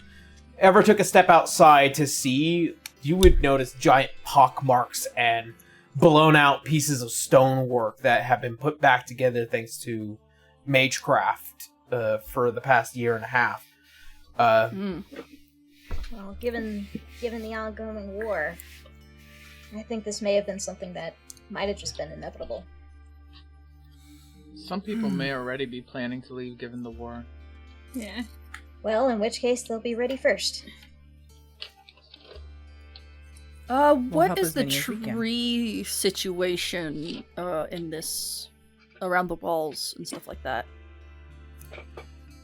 ever took a step outside to see, you would notice giant pock marks and blown out pieces of stonework that have been put back together thanks to magecraft for the past year and a half. Well, given the ongoing war, I think this may have been something that might have just been inevitable. Some people may already be planning to leave given the war. Yeah. Well, in which case they'll be ready first. What help is as the many as we can. tree situation in this around the walls and stuff like that?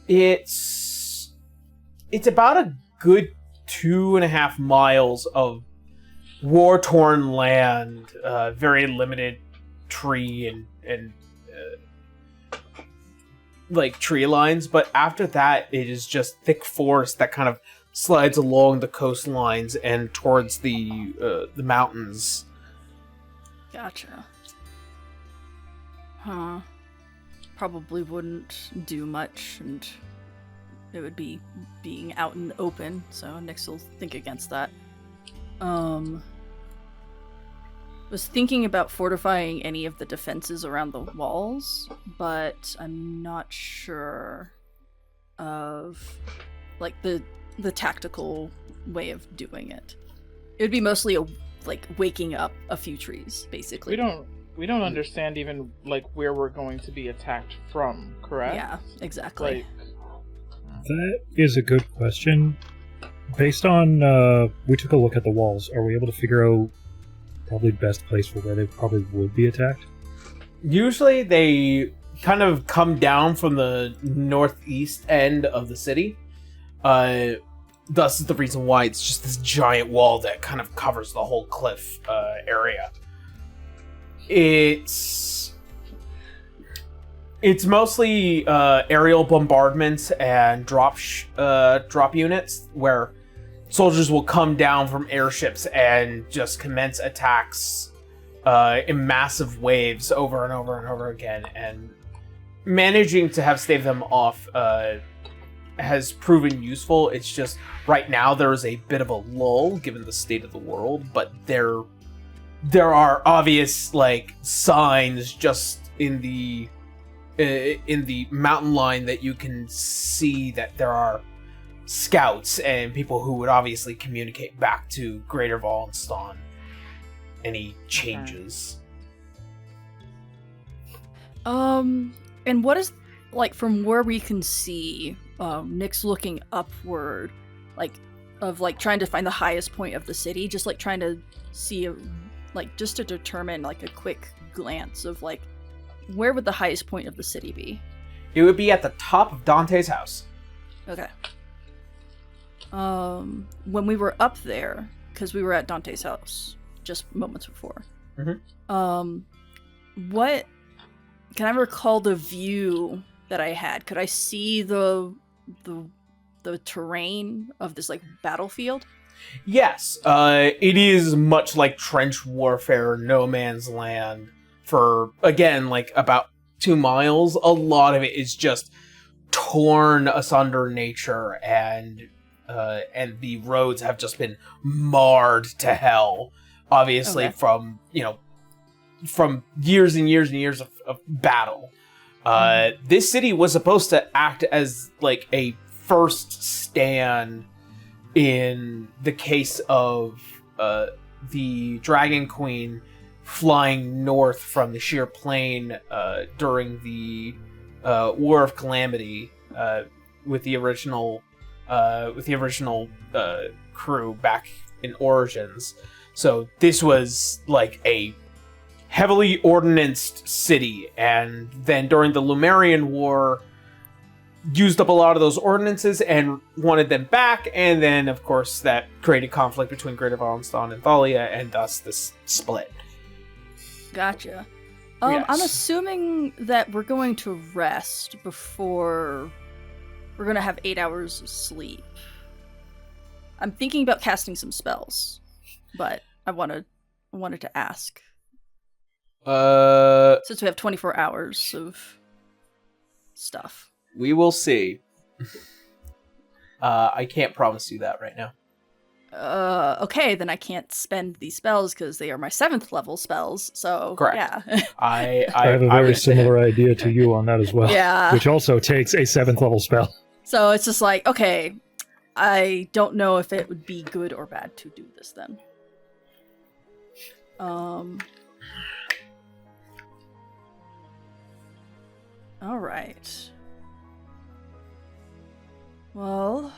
It's about a good 2.5 miles of war-torn land, very limited tree and like tree lines, but after that it is just thick forest that kind of slides along the coastlines and towards the mountains. Gotcha. Huh. Probably wouldn't do much, and it would be being out in the open, so Nyx will think against that. Was thinking about fortifying any of the defenses around the walls, but I'm not sure of like the tactical way of doing it. It would be mostly waking up a few trees, basically. We don't understand even like where we're going to be attacked from, correct? Yeah, exactly. That is a good question. Based on, we took a look at the walls. Are we able to figure out probably best place for where they probably would be attacked? Usually they kind of come down from the northeast end of the city. Thus is the reason why it's just this giant wall that kind of covers the whole cliff area. It's mostly aerial bombardments and drop units where soldiers will come down from airships and just commence attacks in massive waves over and over and over again, and managing to have staved them off has proven useful. It's just right now there is a bit of a lull given the state of the world, but there are obvious like signs just in the mountain line that you can see that there are scouts and people who would obviously communicate back to Greater Vallinstan any changes. And what is like from where we can see Nyx looking upward, trying to find the highest point of the city, just like trying to see just to determine like a quick glance of like where would the highest point of the city be? It would be at the top of Dante's house. Okay. When we were up there, because we were at Dante's house just moments before, what... Can I recall the view that I had? Could I see the terrain of this, like, battlefield? Yes, it is much like trench warfare, no man's land. For, again, like, about 2 miles, a lot of it is just torn asunder nature, and the roads have just been marred to hell. Obviously, from years and years and years of battle. This city was supposed to act as, like, a first stand in the case of the Dragon Queen flying north from the sheer plain during the War of Calamity with the original crew back in Origins. So this was like a heavily ordnanced city, and then during the Lumerian War used up a lot of those ordinances and wanted them back, and then of course that created conflict between Greater Vallinstan and Thallia, and thus this split. Gotcha. Yes. I'm assuming that we're going to rest before we're going to have 8 hours of sleep. I'm thinking about casting some spells, but I wanted to ask. Since we have 24 hours of stuff. We will see. I can't promise you that right now. Okay, then I can't spend these spells because they are my 7th level spells, so correct. Yeah. I have a very similar idea to you on that as well. Yeah. Which also takes a 7th level spell. So it's just like, okay, I don't know if it would be good or bad to do this then. Alright. Well,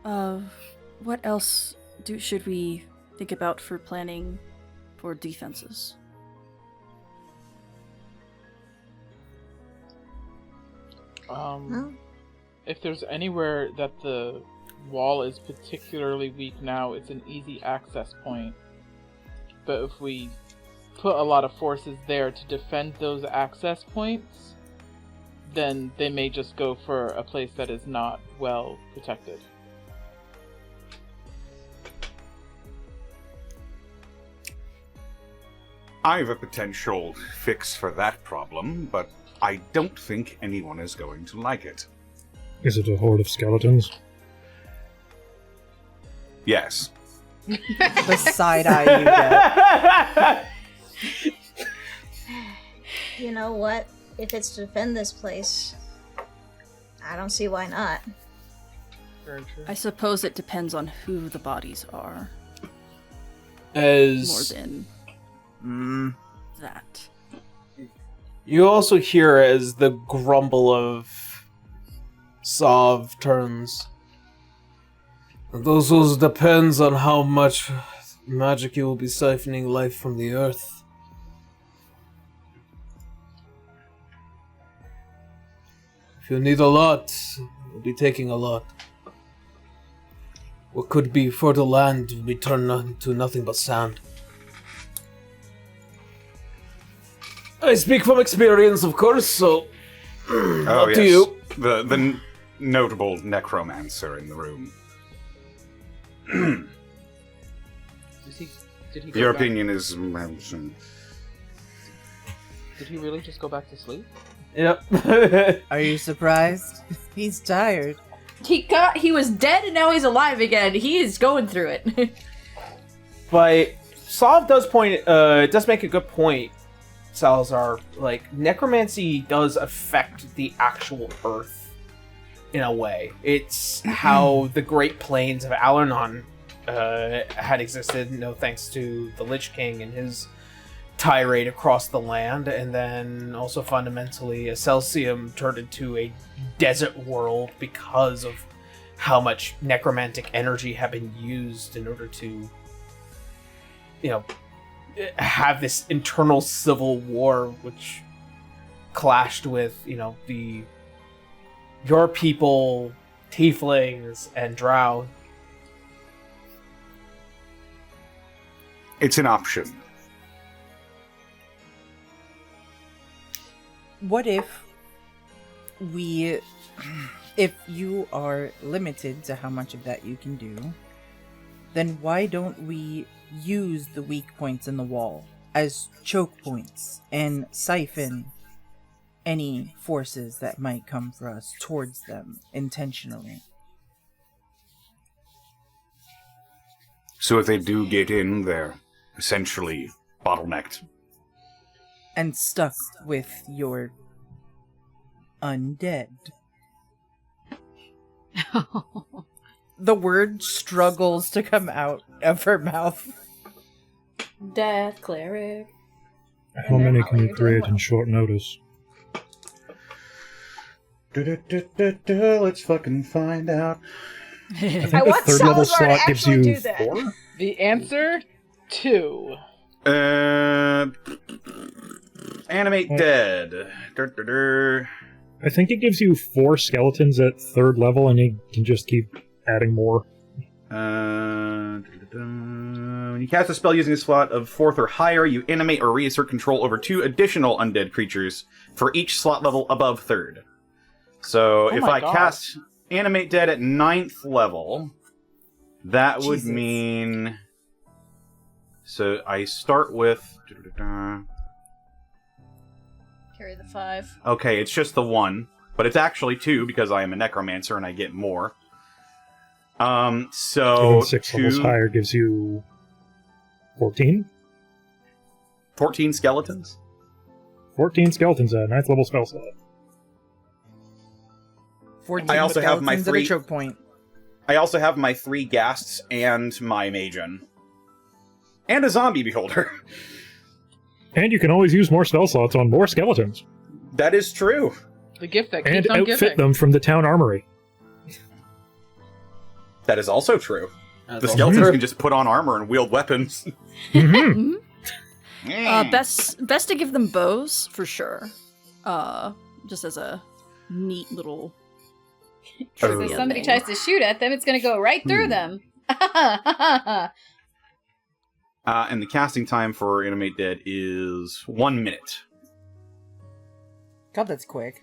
what else should we think about for planning for defenses? If there's anywhere that the wall is particularly weak now, it's an easy access point. But if we put a lot of forces there to defend those access points, then they may just go for a place that is not well protected. I have a potential fix for that problem, but I don't think anyone is going to like it. Is it a horde of skeletons? Yes. The side eye you get. You know what? If it's to defend this place, I don't see why not. Very true. I suppose it depends on who the bodies are. As more than that. You also hear as the grumble of Sov turns. Those also depends on how much magic you will be siphoning life from the earth. If you need a lot, you'll be taking a lot. What could be fertile land will be turned to nothing but sand. I speak from experience, of course, so up to you. The notable necromancer in the room. Did he go Your back? opinion is... Did he really just go back to sleep? Yep. Are you surprised? He's tired. He was dead and now he's alive again. He is going through it. But Sov does make a good point, Salazar. Like, necromancy does affect the actual earth in a way. It's how the Great Plains of Alernon had existed, no thanks to the Lich King and his tirade across the land, and then also fundamentally Celsium turned into a desert world because of how much necromantic energy had been used in order to, have this internal civil war which clashed with, your people, tieflings, and drow. It's an option. what if if you are limited to how much of that you can do, then why don't we use the weak points in the wall as choke points and siphon any forces that might come for us towards them intentionally? So if they do get in, they're essentially bottlenecked. And stuck with your undead. The word struggles to come out of her mouth. Death cleric. How many can you create in short notice? Let's fucking find out. I think I the want third level Salazar to slot gives actually you do that. 4? The answer, 2. Animate dead. I think it gives you 4 skeletons at third level, and you can just keep adding more. When you cast a spell using a slot of 4th or higher, you animate or reassert control over 2 additional undead creatures for each slot level above 3rd. So if I cast Animate Dead at 9th level, that would mean... So I start with... Carry the 5. Okay, it's just the 1, but it's actually 2 because I am a necromancer and I get more. So 6 levels higher gives you 14? 14 skeletons? 14 skeletons at 9th level spell slot. 14 I also have my skeletons at a 3 choke point. I also have my 3 ghasts and my magen. And a zombie beholder. And you can always use more spell slots on more skeletons. That is true. The gift that And keeps on outfit giving. them from the town armory. That is also true. That's The also skeletons true. can just put on armor and wield weapons. Best to give them bows for sure. Just as a neat little. So if somebody tries to shoot at them, it's going to go right through them. And the casting time for Animate Dead is 1 minute. God, that's quick.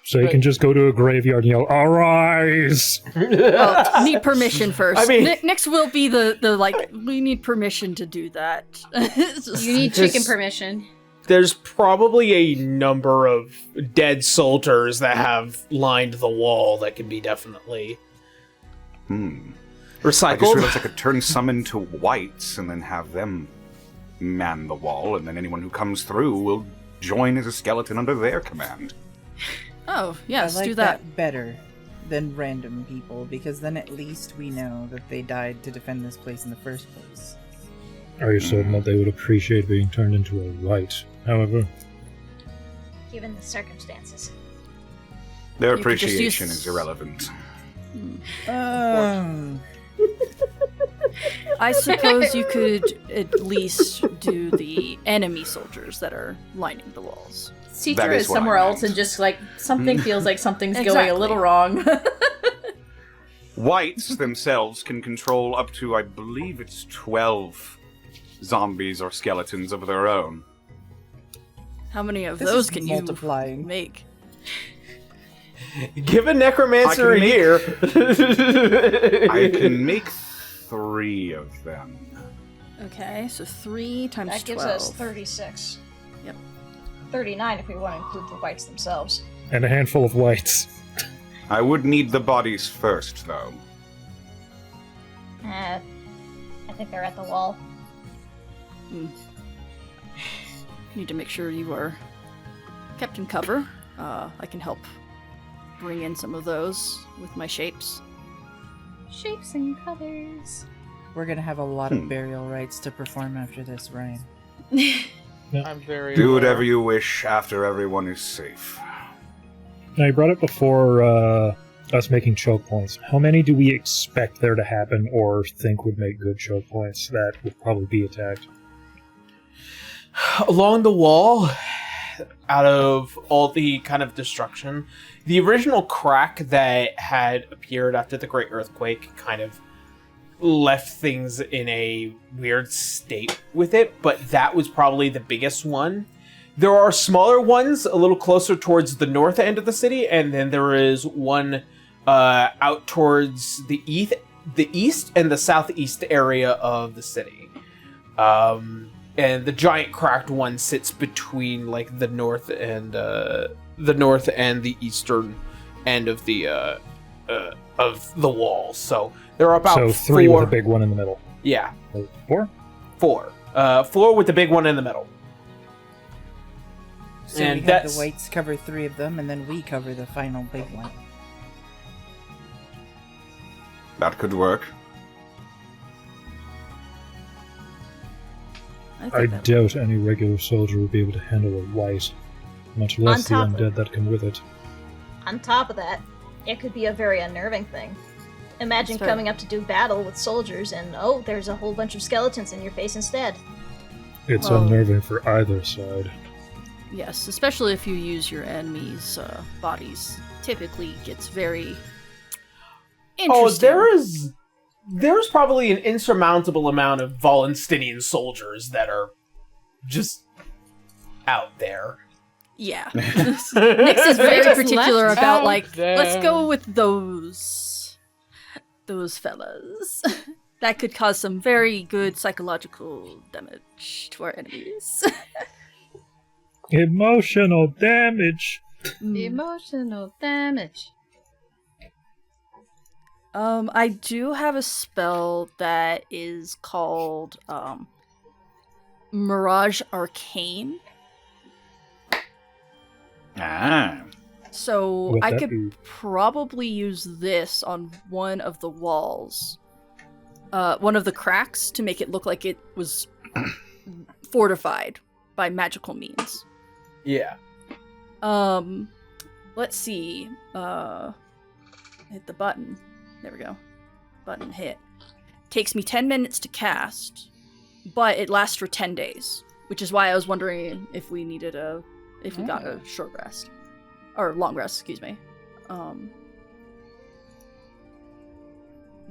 So you can just go to a graveyard and yell, "Arise!" Well, need permission first. I mean- Next will be the like, we need permission to do that. It's just- You need chicken Just- permission. There's probably a number of dead soldiers that have lined the wall that can be definitely I just recycled. realized I could turn some into whites and then have them man the wall, and then anyone who comes through will join as a skeleton under their command. Oh, yes, I like do that. better than random people, because then at least we know that they died to defend this place in the first place. Are you certain that they would appreciate being turned into a white? However, Given the circumstances. Their You could just appreciation use- is irrelevant. I suppose you could at least do the enemy soldiers that are lining the walls. Citra That is is what I somewhere else meant. and just like something feels like something's going a Exactly. little wrong. Whites themselves can control up to, I believe it's 12 zombies or skeletons of their own. How many of This those is can multiplying. you make? Give a necromancer I a can make- year. I can make 3 of them. Okay, so 3 times That gives 12. us 36. Yep. 39 if we want to include the whites themselves. and a handful of whites. I would need the bodies first, though. I think they're at the wall. Need to make sure you are kept in cover. I can help bring in some of those with my shapes. Shapes and colors. We're gonna have a lot of burial rites to perform after this, Ryan. I'm very Do aware. whatever you wish after everyone is safe. Now, you brought it before us making choke points. How many do we expect there to happen or think would make good choke points that would probably be attacked? Along the wall, out of all the kind of destruction, the original crack that had appeared after the Great Earthquake kind of left things in a weird state with it, but that was probably the biggest one. There are smaller ones a little closer towards the north end of the city, and then there is one out towards the east and the southeast area of the city. And the giant cracked one sits between like the north and the eastern end of the wall. So there are about so 3 4 with a big one in the middle. Yeah. 4? 4. 4 with the big one in the middle. So And we have that's- the whites cover 3 of them, and then we cover the final big one. That could work. I doubt any regular soldier would be able to handle a white, much less the On top of- undead that come with it. On top of that, it could be a very unnerving thing. Imagine That's fair. coming up to do battle with soldiers and, oh, there's a whole bunch of skeletons in your face instead. It's Well- unnerving for either side. Yes, especially if you use your enemies' bodies. Typically gets very interesting. Oh, there's probably an insurmountable amount of Vallinstinian soldiers that are just out there. Yeah. Nyx is very Just particular left about, out like, there. let's go with those fellas. That could cause some very good psychological damage to our enemies. Emotional damage! Emotional damage. I do have a spell that is called Mirage Arcane. Ah. So What'd I that could do? probably use this on one of the walls, one of the cracks, to make it look like it was fortified by magical means. Yeah. Let's see. Hit the button. There we go. Button hit. Takes me 10 minutes to cast, but it lasts for 10 days, which is why I was wondering if we needed if we got a short rest. Or long rest, excuse me.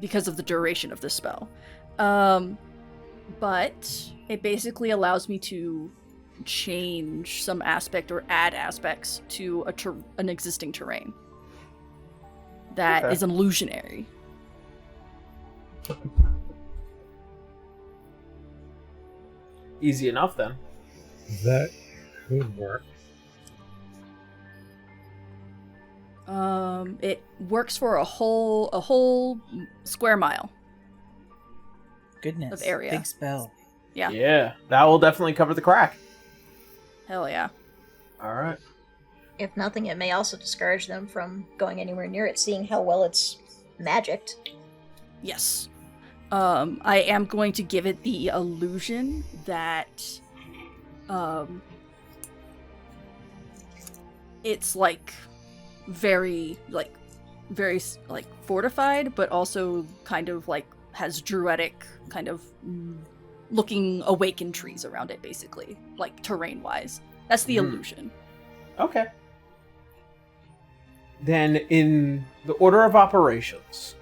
Because of the duration of this spell. But it basically allows me to change some aspect or add aspects to an existing terrain that is illusionary. Easy enough then. That could work. It works for a whole square mile. Goodness. Of area. Big spell. Yeah. Yeah. That will definitely cover the crack. Hell yeah. Alright. If nothing, it may also discourage them from going anywhere near it, seeing how well it's magicked. Yes. I am going to give it the illusion that it's very fortified, but also kind of like has druidic kind of looking awakened trees around it, basically, like terrain wise. That's the illusion. Okay. Then, in the order of operations,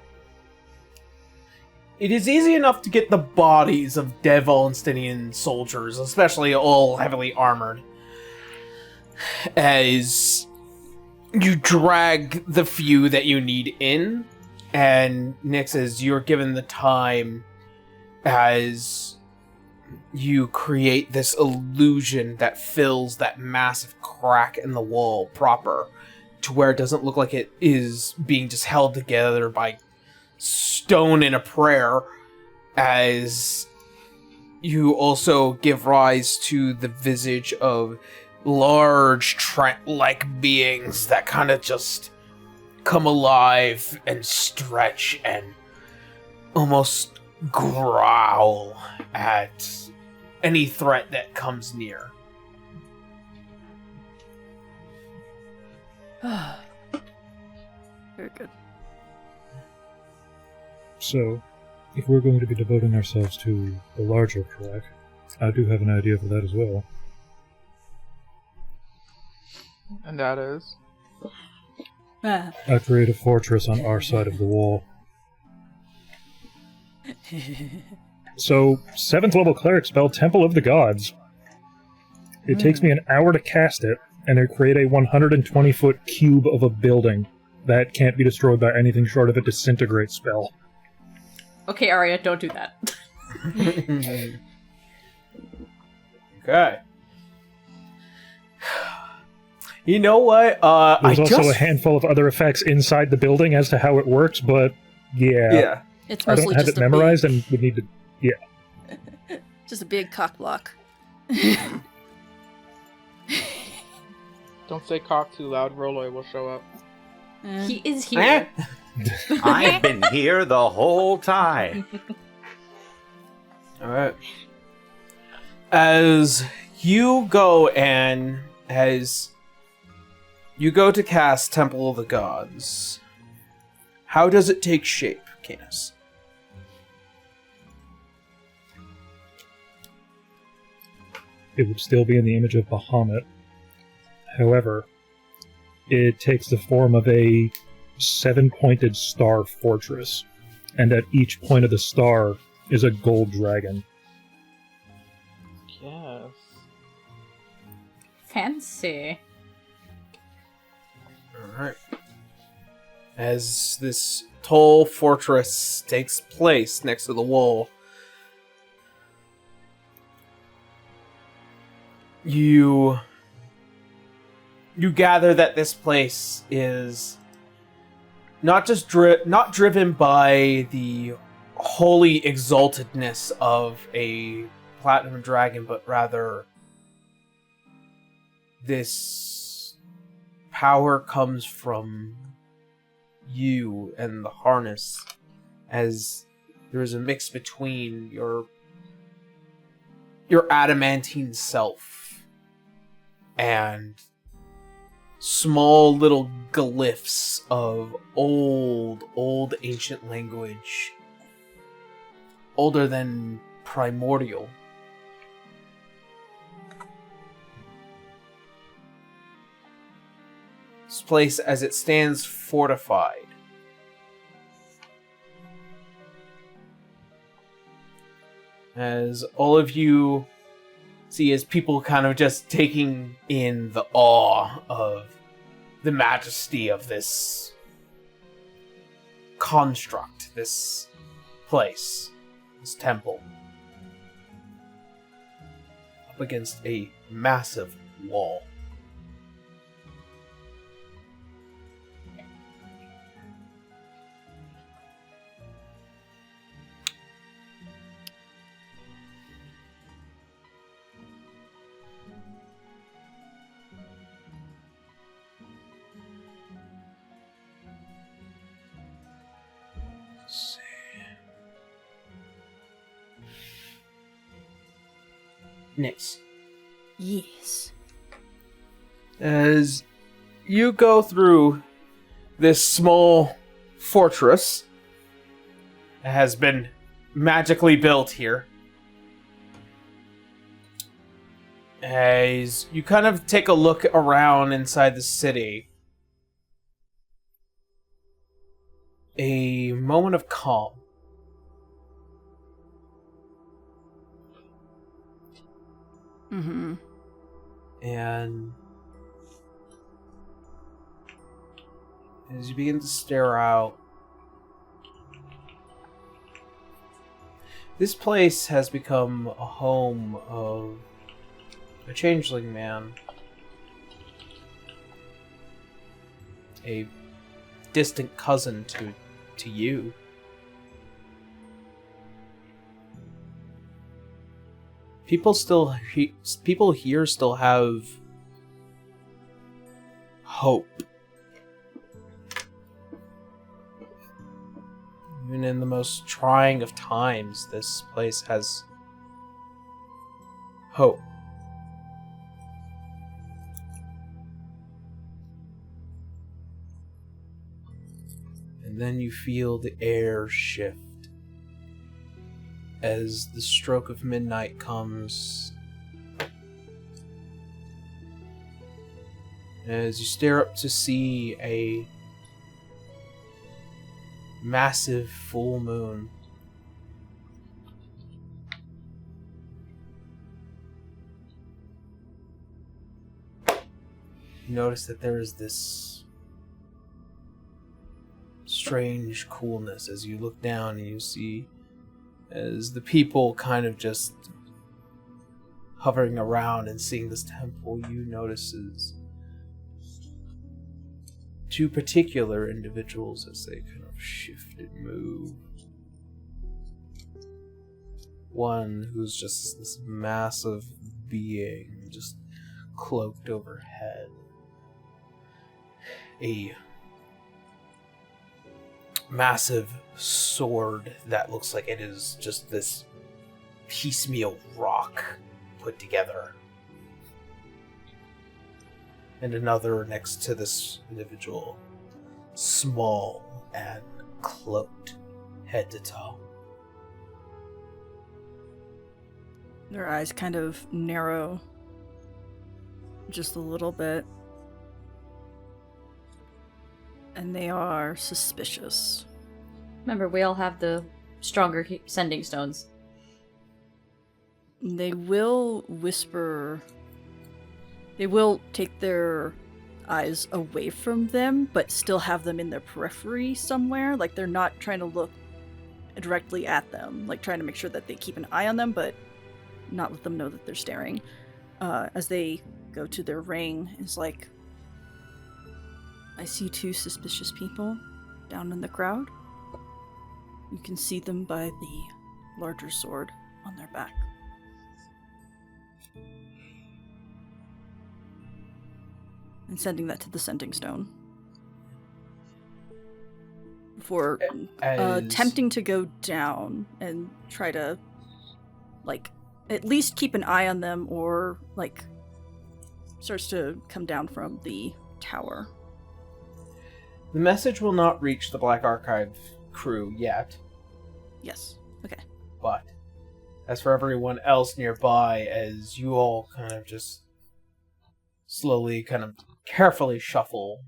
it is easy enough to get the bodies of dead Vallinstinian soldiers, especially all heavily armored, as you drag the few that you need in, and Nyx, as you're given the time, as you create this illusion that fills that massive crack in the wall proper, to where it doesn't look like it is being just held together by stone in a prayer, as you also give rise to the visage of large Trent-like beings that kind of just come alive and stretch and almost growl at any threat that comes near. Very good. So, if we're going to be devoting ourselves to the larger crack, I do have an idea for that as well. And that is? I create a fortress on our side of the wall. So, 7th level cleric spell, Temple of the Gods. It takes me an hour to cast it, and I create a 120-foot cube of a building that can't be destroyed by anything short of a disintegrate spell. Okay, Arya, don't do that. Okay. You know what? There's also a handful of other effects inside the building as to how it works, but yeah. It's I mostly don't have just it memorized and would need to... Yeah. just a big cock block. Don't say cock too loud, Roloy will show up. He is here. I've been here the whole time. Alright. As you go to cast Temple of the Gods, how does it take shape, Canis? It would still be in the image of Bahamut. However, it takes the form of a 7-pointed star fortress, and at each point of the star is a gold dragon. Yes. Fancy. Alright. As this tall fortress takes place next to the wall, you gather that this place is not just not driven by the holy exaltedness of a platinum dragon, but rather this power comes from you and the harness, as there is a mix between your adamantine self and small little glyphs of old ancient language, older than primordial. This place, as it stands fortified, as all of you see as people kind of just taking in the awe of the majesty of this construct, this place, this temple, up against a massive wall. Nyx. Yes. As you go through this small fortress that has been magically built here, as you kind of take a look around inside the city, a moment of calm. Mm-hmm. And as you begin to stare out, this place has become a home of a changeling man. A distant cousin to you. People here still have hope. Even in the most trying of times, this place has hope. And then you feel the air shift as the stroke of midnight comes. As you stare up to see a massive full moon. you notice that there is this strange coolness as you look down and you see as the people kind of just hovering around and seeing this temple, you notices two particular individuals as they kind of shift and move. One who's just this massive being, just cloaked overhead. A massive sword that looks like it is just this piecemeal rock put together. And another next to this individual, small and cloaked head to toe. Their eyes kind of narrow just a little bit. And they are suspicious. Remember, we all have the stronger sending stones. They will whisper. They will take their eyes away from them, but still have them in their periphery somewhere. Like, they're not trying to look directly at them. Like, trying to make sure that they keep an eye on them, but not let them know that they're staring. As they go to their ring, is like, I see two suspicious people down in the crowd. You can see them by the larger sword on their back. And sending that to the sending stone. Before attempting to go down and try to, like, at least keep an eye on them, or, like, starts to come down from the tower. The message will not reach the Black Archive crew yet. Yes. Okay. But as for everyone else nearby, as you all kind of just slowly, kind of carefully shuffle,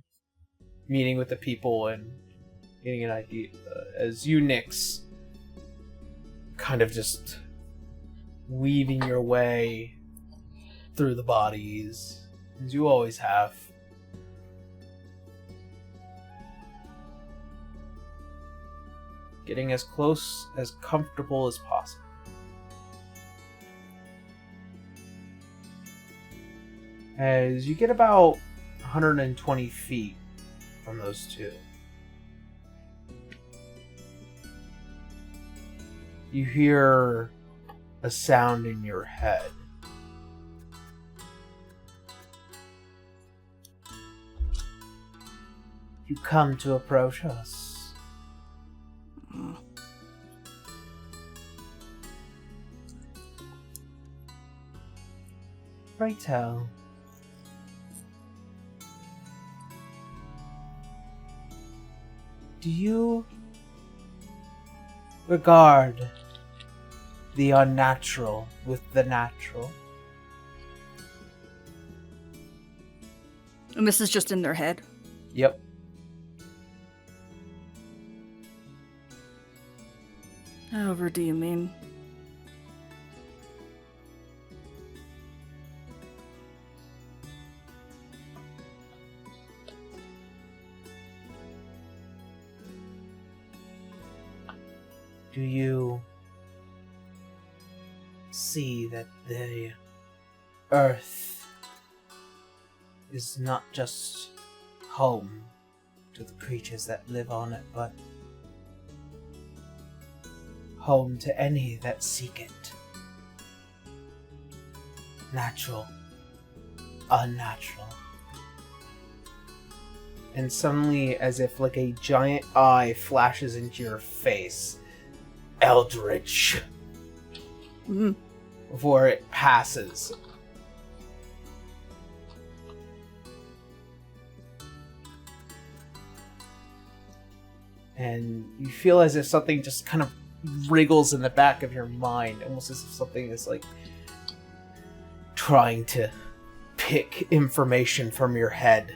meeting with the people and getting an idea, as you, Nyx, kind of just weaving your way through the bodies, as you always have. Getting as close, as comfortable as possible. As you get about 120 feet from those two, you hear a sound in your head. You come to approach us. Pray tell, do you regard the unnatural with the natural? And this is just in their head? Yep. However do you mean? Do you see that the earth is not just home to the creatures that live on it, but home to any that seek it? Natural, unnatural. And suddenly, as if like a giant eye flashes into your face, Eldritch. Before it passes. And you feel as if something just kind of wriggles in the back of your mind, almost as if something is like trying to pick information from your head.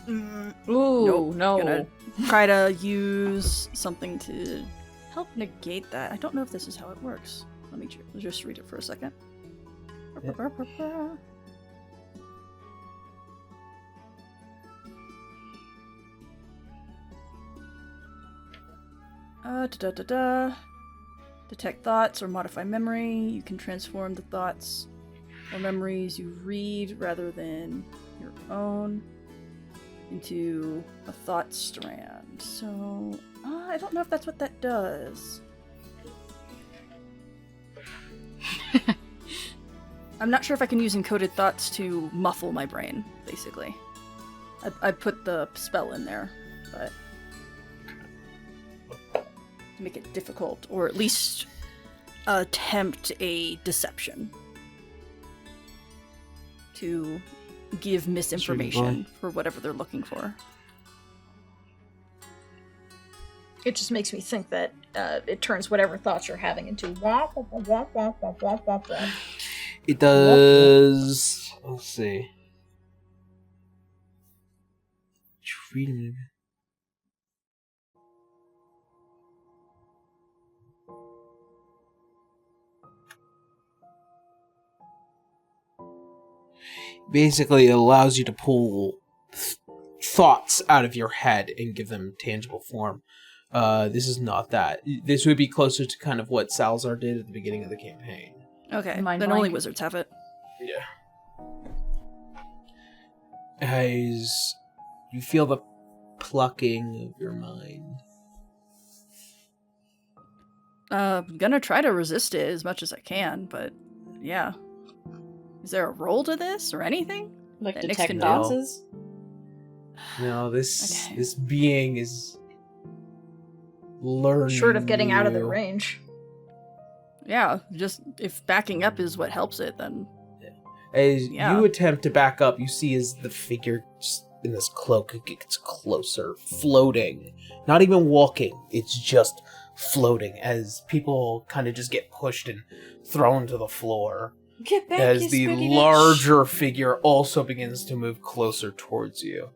Ooh, Nope. no. Gonna try to use something to help negate that. I don't know if this is how it works. Let me just read it for a second. Yeah. Detect thoughts or modify memory. You can transform the thoughts or memories you read rather than your own into a thought strand. So, I don't know if that's what that does. I'm not sure if I can use encoded thoughts to muffle my brain, basically. I put the spell in there, but to make it difficult, or at least attempt a deception. To give misinformation for whatever they're looking for. It just makes me think that it turns whatever thoughts you're having into womp, womp, womp, womp, womp, womp, womp, womp. It does. Let's see. Freedom. Basically, it allows you to pull thoughts out of your head and give them tangible form. This is not that. This would be closer to kind of what Salazar did at the beginning of the campaign. Okay, Mind then blank. only wizards have it. Yeah. As you feel the plucking of your mind. I'm gonna try to resist it as much as I can, but yeah. Is there a roll to this or anything? Like that Nyx detect can do? thoughts? No, this Okay. this being is learning. Short of getting out of their you. range. Yeah, just if backing up is what helps it, then As Yeah. you attempt to back up, you see as the figure just in this cloak gets closer, floating. Not even walking, it's just floating as people kind of just get pushed and thrown to the floor. Get back, As you the spooky bitch. larger figure also begins to move closer towards you.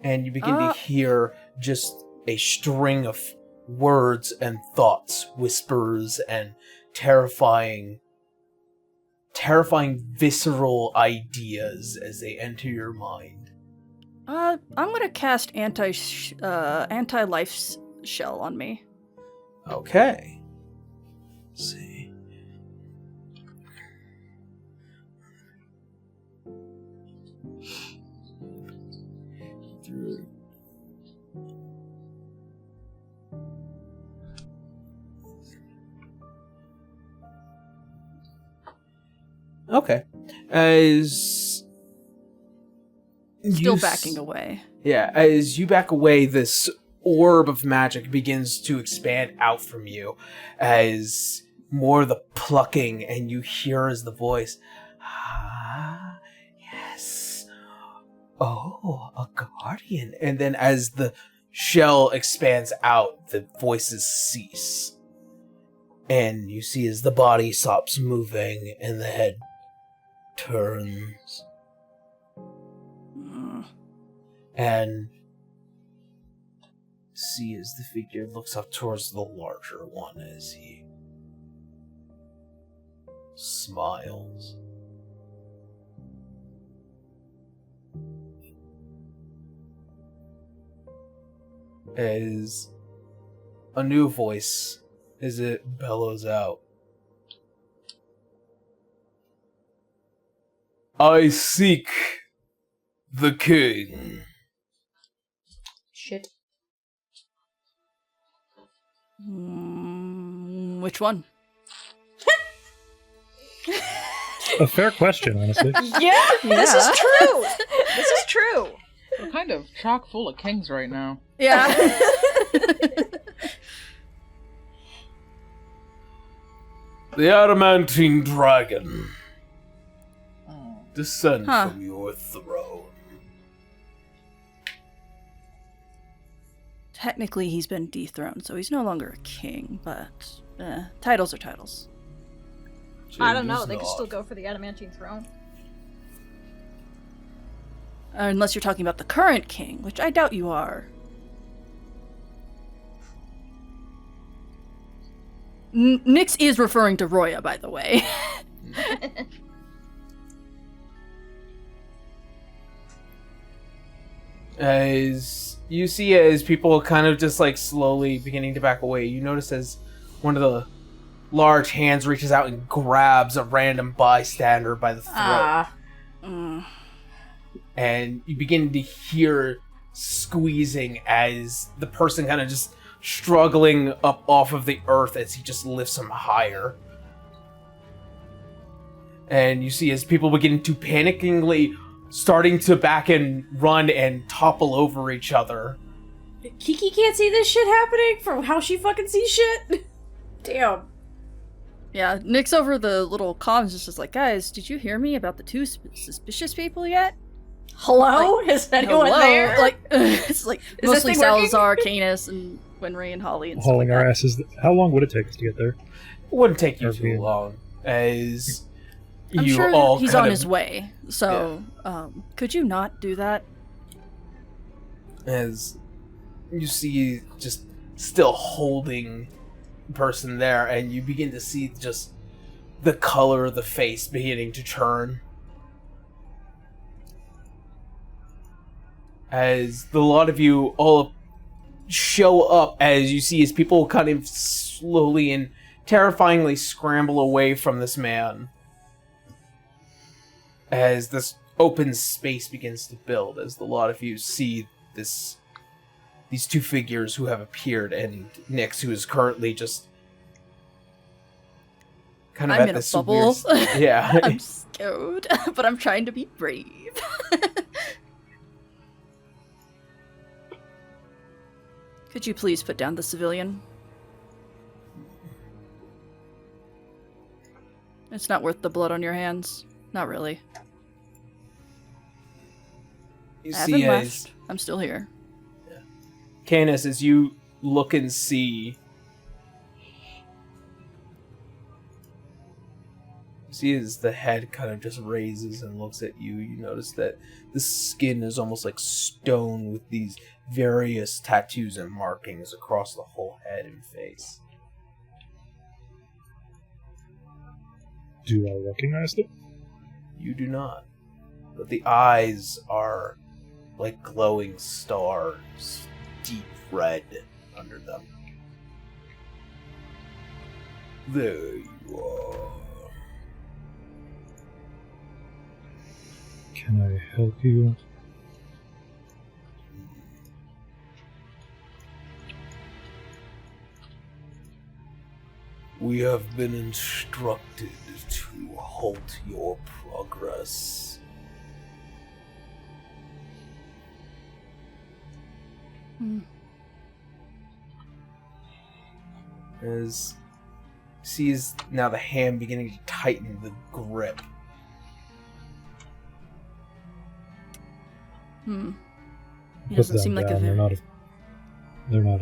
And you begin to hear just a string of words and thoughts, whispers, and terrifying visceral ideas as they enter your mind. I'm gonna cast anti-life shell on me. Okay. Let's see. Okay. As Still you backing away. Yeah, as you back away, this orb of magic begins to expand out from you as more of the plucking, and you hear as the voice, ah, yes, oh, a guardian. And then as the shell expands out, the voices cease. And you see as the body stops moving and the head turns. And see as the figure looks up towards the larger one as he smiles. As a new voice, as it bellows out, I seek the king. Shit. Which one? A fair question, honestly. Yeah, this is true. This is true. We're kind of chock full of kings right now. Yeah. The adamantine dragon, descend Huh. from your throne. Technically, he's been dethroned, so he's no longer a king, but titles are titles. I don't know. Changes They could not. still go for the adamantine throne. Unless you're talking about the current king, which I doubt you are. Nyx is referring to Roya, by the way. As you see as people kind of just like slowly beginning to back away, you notice as one of the large hands reaches out and grabs a random bystander by the throat. And you begin to hear squeezing as the person kind of just struggling up off of the earth as he just lifts him higher. And you see as people begin to panickingly starting to back and run and topple over each other. Kiki can't see this shit happening from how she fucking sees shit? Damn. Yeah, Nick's over the little comms just like, guys, did you hear me about the two suspicious people yet? Hello? Is anyone there? Like, it's like Is mostly this thing working? Salazar, Canis, and Winry and Holly and stuff Hauling like our that. asses. How long would it take us to get there? It wouldn't take you Or too being- long, as I'm you sure all he's kind on of, his way, so could you not do that? as you see just still holding the person there, and you begin to see just the color of the face beginning to turn. As the lot of you all show up, as you see as people kind of slowly and terrifyingly scramble away from this man. As this open space begins to build, as the lot of you see these two figures who have appeared, and Nyx, who is currently just kind of I'm at in a this bubble. weird yeah. I'm scared, but I'm trying to be brave. Could you please put down the civilian? It's not worth the blood on your hands. Not really. You I haven't see left. as I'm still here. Canis, as you look and see as the head kind of just raises and looks at you, you notice that the skin is almost like stone with these various tattoos and markings across the whole head and face. Do I recognize them? You do not. But the eyes are like glowing stars, deep red under them. There you are. Can I help you? We have been instructed to halt your progress. As sees now the hand beginning to tighten the grip. He Put doesn't them seem like a down. very... They're not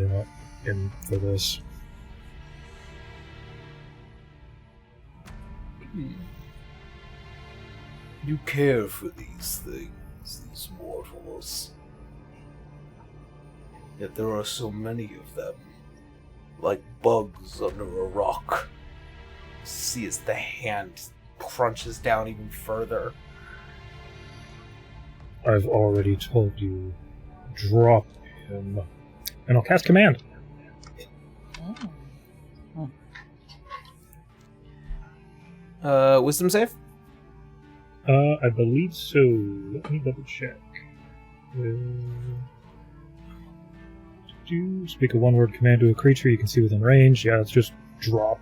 in for this. You care for these things, these mortals. Yet there are so many of them, like bugs under a rock. See as the hand crunches down even further. I've already told you, drop him. And I'll cast command. Wisdom save? I believe so. Let me double check. Speak a one-word command to a creature you can see within range. Yeah, it's just drop.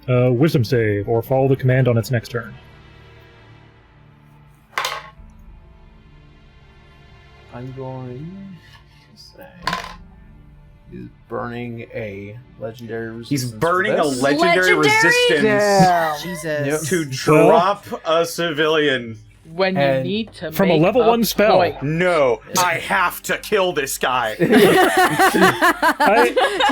Wisdom save, or follow the command on its next turn. I'm going to say he's burning a legendary resistance. He's burning a for this. legendary resistance Jesus. to drop a civilian. When you And need to from a make level 1 spell. point. No, I have to kill this guy. He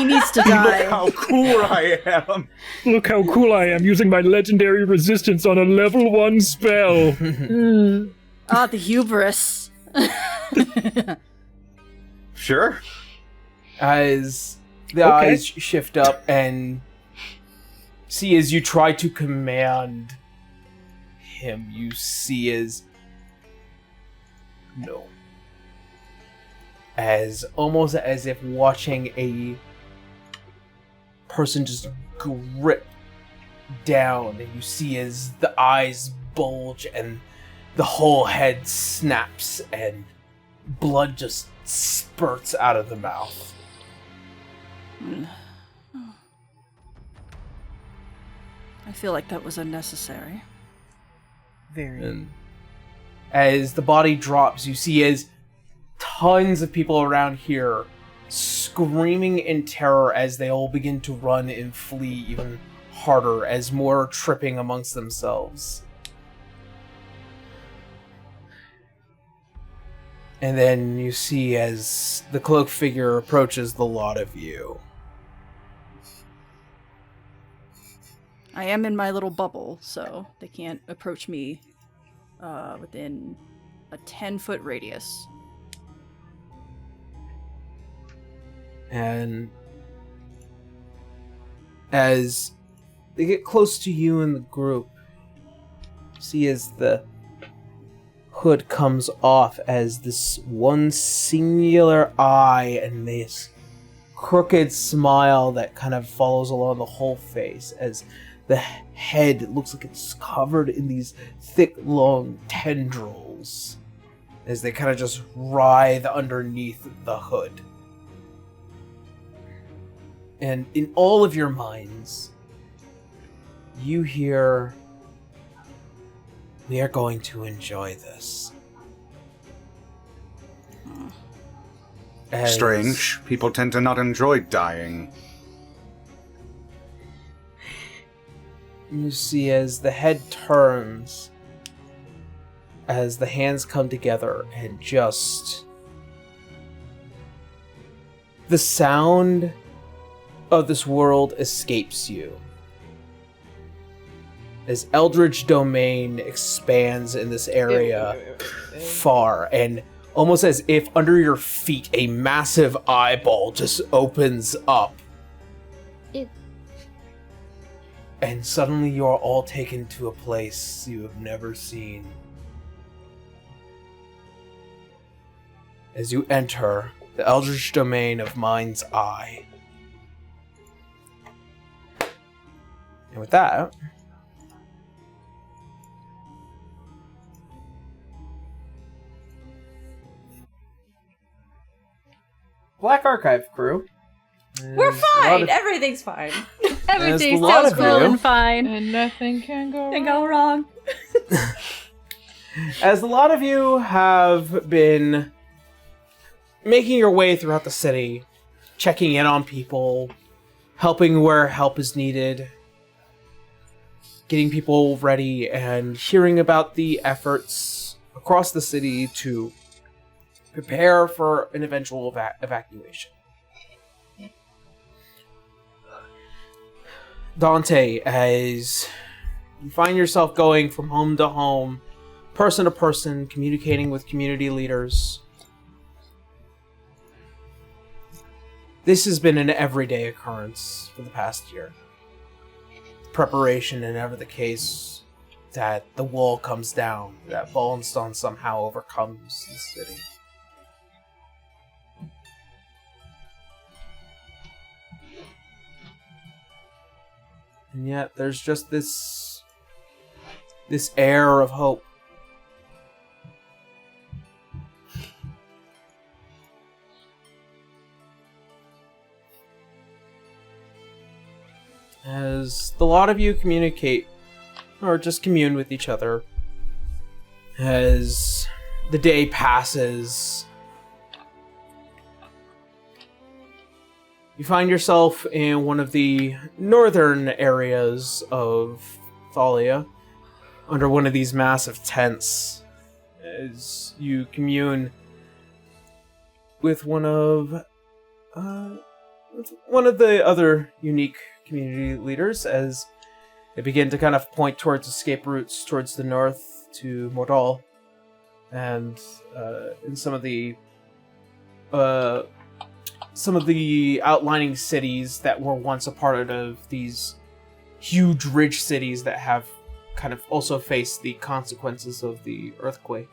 needs to Look die. how cool I am. Look how cool I am using my legendary resistance on a level 1 spell. Ah, the hubris. Sure. As the eyes shift up and see as you try to command him, you see as no. as almost as if watching a person just grip down, and you see as the eyes bulge and the whole head snaps and blood just spurts out of the mouth. I feel like that was unnecessary. Very. And as the body drops, you see as tons of people around here screaming in terror as they all begin to run and flee even harder as more are tripping amongst themselves. And then you see as the cloaked figure approaches the lot of you. I am in my little bubble, so they can't approach me within a 10-foot radius. And as they get close to you in the group, see as the hood comes off as this one singular eye and this crooked smile that kind of follows along the whole face, as the head looks like it's covered in these thick, long tendrils as they kind of just writhe underneath the hood. And in all of your minds, you hear, "We are going to enjoy this." As Strange. People tend to not enjoy dying. you see as the head turns, as the hands come together, and just the sound of this world escapes you. As Eldritch Domain expands in this area far, and almost as if under your feet a massive eyeball just opens up. Ew. And suddenly you are all taken to a place you have never seen. As you enter the Eldritch Domain of Mind's Eye. And with that, Black Archive crew. We're fine. Everything's fine. Everything's a lot still of cool you. and fine. And nothing can go Go wrong. As a lot of you have been making your way throughout the city, checking in on people, helping where help is needed, getting people ready, and hearing about the efforts across the city to prepare for an eventual evacuation. Dante, as you find yourself going from home to home, person to person, communicating with community leaders. This has been an everyday occurrence for the past year. Preparation and ever the case that the wall comes down, that Vallinstan somehow overcomes the city. And yet there's just this air of hope. As the lot of you communicate, or just commune with each other, as the day passes, you find yourself in one of the northern areas of Thallia, under one of these massive tents, as you commune with one of the other unique community leaders, as they begin to kind of point towards escape routes towards the north to Mordal, and in some of the outlining cities that were once a part of these huge ridge cities that have kind of also faced the consequences of the earthquake.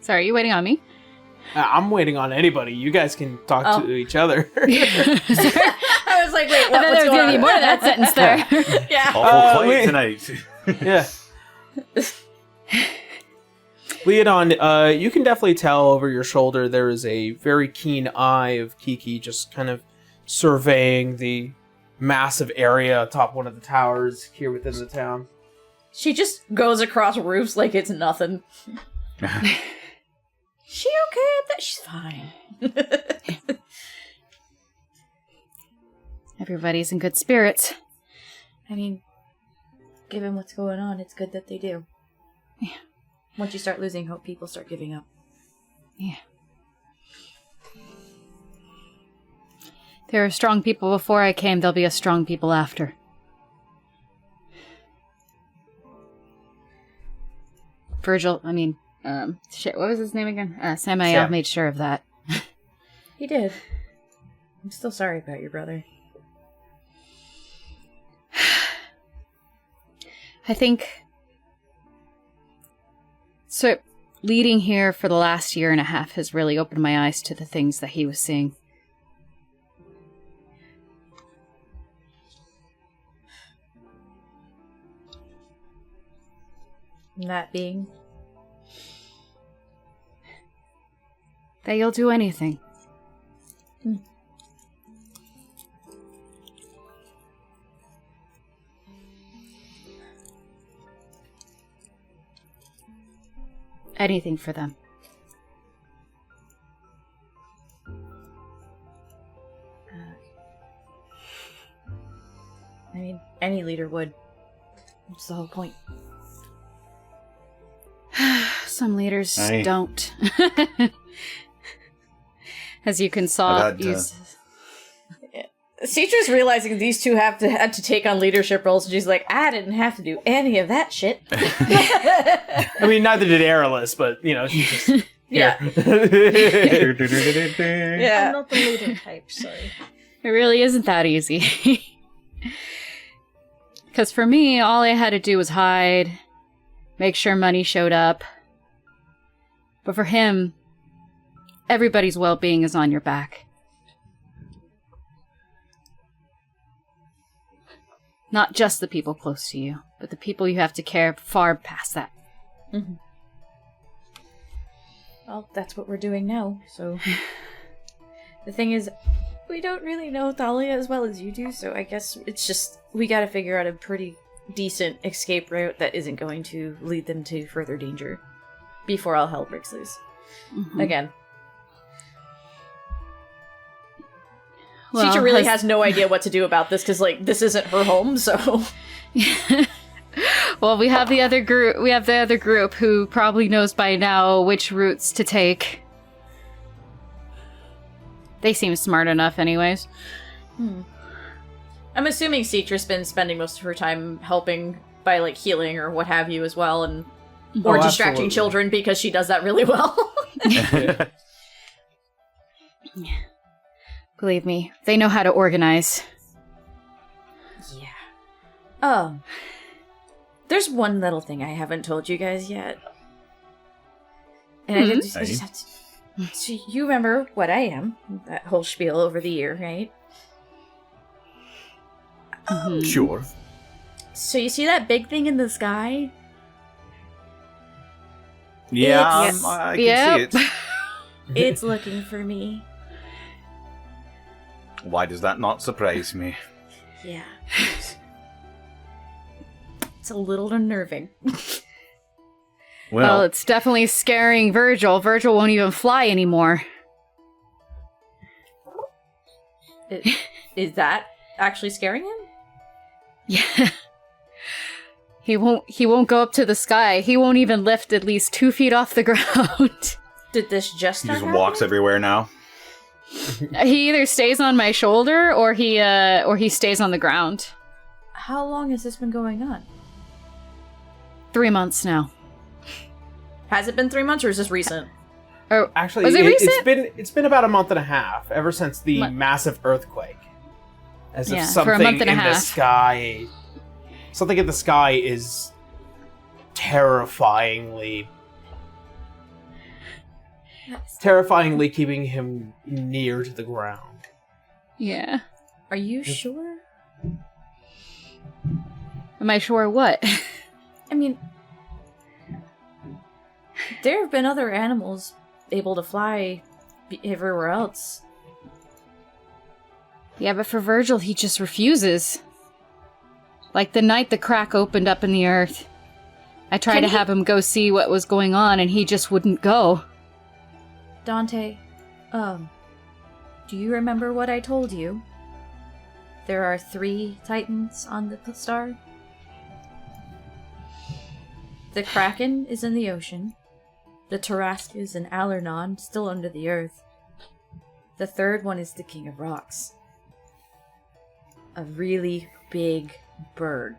Sorry, are you waiting on me? I'm waiting on anybody. You guys can talk to each other. I was like, wait, I thought there was going to be more to that sentence there. Yeah. Awful quiet tonight. Yeah. Leodon, you can definitely tell over your shoulder there is a very keen eye of Kiki just kind of surveying the massive ate atop one of the towers here within the town. She just goes across roofs like it's nothing. She okay at that? She's fine. Everybody's in good spirits. I mean, given what's going on, it's good that they do. Yeah. Once you start losing hope, people start giving up. Yeah. There were strong people before I came, there'll be a strong people after. Virgil, what was his name again? Samael Sam. made sure of that. He did. I'm still sorry about your brother. I think... So, leading here for the last year and a half has really opened my eyes to the things that he was seeing. That being? That you'll do anything. Anything for them. I mean, any leader would. That's the whole point. Some leaders Aye. don't. As you can I've had, Citra's realizing these two had to take on leadership roles, and she's like, I didn't have to do any of that shit. I mean, neither did Aerolus, but, she's just... Yeah. I'm Yeah. not the leader type, sorry. It really isn't that easy. Because for me, all I had to do was hide, make sure money showed up. But for him, everybody's well-being is on your back. Not just the people close to you, but the people you have to care far past that. Mm-hmm. Well, that's what we're doing now, so... The thing is, we don't really know Thallia as well as you do, so I guess it's just... We gotta figure out a pretty decent escape route that isn't going to lead them to further danger. Before all hell breaks loose. Mm-hmm. Again. Well, Citra really has no idea what to do about this, because, this isn't her home, so... Well, we have the other group. We have the other group who probably knows by now which routes to take. They seem smart enough, anyways. I'm assuming Citra's been spending most of her time helping by, healing or what have you as well, and or distracting absolutely. children, because she does that really well. Believe me, they know how to organize. Yeah. There's one little thing I haven't told you guys yet. And I just have to... So you remember what I am, that whole spiel over the year, right? Sure. So you see that big thing in the sky? Yeah, It's- I can see it. It's looking for me. Why does that not surprise me? Yeah. It's a little unnerving. Well, it's definitely scaring Virgil. Virgil won't even fly anymore. Is that actually scaring him? Yeah. He won't go up to the sky. He won't even lift at least 2 feet off the ground. Did this just He not just happen? walks everywhere now. He either stays on my shoulder or he stays on the ground. How long has this been going on? 3 months now. Has it been 3 months, or is this recent? Oh, Actually, was it recent? it's been about a month and a half, ever since the massive earthquake. As if Yeah, for a something month and a in the half. sky... Something in the sky is terrifyingly terrifyingly keeping him near to the ground. Yeah. Are you sure? Am I sure what? I mean, there have been other animals able to fly everywhere else. Yeah, but for Virgil, he just refuses. Like the night the crack opened up in the earth. I tried to have him go see what was going on, and he just wouldn't go. Dante, do you remember what I told you? There are 3 titans on the star. The Kraken is in the ocean. The Tarrasque and Alernon still under the earth. The third one is the King of Rocks. A really big bird.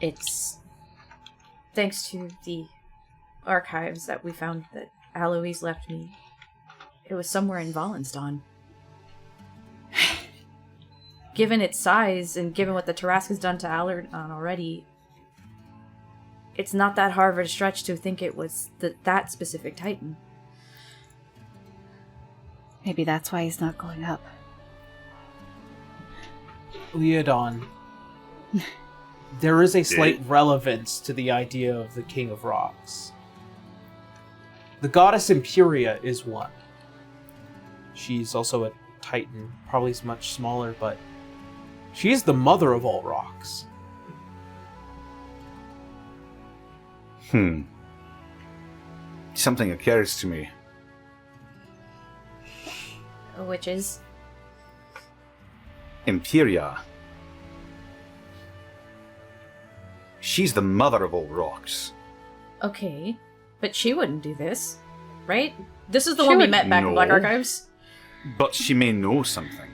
It's thanks to the archives that we found that Alois left me. It was somewhere in Vallinstan. Given its size and given what the Tarrasque has done to Alernon already, it's not that hard of a stretch to think it was that specific titan. Maybe that's why he's not going up. Leodon, there is a slight relevance to the idea of the King of Rocks. The goddess Imperia is one. She's also a titan, probably much smaller, but she is the mother of all rocks. Something occurs to me. Which is? Imperia. She's the mother of all rocks. Okay, but she wouldn't do this, right? This is the one we met back in Black Archives. But she may know something.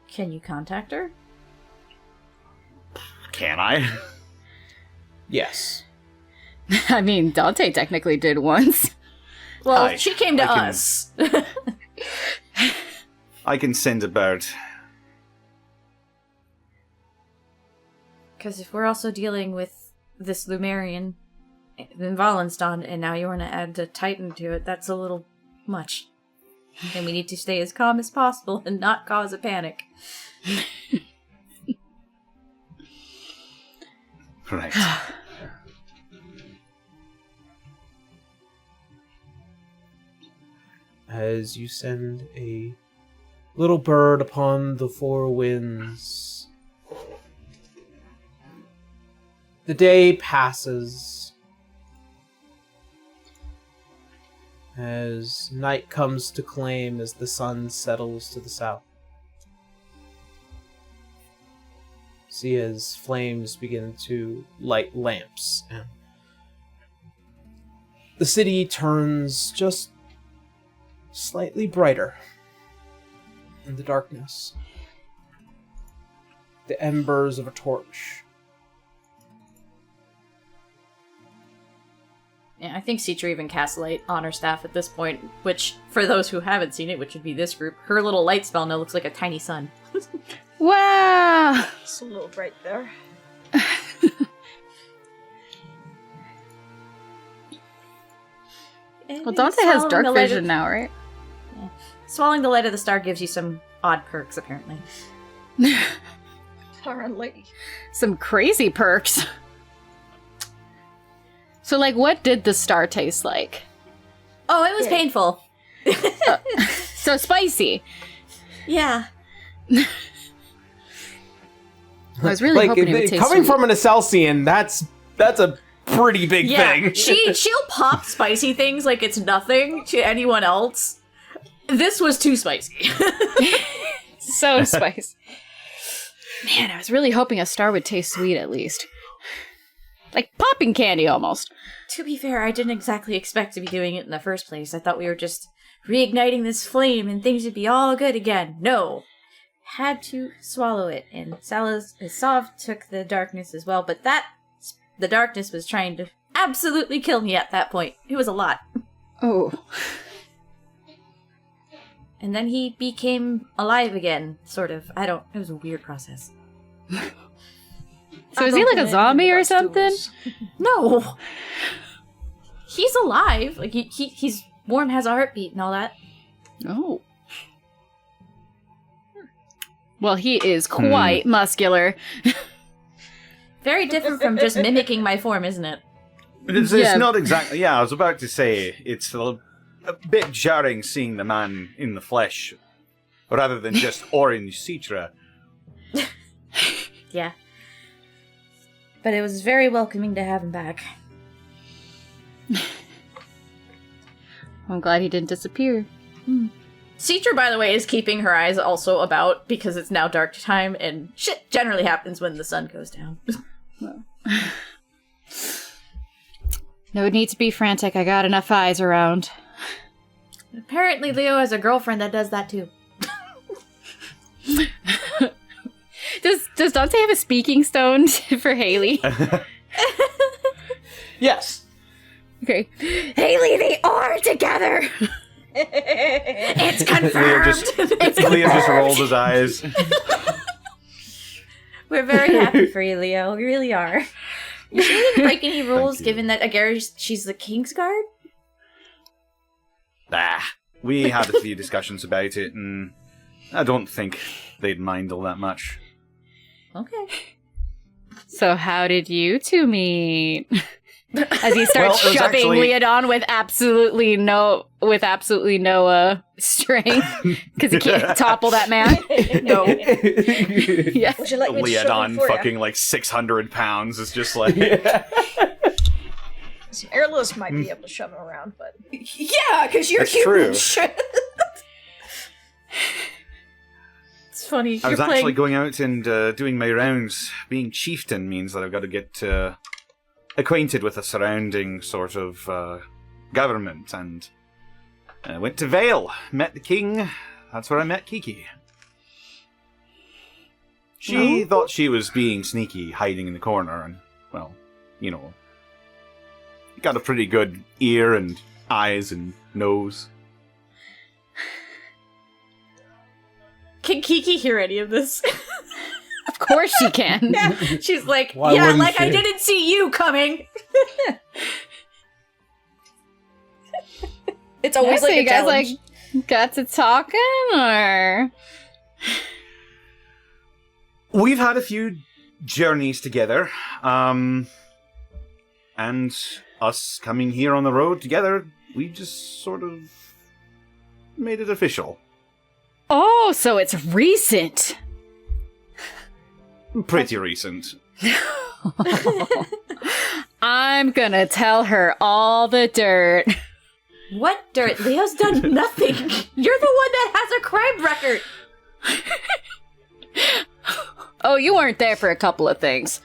Can you contact her? Can I? Yes. I mean, Dante technically did once. Well, she came to us. I can send about. Because if we're also dealing with this Lumerian in Vallinstan, and now you want to add a Titan to it, that's a little much. And we need to stay as calm as possible and not cause a panic. Right. As you send a little bird upon the 4 winds, the day passes as night comes to claim as the sun settles to the south. See as flames begin to light lamps, and the city turns just slightly brighter in the darkness. The embers of a torch. Yeah, I think Citra even casts light on her staff at this point, which, for those who haven't seen it, which would be this group, her little light spell now looks like a tiny sun. Wow! It's a little bright there. Well, Dante has dark vision now, right? Yeah. Swallowing the light of the star gives you some odd perks, apparently. Darn lady. Some crazy perks. So, like, what did the star taste like? Oh, it was painful. So spicy. Yeah. I was really hoping it would taste coming sweet. from an Acelsian, that's a pretty big thing. She'll pop spicy things like it's nothing to anyone else. This was too spicy. So spicy. Man, I was really hoping a star would taste sweet at least. Like popping candy almost. To be fair, I didn't exactly expect to be doing it in the first place. I thought we were just reigniting this flame and things would be all good again. No. Had to swallow it, and Sav took the darkness as well, but the darkness was trying to absolutely kill me at that point. It was a lot. Oh. And then he became alive again, sort of. It was a weird process. So is he like a zombie or something? No. he's alive. Like he's warm, has a heartbeat and all that. Oh. Well, he is quite muscular. Very different from just mimicking my form, isn't it? It's not exactly... Yeah, I was about to say, it's a bit jarring seeing the man in the flesh, rather than just orange Citra. Yeah. But it was very welcoming to have him back. I'm glad he didn't disappear. Citra, by the way, is keeping her eyes also about because it's now dark time, and shit generally happens when the sun goes down. No need to be frantic. I got enough eyes around. Apparently, Leo has a girlfriend that does that too. Does Dante have a speaking stone for Haley? Yes. Okay. Haley, they are together! It's confirmed! Liam just rolls his eyes. We're very happy for you, Leo. We really are. You sure you didn't break any rules, given that she's the King's Guard? We had a few discussions about it, and I don't think they'd mind all that much. Okay. So how did you two meet? As he starts Well, shoving actually... Leodon with absolutely no strength, because he can't topple that man. No. Yeah. Would you like me to shove him Leodon for fucking like 600 pounds is just like... See, Airless might be able to shove him around, but... Yeah, because you're That's huge. true. Shit. It's funny. I was You're actually playing... going out and doing my rounds. Being chieftain means that I've got to get acquainted with the surrounding sort of government, and went to Vale, met the king. That's where I met Kiki. She thought she was being sneaky, hiding in the corner, and, well, you know, got a pretty good ear and eyes and nose. Can Kiki hear any of this? Of course she can. Yeah. She's like, Why yeah, wouldn't like I she? didn't see you coming. It's always So like you a guys challenge. like got to talking, or We've had a few journeys together, and us coming here on the road together, we just sort of made it official. oh, so it's recent. Pretty recent. I'm gonna tell her all the dirt. What dirt? Leo's done nothing. You're the one that has a crime record. Oh, you weren't there for a couple of things.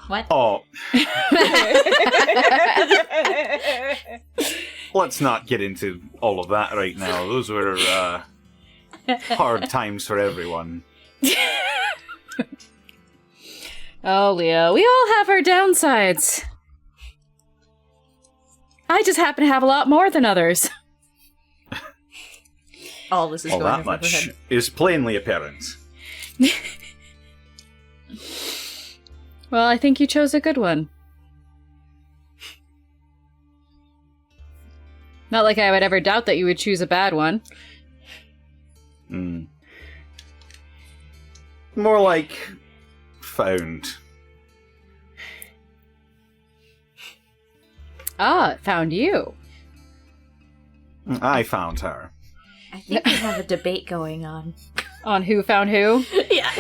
What? Oh. Let's not get into all of that right now. Those were hard times for everyone. Oh, Leo, we all have our downsides. I just happen to have a lot more than others. All this is All going that over my much head. is plainly apparent. Well, I think you chose a good one. Not like I would ever doubt that you would choose a bad one. More like found. Ah, it found you. I found her. I think we have a debate going on. On who found who? Yeah.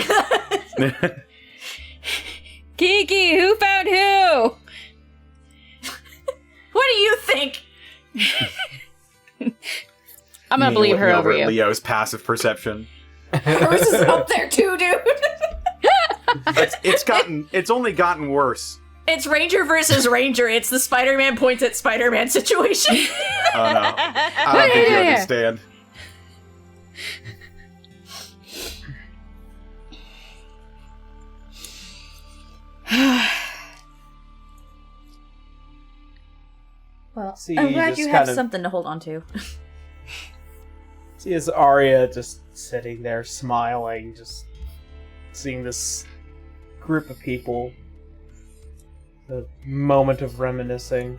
Kiki, who found who? What do you think? I'm gonna believe her over you. Leo's passive perception. Hers is up there too, dude. It's only gotten worse. It's Ranger versus Ranger. It's the Spider-Man points at Spider-Man situation. Oh no. I don't think you understand. Well, See, I'm glad just you have kind of- something to hold on to. See, as Arya just sitting there smiling, just seeing this group of people The moment of reminiscing.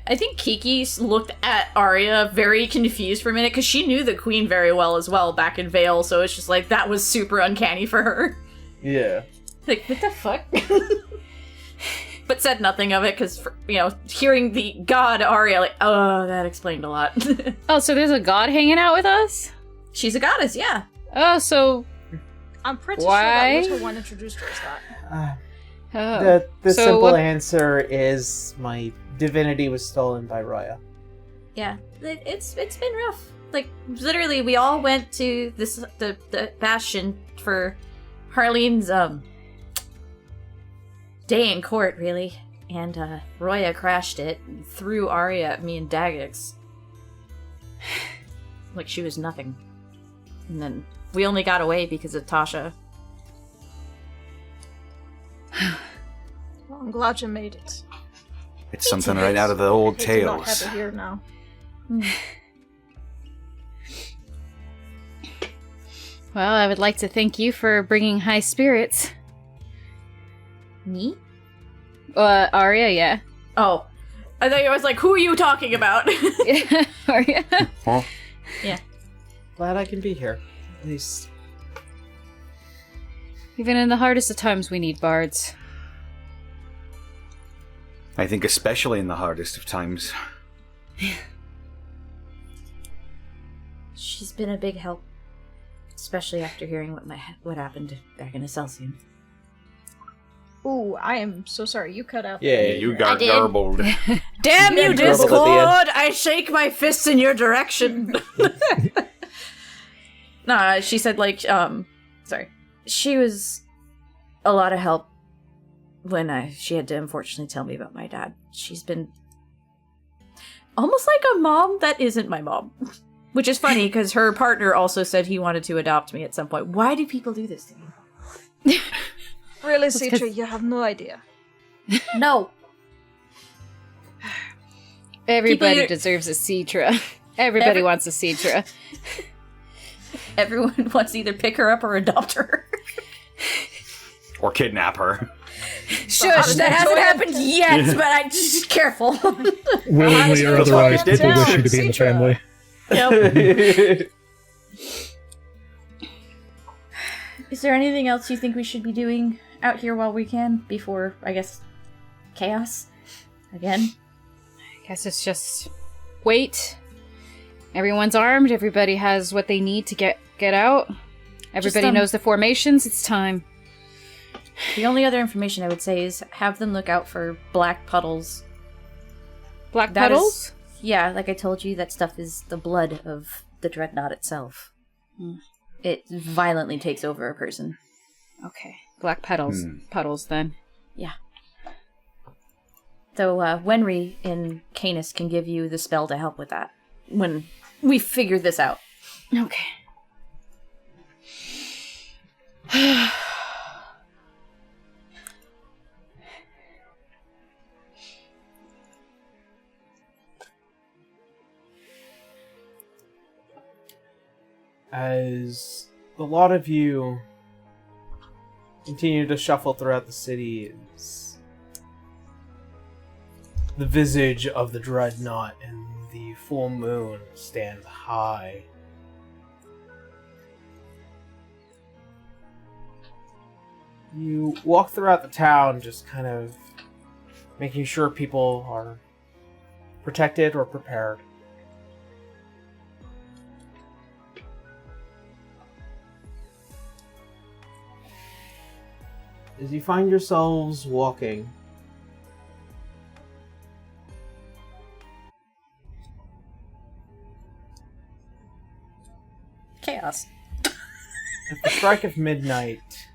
I think Kiki looked at Arya very confused for a minute because she knew the queen very well as well back in Vale, so it's just like that was super uncanny for her. Yeah. Like, what the fuck? But said nothing of it because, hearing the god Arya, like, oh, that explained a lot. Oh, so there's a god hanging out with us? She's a goddess, yeah. Oh, so I'm pretty Why? sure that was her one introduced to us that. oh. The So simple what- answer is my divinity was stolen by Raya. Yeah, it's been rough. Like, literally, we all went to the Bastion for Harleen's, day in court, really. And, Roya crashed it and threw Arya at me and Daggix. Like she was nothing. And then we only got away because of Tasha. Well, I'm glad you made it. It's something right out of the old I hate to not have tales. it here now. Well, I would like to thank you for bringing high spirits. Me? Arya, yeah. Oh. I thought I was like, who are you talking about? Arya. Huh? Yeah. Glad I can be here. At least. Even in the hardest of times, we need bards. I think especially in the hardest of times. She's been a big help. Especially after hearing what happened back in Excelsior. Ooh, I am so sorry. You cut out. Yeah, You got I did. garbled. Damn you, garbled at the end. Discord! I shake my fist in your direction. Nah, she said sorry. She was a lot of help when she had to unfortunately tell me about my dad. She's been almost like a mom that isn't my mom. Which is funny because her partner also said he wanted to adopt me at some point. Why do people do this to me? Really, Citra, you have no idea. No. Everybody People- deserves a Citra. Everybody wants a Citra. Everyone wants to either pick her up or adopt her. Or kidnap her. Shush, that hasn't happened yet, but I just careful. Willingly or otherwise, did people wish down, you to be in the Citra. family. Yep. Is there anything else you think we should be doing out here while we can before, I guess, chaos again? I guess it's just wait. Everyone's armed. Everybody has what they need to get out. Everybody knows the formations. It's time. The only other information I would say is have them look out for black puddles. Black That petals? Yeah, like I told you, that stuff is the blood of the dreadnought itself. It violently takes over a person. Okay. Black petals. Puddles, then. Yeah. So, Wenry in Canis can give you the spell to help with that when we figure this out. Okay. As a lot of you continue to shuffle throughout the city, the visage of the dreadnought and the full moon stands high. You walk throughout the town, just kind of making sure people are protected or prepared. As you find yourselves walking, Chaos. at the strike of midnight,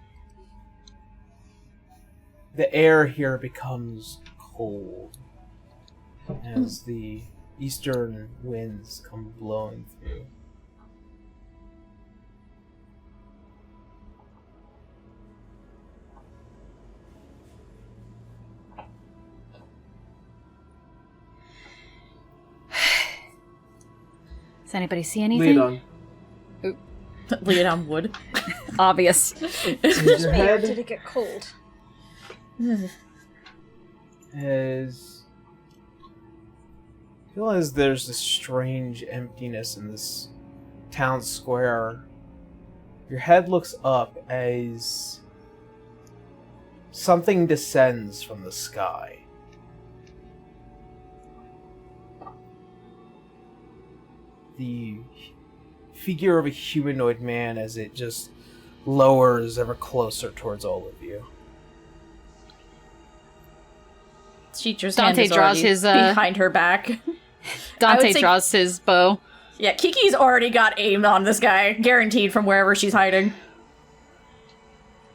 the air here becomes cold as the eastern winds come blowing through. Does anybody see anything? Lead on. Lay it on wood. Obvious. Excuse me, or did it get cold? As you feel as there's this strange emptiness in this town square, your head looks up as something descends from the sky. The figure of a humanoid man as it just lowers ever closer towards all of you. Teacher's Dante hand is draws already his, behind her back. Dante draws his bow. Yeah, Kiki's already got aim on this guy, guaranteed from wherever she's hiding.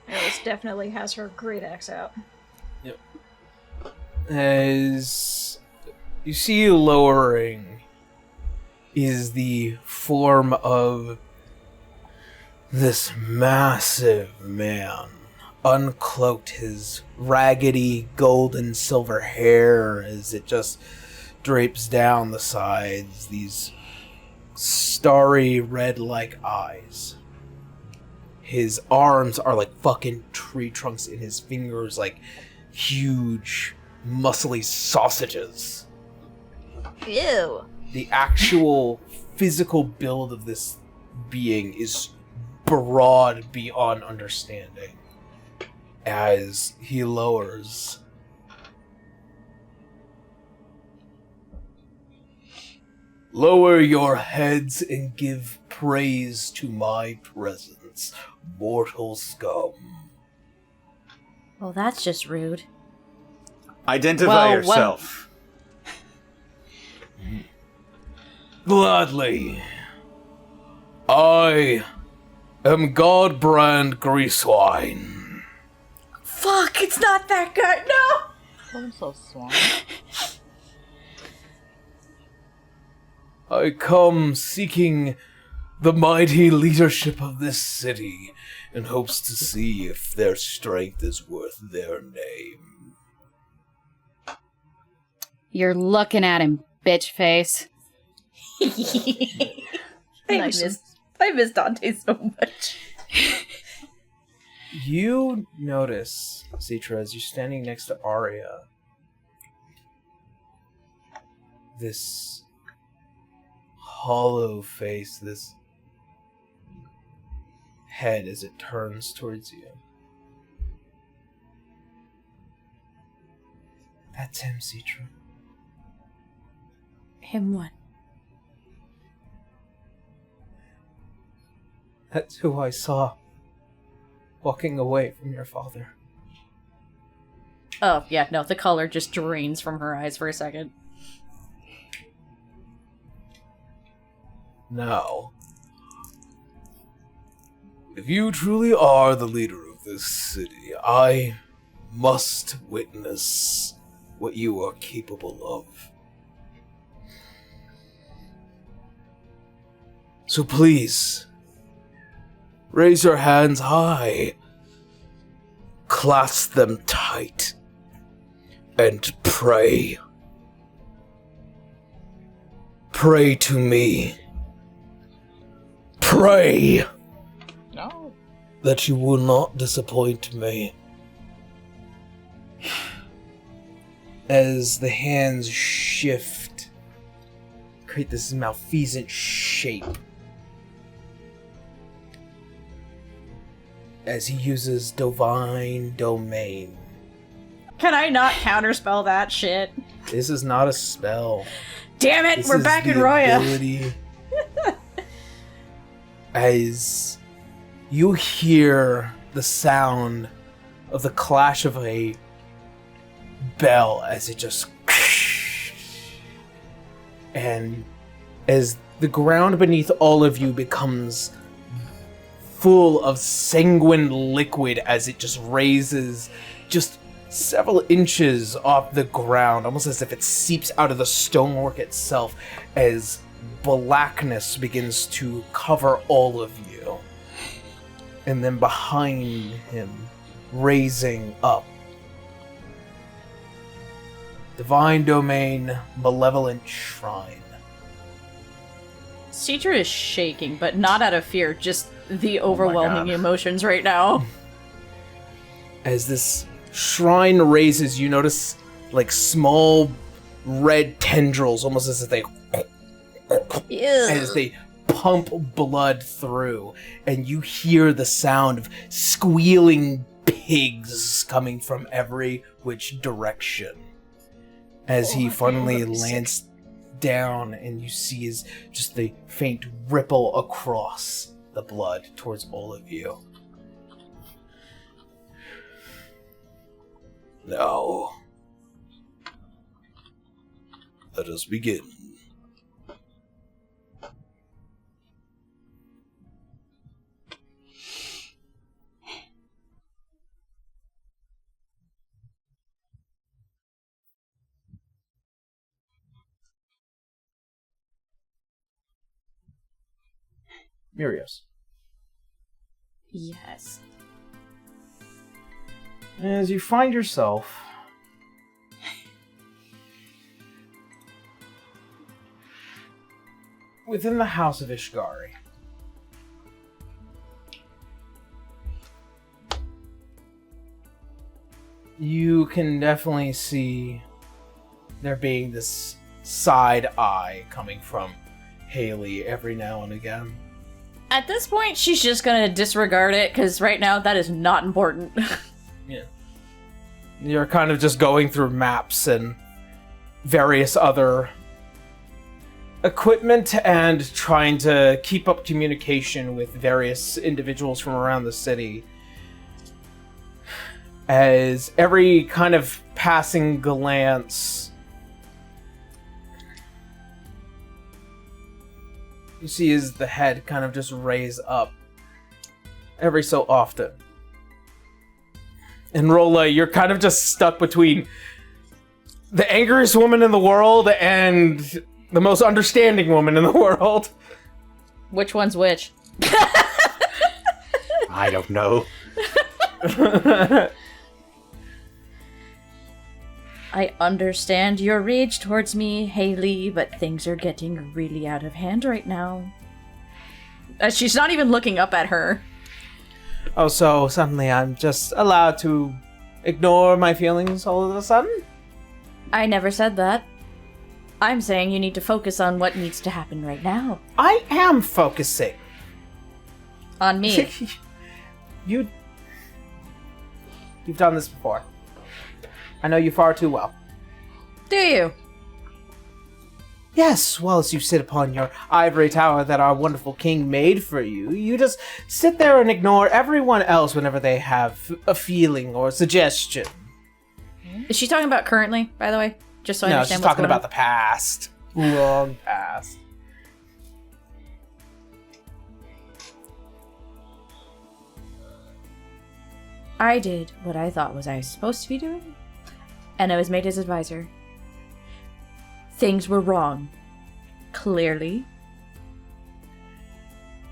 Alice definitely has her great axe out. Yep. As you see lowering is the form of this massive man, uncloaked, his raggedy gold and silver hair as it just drapes down the sides, these starry red-like eyes. His arms are like fucking tree trunks, and his fingers like huge, muscly sausages. Ew. The actual physical build of this being is broad beyond understanding. As he lowers, lower your heads and give praise to my presence, mortal scum. Well, that's just rude. Identify yourself. Gladly. I am Godbrand Greasewine. Fuck, it's not that guy. No! Call himself Swan. I come seeking the mighty leadership of this city in hopes to see if their strength is worth their name. You're looking at him, bitch face. I miss Dante so much. You notice, Citra, as you're standing next to Arya, this hollow face, this head as it turns towards you. That's him, Citra. Him what? That's who I saw walking away from your father. Oh, yeah, no, the color just drains from her eyes for a second. Now, if you truly are the leader of this city, I must witness what you are capable of. So please, raise your hands high, clasp them tight, and pray. Pray to me. Pray No. that you will not disappoint me. As the hands shift, create this malfeasant shape. As he uses Divine Domain. Can I not counterspell that shit? This is not a spell. Damn it, This we're is back in the Roya. ability. As you hear the sound of the clash of a bell as it just... And as the ground beneath all of you becomes full of sanguine liquid as it just raises just several inches off the ground, almost as if it seeps out of the stonework itself, as blackness begins to cover all of you. And then behind him, raising up, Divine Domain, Malevolent Shrine. Citra is shaking, but not out of fear, just the overwhelming emotions right now. As this shrine raises, you notice like small red tendrils, almost as if they pump blood through, and you hear the sound of squealing pigs coming from every which direction. As he finally lands down, and you see is just the faint ripple across the blood towards all of you. Now, let us begin. Mirios. Yes. As you find yourself within the House of Ishgari, you can definitely see there being this side eye coming from Haley every now and again. At this point, she's just gonna disregard it, because right now that is not important. Yeah. You're kind of just going through maps and various other equipment and trying to keep up communication with various individuals from around the city. As every kind of passing glance, you see is the head kind of just raise up every so often. And Rolla, you're kind of just stuck between the angriest woman in the world and the most understanding woman in the world. Which one's which? I don't know. I understand your rage towards me, Haley, but things are getting really out of hand right now. She's not even looking up at her. Oh, so suddenly I'm just allowed to ignore my feelings all of a sudden? I never said that. I'm saying you need to focus on what needs to happen right now. I am focusing. On me. You've done this before. I know you far too well. Do you? Yes, well, as you sit upon your ivory tower that our wonderful king made for you, you just sit there and ignore everyone else whenever they have a feeling or suggestion. Is she talking about currently, by the way? Just so I No, understand she's what's talking going about on? the past. Long past. I did what I thought was I was supposed to be doing, and I was made his advisor. Things were wrong. Clearly.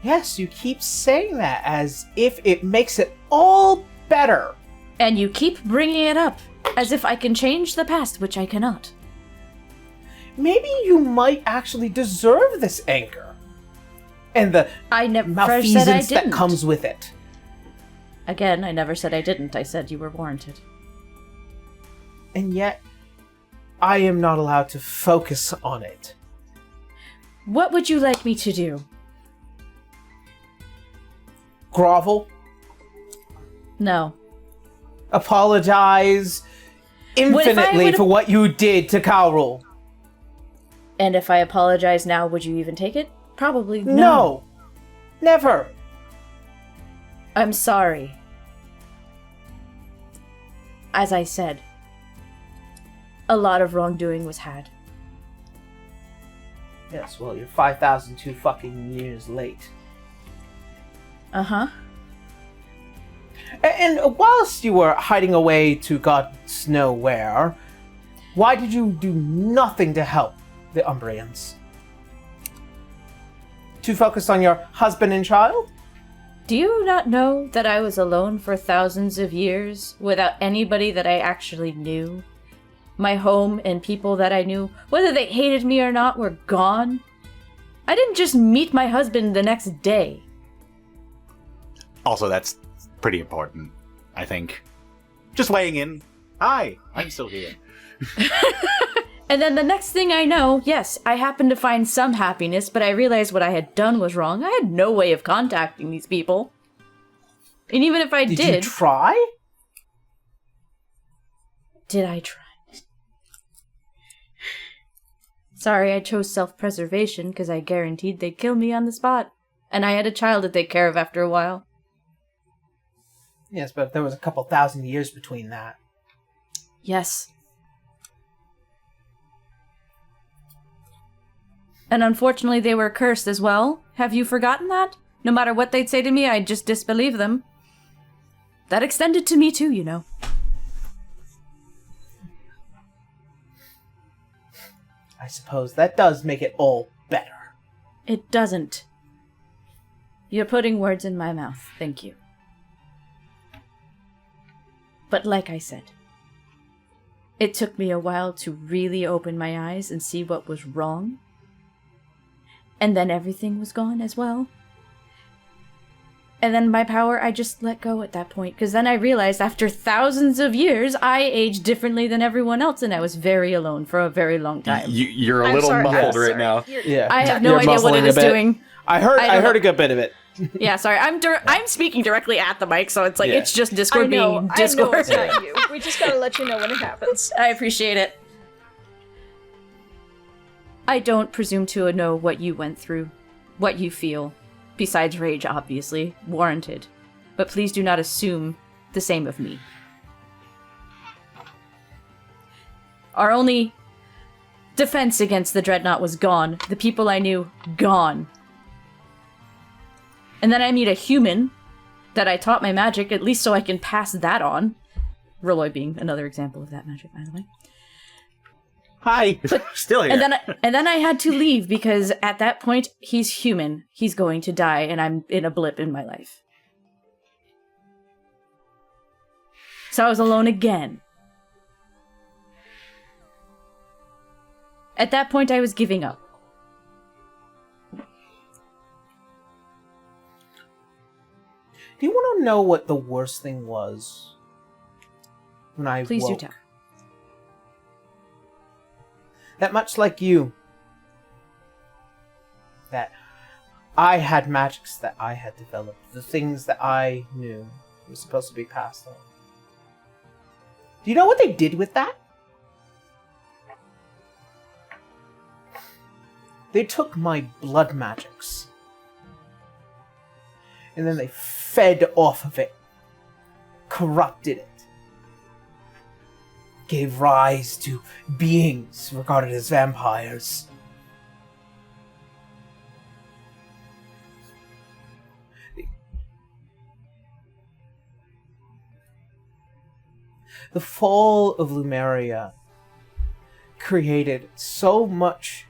Yes, you keep saying that as if it makes it all better. And you keep bringing it up, as if I can change the past, which I cannot. Maybe you might actually deserve this anger. And the I never said I malfeasance didn't. that comes with it. Again, I never said I didn't. I said you were warranted. And yet, I am not allowed to focus on it. What would you like me to do? Grovel? No. Apologize infinitely for what you did to Kalrul. And if I apologize now, would you even take it? Probably no. No. Never. I'm sorry. As I said, a lot of wrongdoing was had. Yes, well, you're 5,002 fucking years late. Uh-huh. And whilst you were hiding away to God knows where, why did you do nothing to help the Umbrians? Too focused on your husband and child? Do you not know that I was alone for thousands of years without anybody that I actually knew? My home and people that I knew, whether they hated me or not, were gone. I didn't just meet my husband the next day. Also, that's pretty important, I think. Just weighing in. Hi, I'm still here. And then the next thing I know, yes, I happened to find some happiness, but I realized what I had done was wrong. I had no way of contacting these people. And even if I did... Did you try? Did I try? Sorry, I chose self-preservation because I guaranteed they'd kill me on the spot. And I had a child to take care of after a while. Yes, but there was a couple thousand years between that. Yes. And unfortunately, they were cursed as well. Have you forgotten that? No matter what they'd say to me, I'd just disbelieve them. That extended to me too, you know. I suppose that does make it all better. It doesn't. You're putting words in my mouth. Thank you. But like I said, it took me a while to really open my eyes and see what was wrong. And then everything was gone as well. And then my power, I just let go at that point. Because then I realized after thousands of years, I aged differently than everyone else. And I was very alone for a very long time. You're a little muffled right now. Yeah, I have no idea what it is doing. I heard a good bit of it. Yeah, sorry. I'm speaking directly at the mic, so it's like it's just Discord being Discord. I know it's not you. We just gotta let you know when it happens. I appreciate it. I don't presume to know what you went through, what you feel. Besides rage, obviously. Warranted. But please do not assume the same of me. Our only defense against the Dreadnought was gone. The people I knew, gone. And then I meet a human that I taught my magic, at least so I can pass that on. Roloy being another example of that magic, by the way. Hi, still here. And then I had to leave because at that point, he's human. He's going to die, and I'm in a blip in my life. So I was alone again. At that point, I was giving up. Do you want to know what the worst thing was? When I Please woke? do tell. That much like you, that I had magics that I had developed, the things that I knew were supposed to be passed on. Do you know what they did with that? They took my blood magics, and then they fed off of it, corrupted it, gave rise to beings regarded as vampires. The fall of Lumeria created so much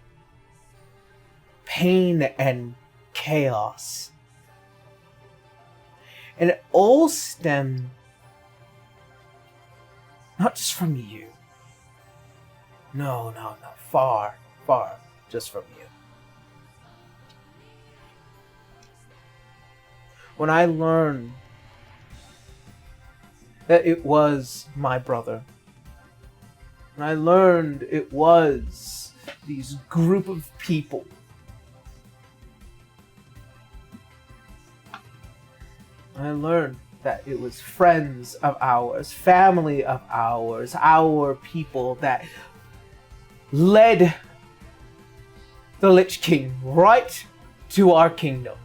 pain and chaos. And it all stemmed not just from you. No. Far just from you. When I learned that it was my brother, when I learned it was these group of people, I learned that it was friends of ours, family of ours, our people that led the Lich King right to our kingdom.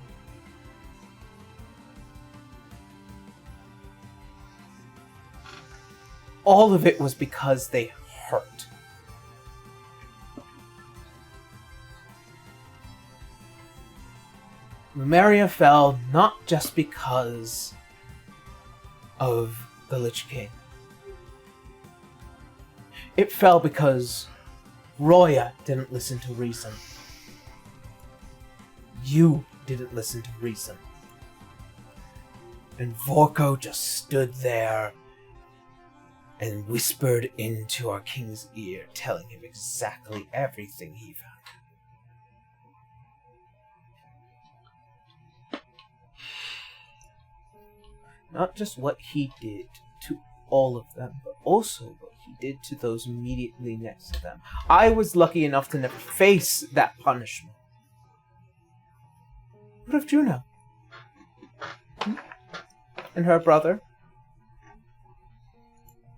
All of it was because they hurt. Lumeria fell not just because of the Lich King. It fell because Roya didn't listen to reason. You didn't listen to reason. And Vorko just stood there and whispered into our king's ear, telling him exactly everything he found. Not just what he did to all of them, but also what he did to those immediately next to them. I was lucky enough to never face that punishment. What of Juno? And her brother?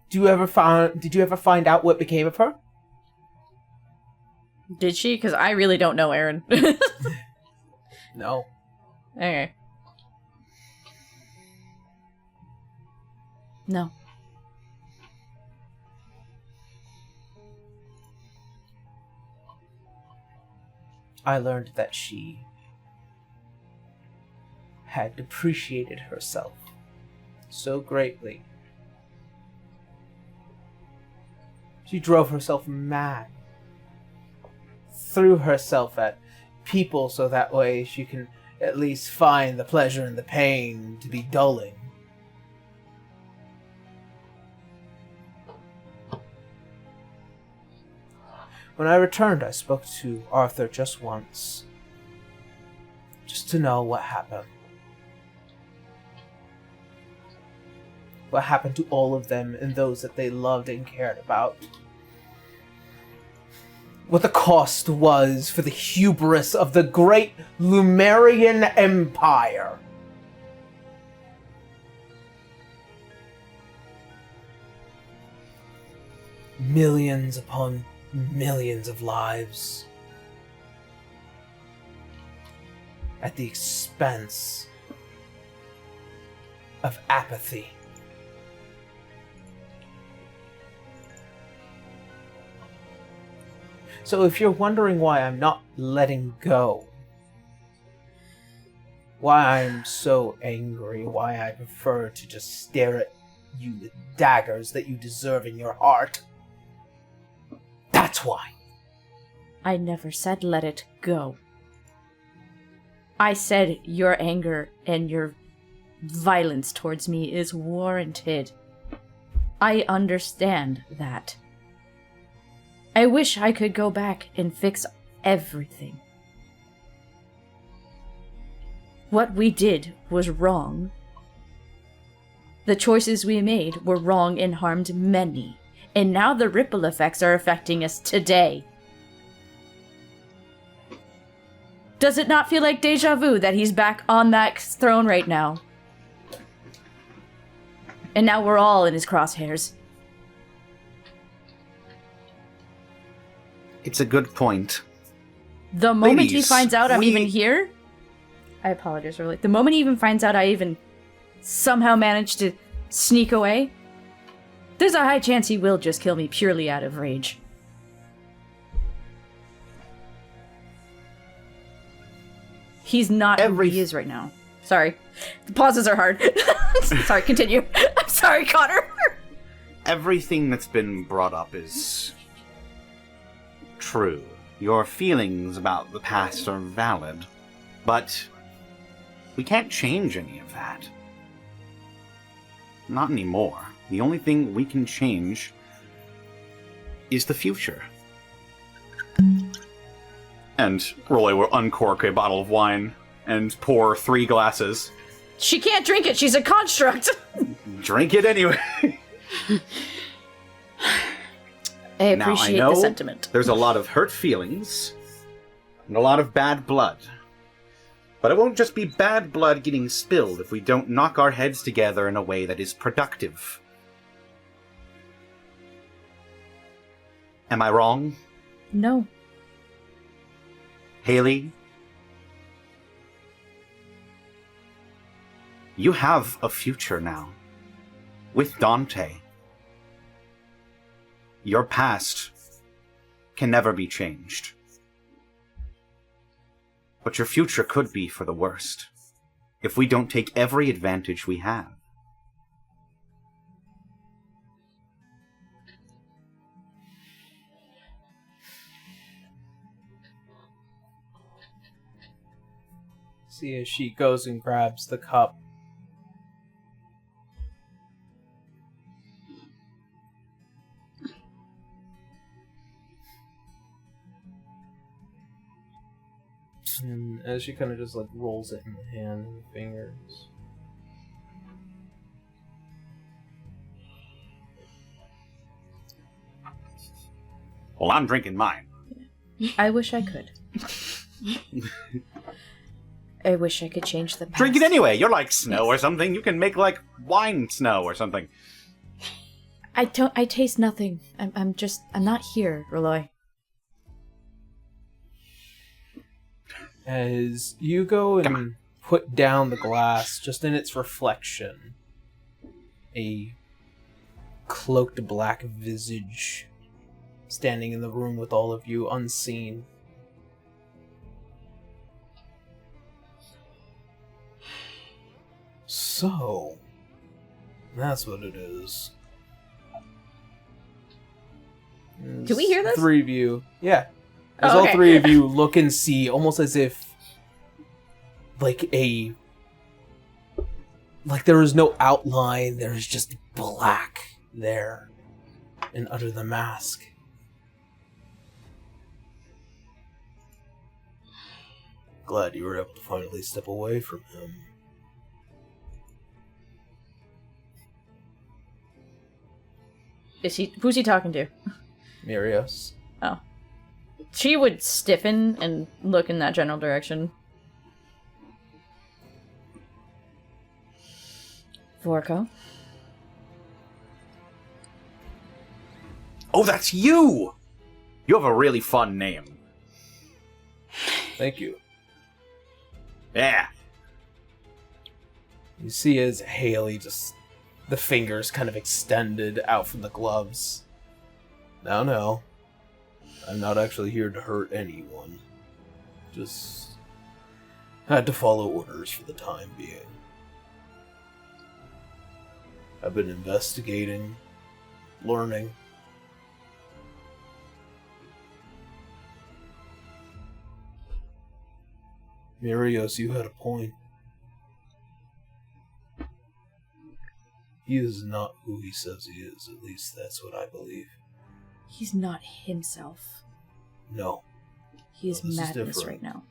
Did you ever find out what became of her? Did she? Because I really don't know, Aaron. No. Okay. No. I learned that she had depreciated herself so greatly. She drove herself mad. Threw herself at people so that way she can at least find the pleasure and the pain to be dulling. When I returned, I spoke to Arthur just once. Just to know what happened. What happened to all of them and those that they loved and cared about. What the cost was for the hubris of the great Lumerian Empire. Millions upon millions of lives. At the expense of apathy. So if you're wondering why I'm not letting go, why I'm so angry, why I prefer to just stare at you with daggers that you deserve in your heart, that's why. I never said let it go. I said your anger and your violence towards me is warranted. I understand that. I wish I could go back and fix everything. What we did was wrong. The choices we made were wrong and harmed many, and now the ripple effects are affecting us today. Does it not feel like deja vu that he's back on that throne right now? And now we're all in his crosshairs. It's a good point. The moment he Ladies, finds out I'm even here... I apologize, really. The moment he even finds out I even somehow managed to sneak away, there's a high chance he will just kill me purely out of rage. He's not who he is right now. Sorry. The pauses are hard. Sorry, continue. I'm sorry, Connor. Everything that's been brought up is true. Your feelings about the past are valid, but we can't change any of that. Not anymore. The only thing we can change is the future. And Rolly will uncork a bottle of wine and pour 3 glasses. She can't drink it. She's a construct. Drink it anyway. I appreciate now, I know the sentiment. There's a lot of hurt feelings and a lot of bad blood. But it won't just be bad blood getting spilled if we don't knock our heads together in a way that is productive. Am I wrong? No. Haley, you have a future now. With Dante. Your past can never be changed. But your future could be for the worst, if we don't take every advantage we have. See as she goes and grabs the cup. And as she kind of just like rolls it in the hand and the fingers. Well, I'm drinking mine. I wish I could. I wish I could change the past. Drink it anyway. You're like snow or something. You can make like wine snow or something. I taste nothing. I'm not here, Reloy. As you go and put down the glass, just in its reflection, a cloaked black visage standing in the room with all of you, unseen. So, that's what it is. Do we hear this? Three of you. Yeah. As Oh, all okay. three of you look and see, almost as if like there is no outline, there is just black there and under the mask. Glad you were able to finally step away from him. Who's he talking to? Mirios. Oh. She would stiffen and look in that general direction. Vorko. Oh, that's you! You have a really fun name. Thank you. Yeah. You see as Haley just, the fingers kind of extended out from the gloves. No. I'm not actually here to hurt anyone. Just had to follow orders for the time being. I've been investigating, learning. Mirios, you had a point. He is not who he says he is, at least that's what I believe. He's not himself. No. He is No, this is madness different. right now.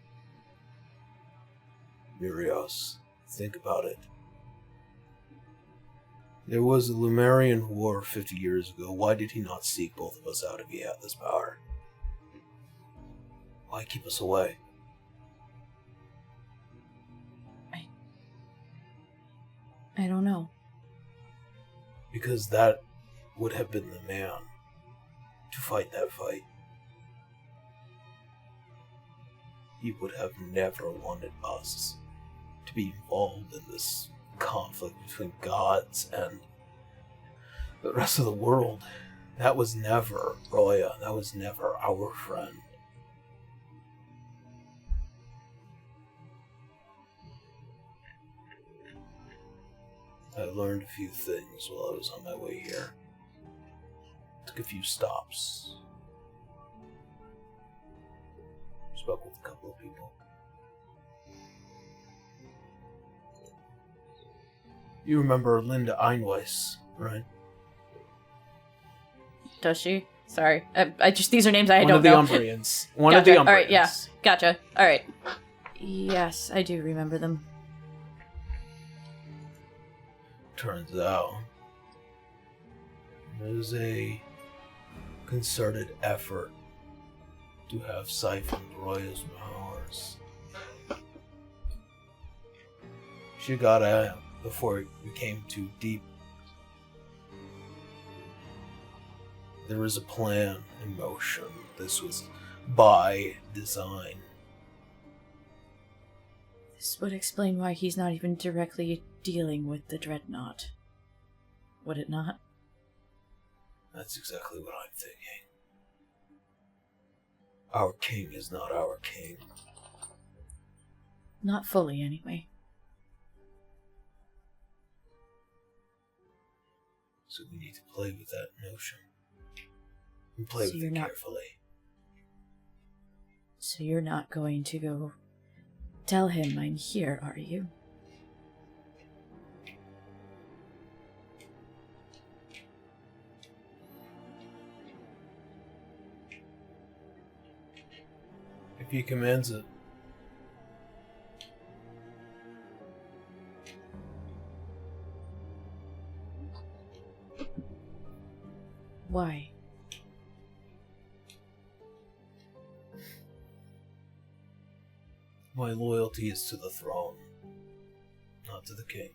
Mirios, think about it. There was a Lumerian war 50 years ago. Why did he not seek both of us out if he had this power? Why keep us away? I don't know. Because that would have been the man to fight that fight. He would have never wanted us to be involved in this conflict between gods and the rest of the world. That was never Roya. That was never our friend. I learned a few things while I was on my way here. Took a few stops. Spoke with a couple of people. You remember Linda Einweiss, right? Does she? Sorry. I just, these are names I One don't of the know. Umbrians. One of the Umbrians. Alright, yeah. Gotcha. Alright. Yes, I do remember them. Turns out there's a concerted effort to have siphoned Roya's powers. She got out before it became too deep. There was a plan in motion. This was by design. This would explain why he's not even directly dealing with the Dreadnought. Would it not? That's exactly what I'm thinking. Our king is not our king. Not fully, anyway. So we need to play with that notion. And play So with you're it not- carefully. So you're not going to go tell him I'm here, are you? If he commands it. Why? My loyalty is to the throne, not to the king.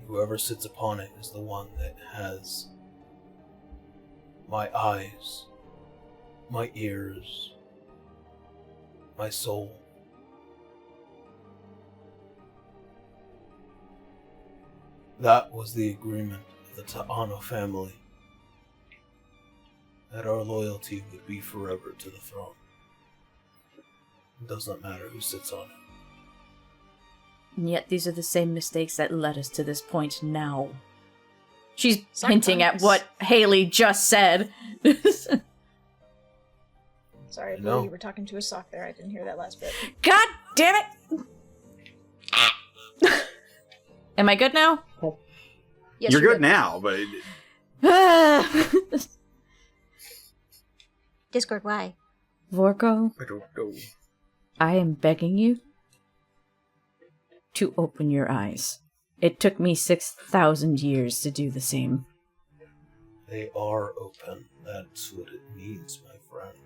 Whoever sits upon it is the one that has my eyes, my ears, my soul. That was the agreement of the Ta'ano family, that our loyalty would be forever to the throne. It does not matter who sits on it. And yet these are the same mistakes that led us to this point now. She's hinting at what Haley just said. Sorry, I believe you were talking to a sock there. I didn't hear that last bit. God damn it! Am I good now? Yes, You're good now, but... Discord, why? Vorko, I don't know. I am begging you to open your eyes. It took me 6,000 years to do the same. They are open. That's what it means, my friend.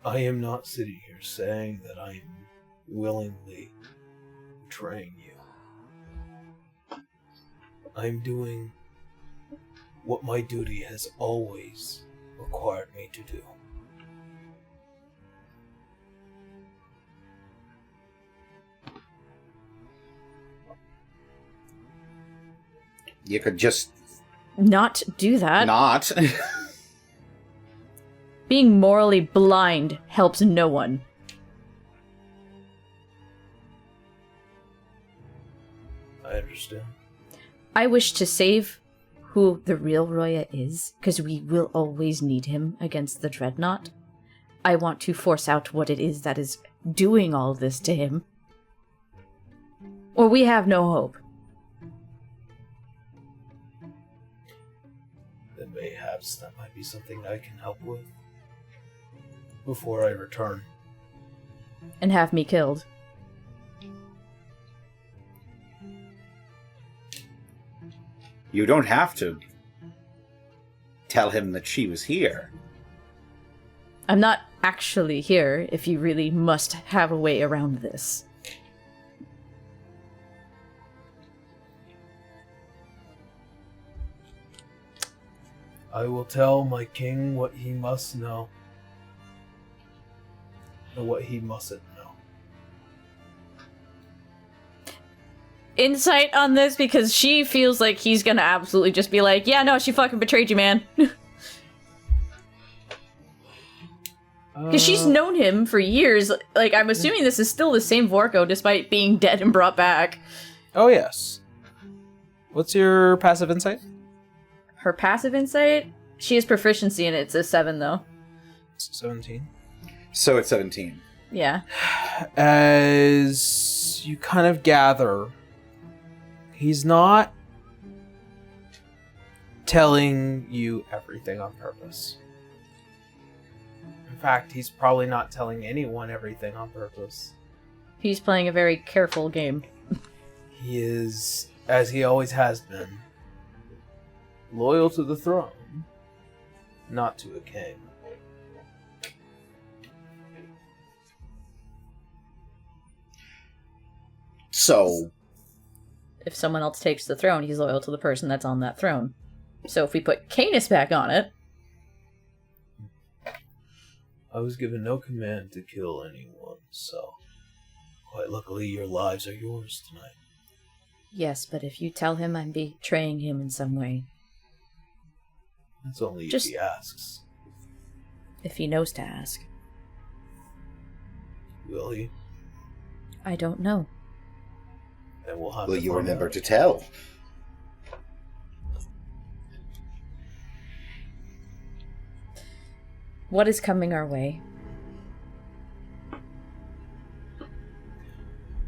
I am not sitting here saying that I am willingly betraying you. I'm doing what my duty has always required me to do. You could just Not do that. not. Being morally blind helps no one. I understand. I wish to save who the real Roya is, because we will always need him against the Dreadnought. I want to force out what it is that is doing all this to him. Or we have no hope. Then perhaps that might be something I can help with before I return. And have me killed. You don't have to tell him that she was here. I'm not actually here if you really must have a way around this. I will tell my king what he must know and what he mustn't know. Insight on this, because she feels like he's gonna absolutely just be like, yeah, no, she fucking betrayed you, man. Because she's known him for years. Like, I'm assuming this is still the same Vorko, despite being dead and brought back. Oh, yes. What's your passive insight? Her passive insight? She has proficiency in it. It's a 7, though. 17. So it's 17. Yeah. As you kind of gather, he's not telling you everything on purpose. In fact, he's probably not telling anyone everything on purpose. He's playing a very careful game. He is, as he always has been, loyal to the throne, not to a king. So, If someone else takes the throne, he's loyal to the person that's on that throne. So if we put Canis back on it... I was given no command to kill anyone, so quite luckily your lives are yours tonight. Yes, but if you tell him I'm betraying him in some way... It's only Just- if he asks. If he knows to ask. Will he? I don't know. Then we'll have will to you find remember out. to tell? What is coming our way?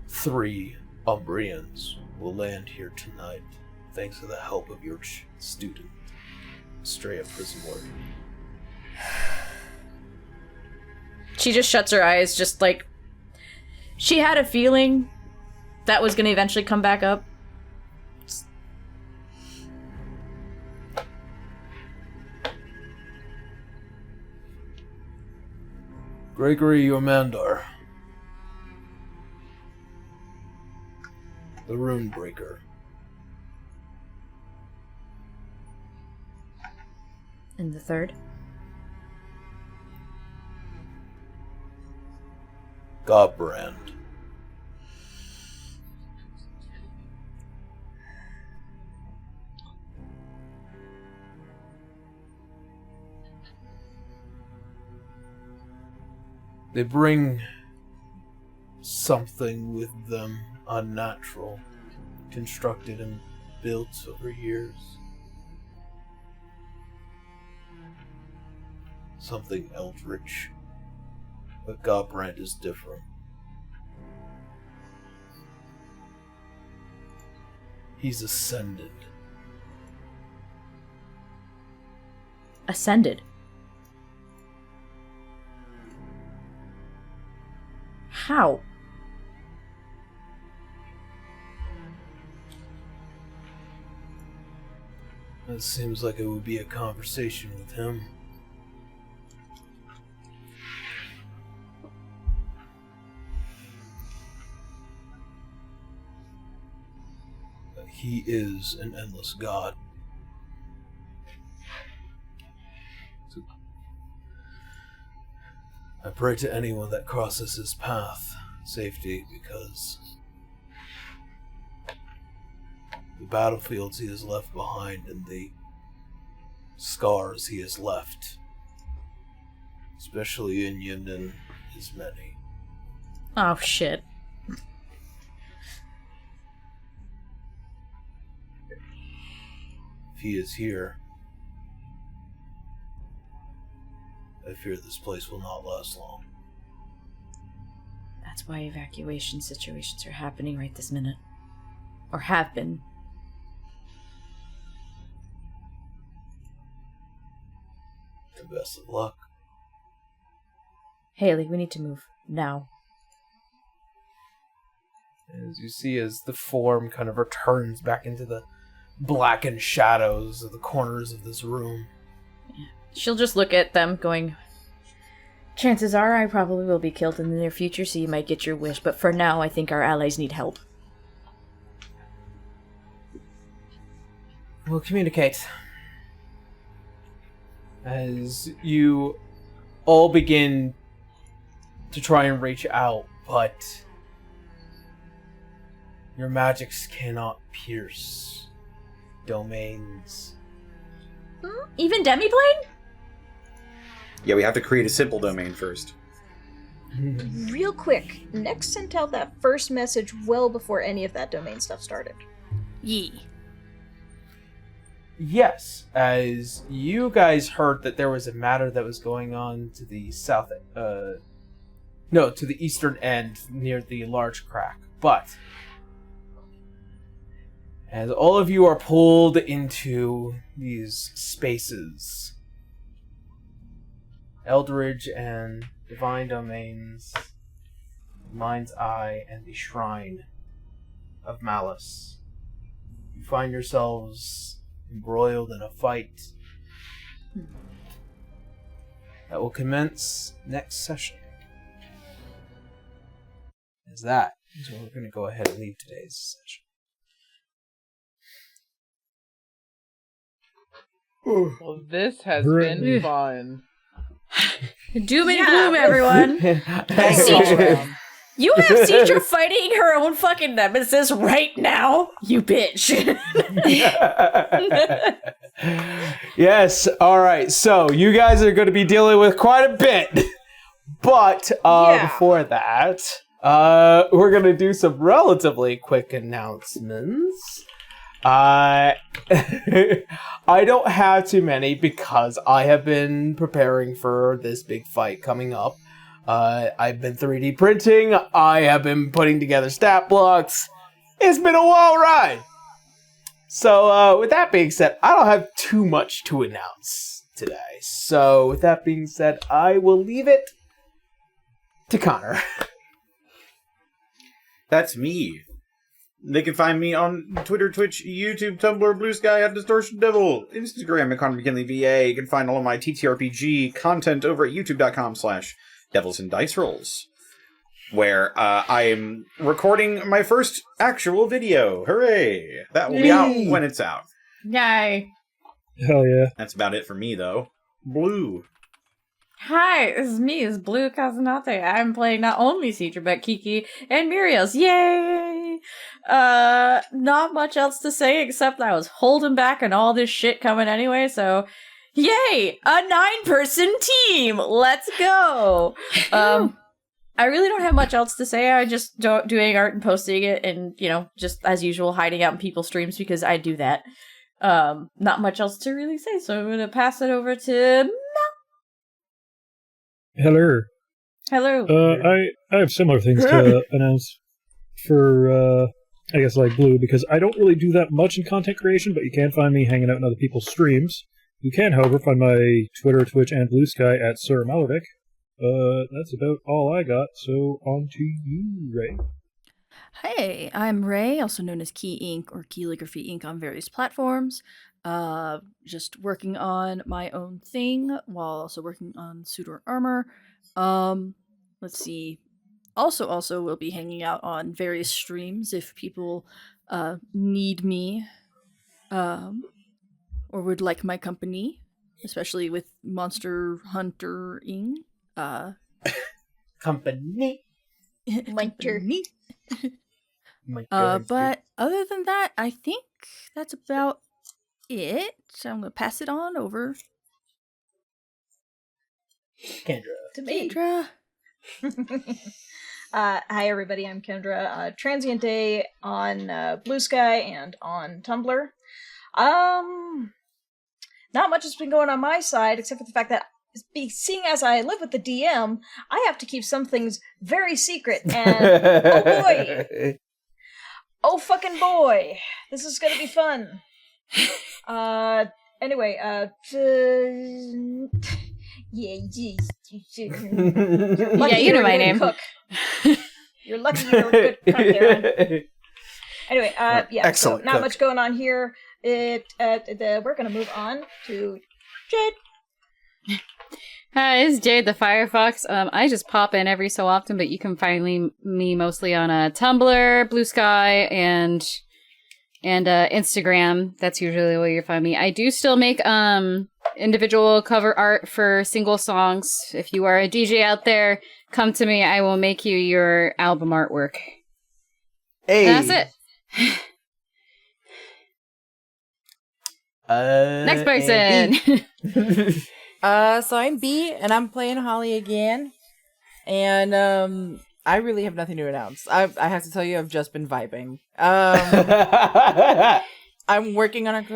3 Umbrians will land here tonight, thanks to the help of your student, Straya Prismore. She just shuts her eyes, just like... She had a feeling that was gonna eventually come back up. Gregory Yormandar. The Rune Breaker. And the third? Godbrand. They bring something with them unnatural, constructed and built over years. Something eldritch. But Godbrand is different. He's ascended. Ascended. How? It seems like it would be a conversation with him. He is an endless god. So, I pray to anyone that crosses his path safety, because the battlefields he has left behind and the scars he has left, especially in Yinden, is many. Oh, shit. If he is here, I fear this place will not last long. That's why evacuation situations are happening right this minute. Or have been. The best of luck. Haley, we need to move. Now. As you see, as the form kind of returns back into the blackened shadows of the corners of this room. Yeah. She'll just look at them going, chances are I probably will be killed in the near future, so you might get your wish, but for now I think our allies need help. We'll communicate. As you all begin to try and reach out, but your magics cannot pierce domains. Even Demiplane? Yeah, we have to create a simple domain first. Real quick, Nex sent out that first message well before any of that domain stuff started. Yee. Yes, as you guys heard that there was a matter that was going on to the south, to the eastern end near the large crack. But as all of you are pulled into these spaces, Eldridge and Divine Domains, Mind's Eye, and the Shrine of Malice, you find yourselves embroiled in a fight that will commence next session. As that is where we're going to go ahead and leave today's session. Well, this has been fun. Doom and gloom, everyone. You have Citra fighting her own fucking nemesis right now, you bitch. Yes, alright, so you guys are going to be dealing with quite a bit. But before that, we're going to do some relatively quick announcements. I don't have too many because I have been preparing for this big fight coming up. I've been 3D printing. I have been putting together stat blocks. It's been a wild ride. So with that being said, I don't have too much to announce today. So with that being said, I will leave it to Connor. That's me. They can find me on Twitter, Twitch, YouTube, Tumblr, Blue Sky at Distortion Devil, Instagram at Connor McKinley VA. You can find all of my TTRPG content over at youtube.com/ Devils and Dice Rolls, where I'm recording my first actual video. Hooray! That will be out when it's out. Yay. Hell yeah. That's about it for me, though. Blue. Hi, this is me, it's Blue Casanate. I'm playing not only Citra, but Kiki and Muriel's. Yay! Not much else to say except I was holding back on all this shit coming anyway, so yay! A 9-person team! Let's go! I really don't have much else to say. I just doing art and posting it and, just as usual, hiding out in people's streams because I do that. Not much else to really say, so I'm gonna pass it over to Hello. Hello. I have similar things to announce for, I guess, like Blue, because I don't really do that much in content creation, but you can find me hanging out in other people's streams. You can, however, find my Twitter, Twitch, and Blue Sky at Sir Malevich. That's about all I got, so on to you, Ray. Hey, I'm Ray, also known as Key Inc. or Calligraphy Inc. on various platforms. Just working on my own thing while also working on Suitor Armor. Let's see. Also will be hanging out on various streams if people need me or would like my company, especially with Monster Hunter-ing. Company. Company. My God, But other than that, I think that's about it. So I'm gonna pass it on over Kendra. To me. Kendra. Hi everybody, I'm Kendra. Transient Day on Blue Sky and on Tumblr. Not much has been going on my side, except for the fact that seeing as I live with the DM, I have to keep some things very secret, and oh boy! Oh fucking boy! This is gonna be fun. Anyway, yeah, You know my name. Cook. You're lucky you're a good cook, Aaron. Anyway, yeah, Excellent so not cook. much going on here. We're gonna move on to Jade. Hi, this is Jade the Firefox. I just pop in every so often, but you can find me mostly on Tumblr, Blue Sky, and Instagram. That's usually where you find me. I do still make individual cover art for single songs. If you are a DJ out there, come to me. I will make you your album artwork. Hey. And that's it. Next person. So I'm B, and I'm playing Holly again, and I really have nothing to announce. I have to tell you, I've just been vibing. I'm working on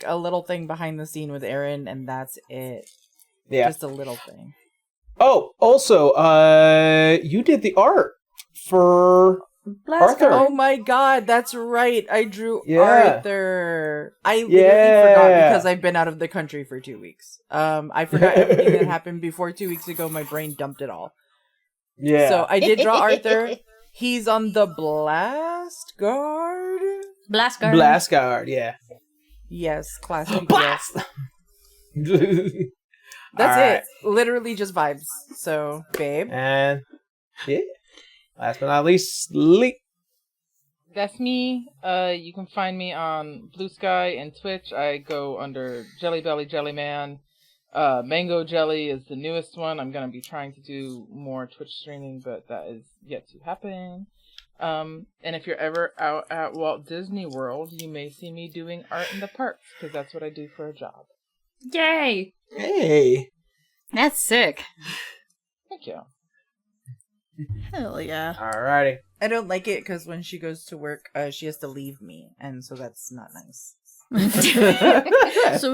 a little thing behind the scene with Aaron, and that's it. Yeah, just a little thing. Oh, also, you did the art for Arthur. Oh my god, that's right. I drew Yeah. Arthur. I literally forgot because I've been out of the country for 2 weeks. I forgot everything that happened before 2 weeks ago. My brain dumped it all. Yeah. So I did draw Arthur. He's on the Blast Guard. Blast Guard, yeah. Yes, classic. Blast! That's it. Literally just vibes. So, babe. And yeah. Last but not least, Lee. That's me. You can find me on Blue Sky and Twitch. I go under Jelly Belly Jellyman. Mango Jelly is the newest one. I'm going to be trying to do more Twitch streaming, but that is yet to happen. And if you're ever out at Walt Disney World, you may see me doing art in the parks, because that's what I do for a job. Yay! Hey. That's sick. Thank you. Hell yeah. Alrighty. I don't like it because when she goes to work, she has to leave me, and so that's not nice. So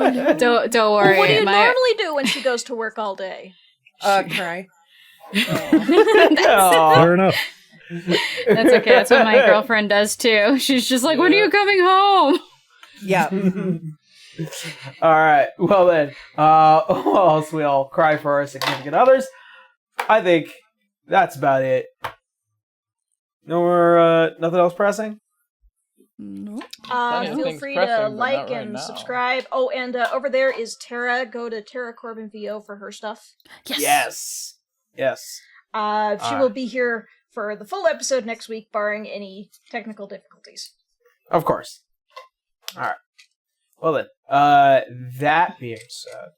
don't worry. What do you normally do when she goes to work all day? Cry. Fair enough. That's okay. That's what my girlfriend does too. She's just like, "When are you coming home?" Yeah. All right. Well then, whilst we all cry for our significant others, I think that's about it. No more, nothing else pressing? No. Feel free to like and subscribe. Oh, and over there is Tara. Go to Tara Corbin VO for her stuff. Yes. Yes. Yes. She will be here for the full episode next week, barring any technical difficulties. Of course. All right. Well then, that being said,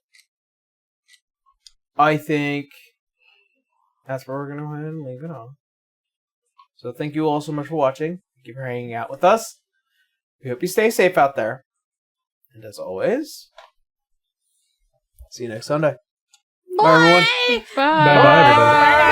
I think that's where we're going to go ahead and leave it on. So thank you all so much for watching. Thank you for hanging out with us. We hope you stay safe out there. And as always, see you next Sunday. Bye everyone. Bye. Bye, everybody.